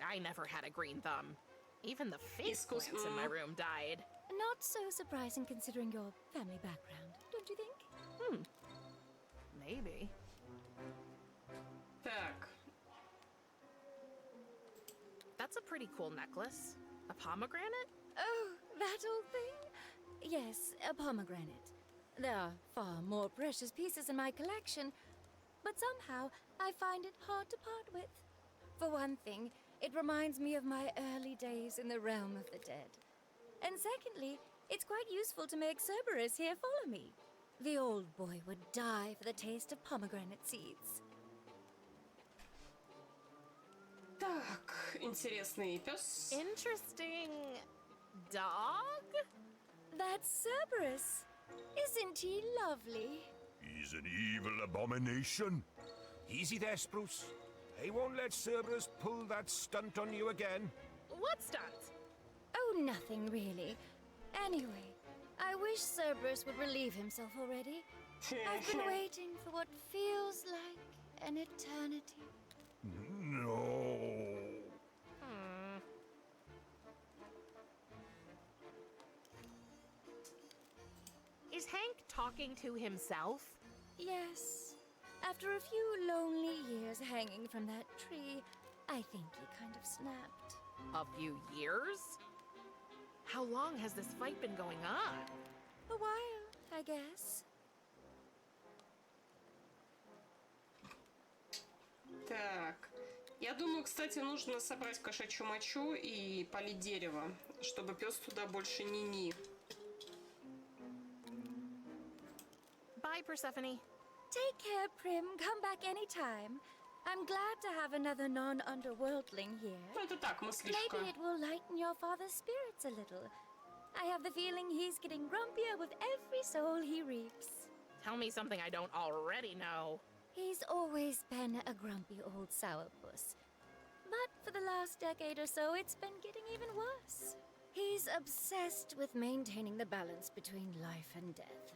I never had a green thumb. Even the fake plants in my room died. Not so surprising considering your family background, don't you think? Maybe. Так. That's a pretty cool necklace. A pomegranate? Oh, that old thing? Yes, a pomegranate. There are far more precious pieces in my collection, but somehow I find it hard to part with. For one thing, it reminds me of my early days in the realm of the dead. And secondly, it's quite useful to make Cerberus here follow me. The old boy would die for the taste of pomegranate seeds. Так, интересный пес. Interesting dog? That's Cerberus. Isn't he lovely? He's an evil abomination. Easy there, Spruce. I won't let Cerberus pull that stunt on you again. What stunt? Oh, nothing really. Anyway, I wish Cerberus would relieve himself already. I've been waiting for what feels like an eternity. No. Is Hank talking to himself? Yes. After a few lonely years hanging from that tree, I think he kind of snapped. A few years? How long has this fight been going on? A while, I guess. Так. Я думаю, кстати, нужно собрать кошачью мочу и полить дерево, чтобы пес туда больше ни-ни. Bye, Persephone. Take care, Prim. Come back anytime. I'm glad to have another non-underworldling here. Ну, это так, мыслишка. Maybe it will lighten your father's spirits a little. I have the feeling he's getting grumpier with every soul he reaps. Tell me something I don't already know. He's always been a grumpy old sourpuss. But for the last decade or so, it's been getting even worse. He's obsessed with maintaining the balance between life and death.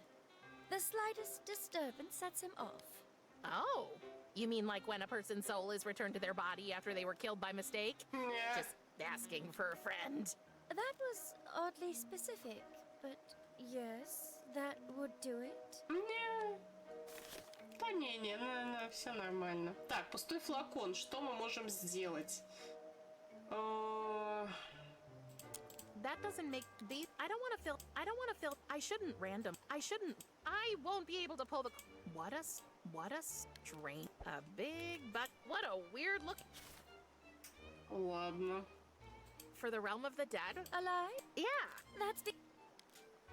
The slightest disturbance sets him off. Oh. You mean like when a person's soul is returned to their body after they were killed by mistake? Yeah. Just asking for a friend. That was oddly specific, but yes, that would do it. Не. Да не, все нормально. Так, пустой флакон. Что мы можем сделать? That doesn't make these. I don't want to fill. I shouldn't random. I won't be able to pull the. What a strange. A big buck. What a weird look. Ладно. For the realm of the dead? Alive? Yeah. That's the.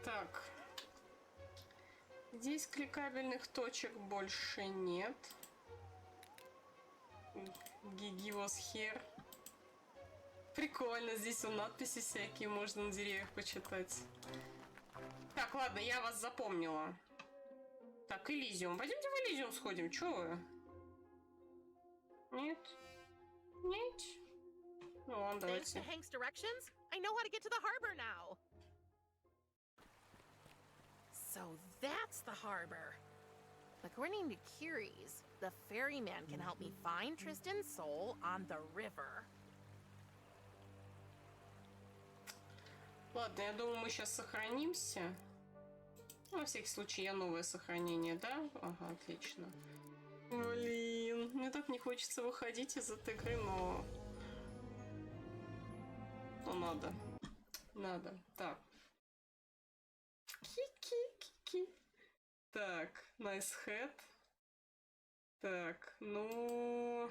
Так. Здесь кликабельных точек больше нет. Gigi was here. Прикольно, здесь надписи всякие можно на деревьях почитать. Так, ладно, я вас запомнила. Так, Элизиум. Пойдемте в Элизиум сходим, чё вы? Нет? Нет? Ну ладно, Thanks давайте. to Hank's directions, I know how to get to the harbor now. So that's the harbor. According to Curies, the ferryman can help me find Tristan's soul on the river. Ладно, я думаю, мы сейчас сохранимся. На всякий случай, я новое сохранение, да? Ага, отлично. Блин, мне так не хочется выходить из этой игры, но... Ну, надо. Надо. Так. Ки-ки-ки-ки. Так, nice head. Так, ну...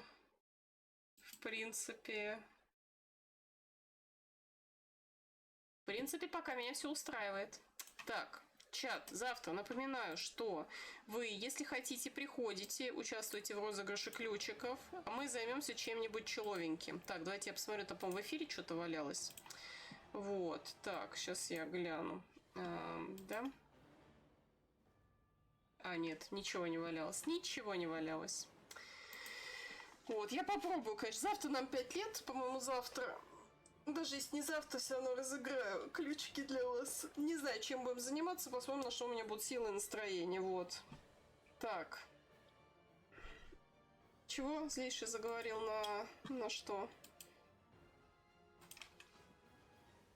В принципе, пока меня все устраивает. Так, чат, завтра напоминаю, что вы, если хотите, приходите, участвуйте в розыгрыше ключиков, а мы займемся чем-нибудь человеньким. Так, давайте я посмотрю, там, по-моему, в эфире что-то валялось. Вот, так, сейчас я гляну. Да? А, нет, ничего не валялось. Ничего не валялось. Вот, я попробую, конечно. Завтра нам 5 лет, по-моему, завтра. Даже если не завтра, все равно разыграю ключики для вас. Не знаю, чем будем заниматься, посмотрим, на что у меня будут силы и настроение. Вот. Так. Чего злейший заговорил на что?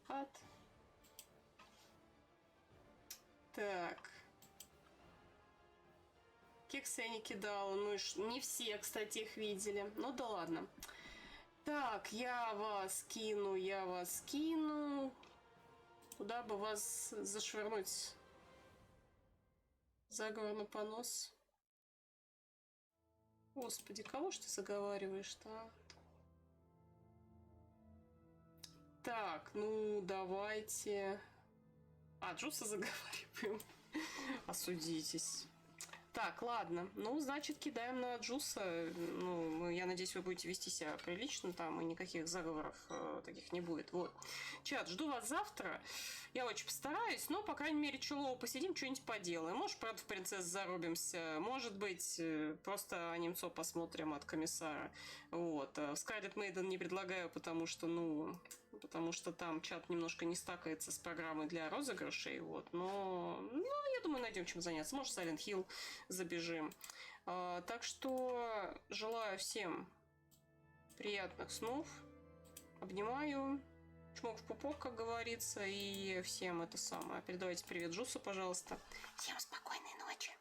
От. Так. Кексы я не кидала. Ну, не все, кстати, их видели. Ну да ладно. Так, я вас кину. Куда бы вас зашвырнуть? Заговор на понос. Господи, кого ж ты заговариваешь-то, а? Так, ну давайте... Джуса заговариваем. Осудитесь. Так, ладно. Ну, значит, кидаем на Джуса. Ну, я надеюсь, вы будете вести себя прилично там, и никаких заговоров таких не будет. Вот. Чат, жду вас завтра. Я очень постараюсь, но, по крайней мере, чулово посидим, что-нибудь поделаем. Может, правда, в принцесс зарубимся. Может быть, просто анимцо посмотрим от комиссара. Вот. Scarlet Maiden не предлагаю, потому что там чат немножко не стакается с программой для розыгрышей. Вот. Но я думаю, найдем чем заняться. Может, Silent Hill забежим. Так что желаю всем приятных снов. Обнимаю. Чмок в пупок, как говорится. И всем это самое. Передавайте привет Джусу, пожалуйста. Всем спокойной ночи.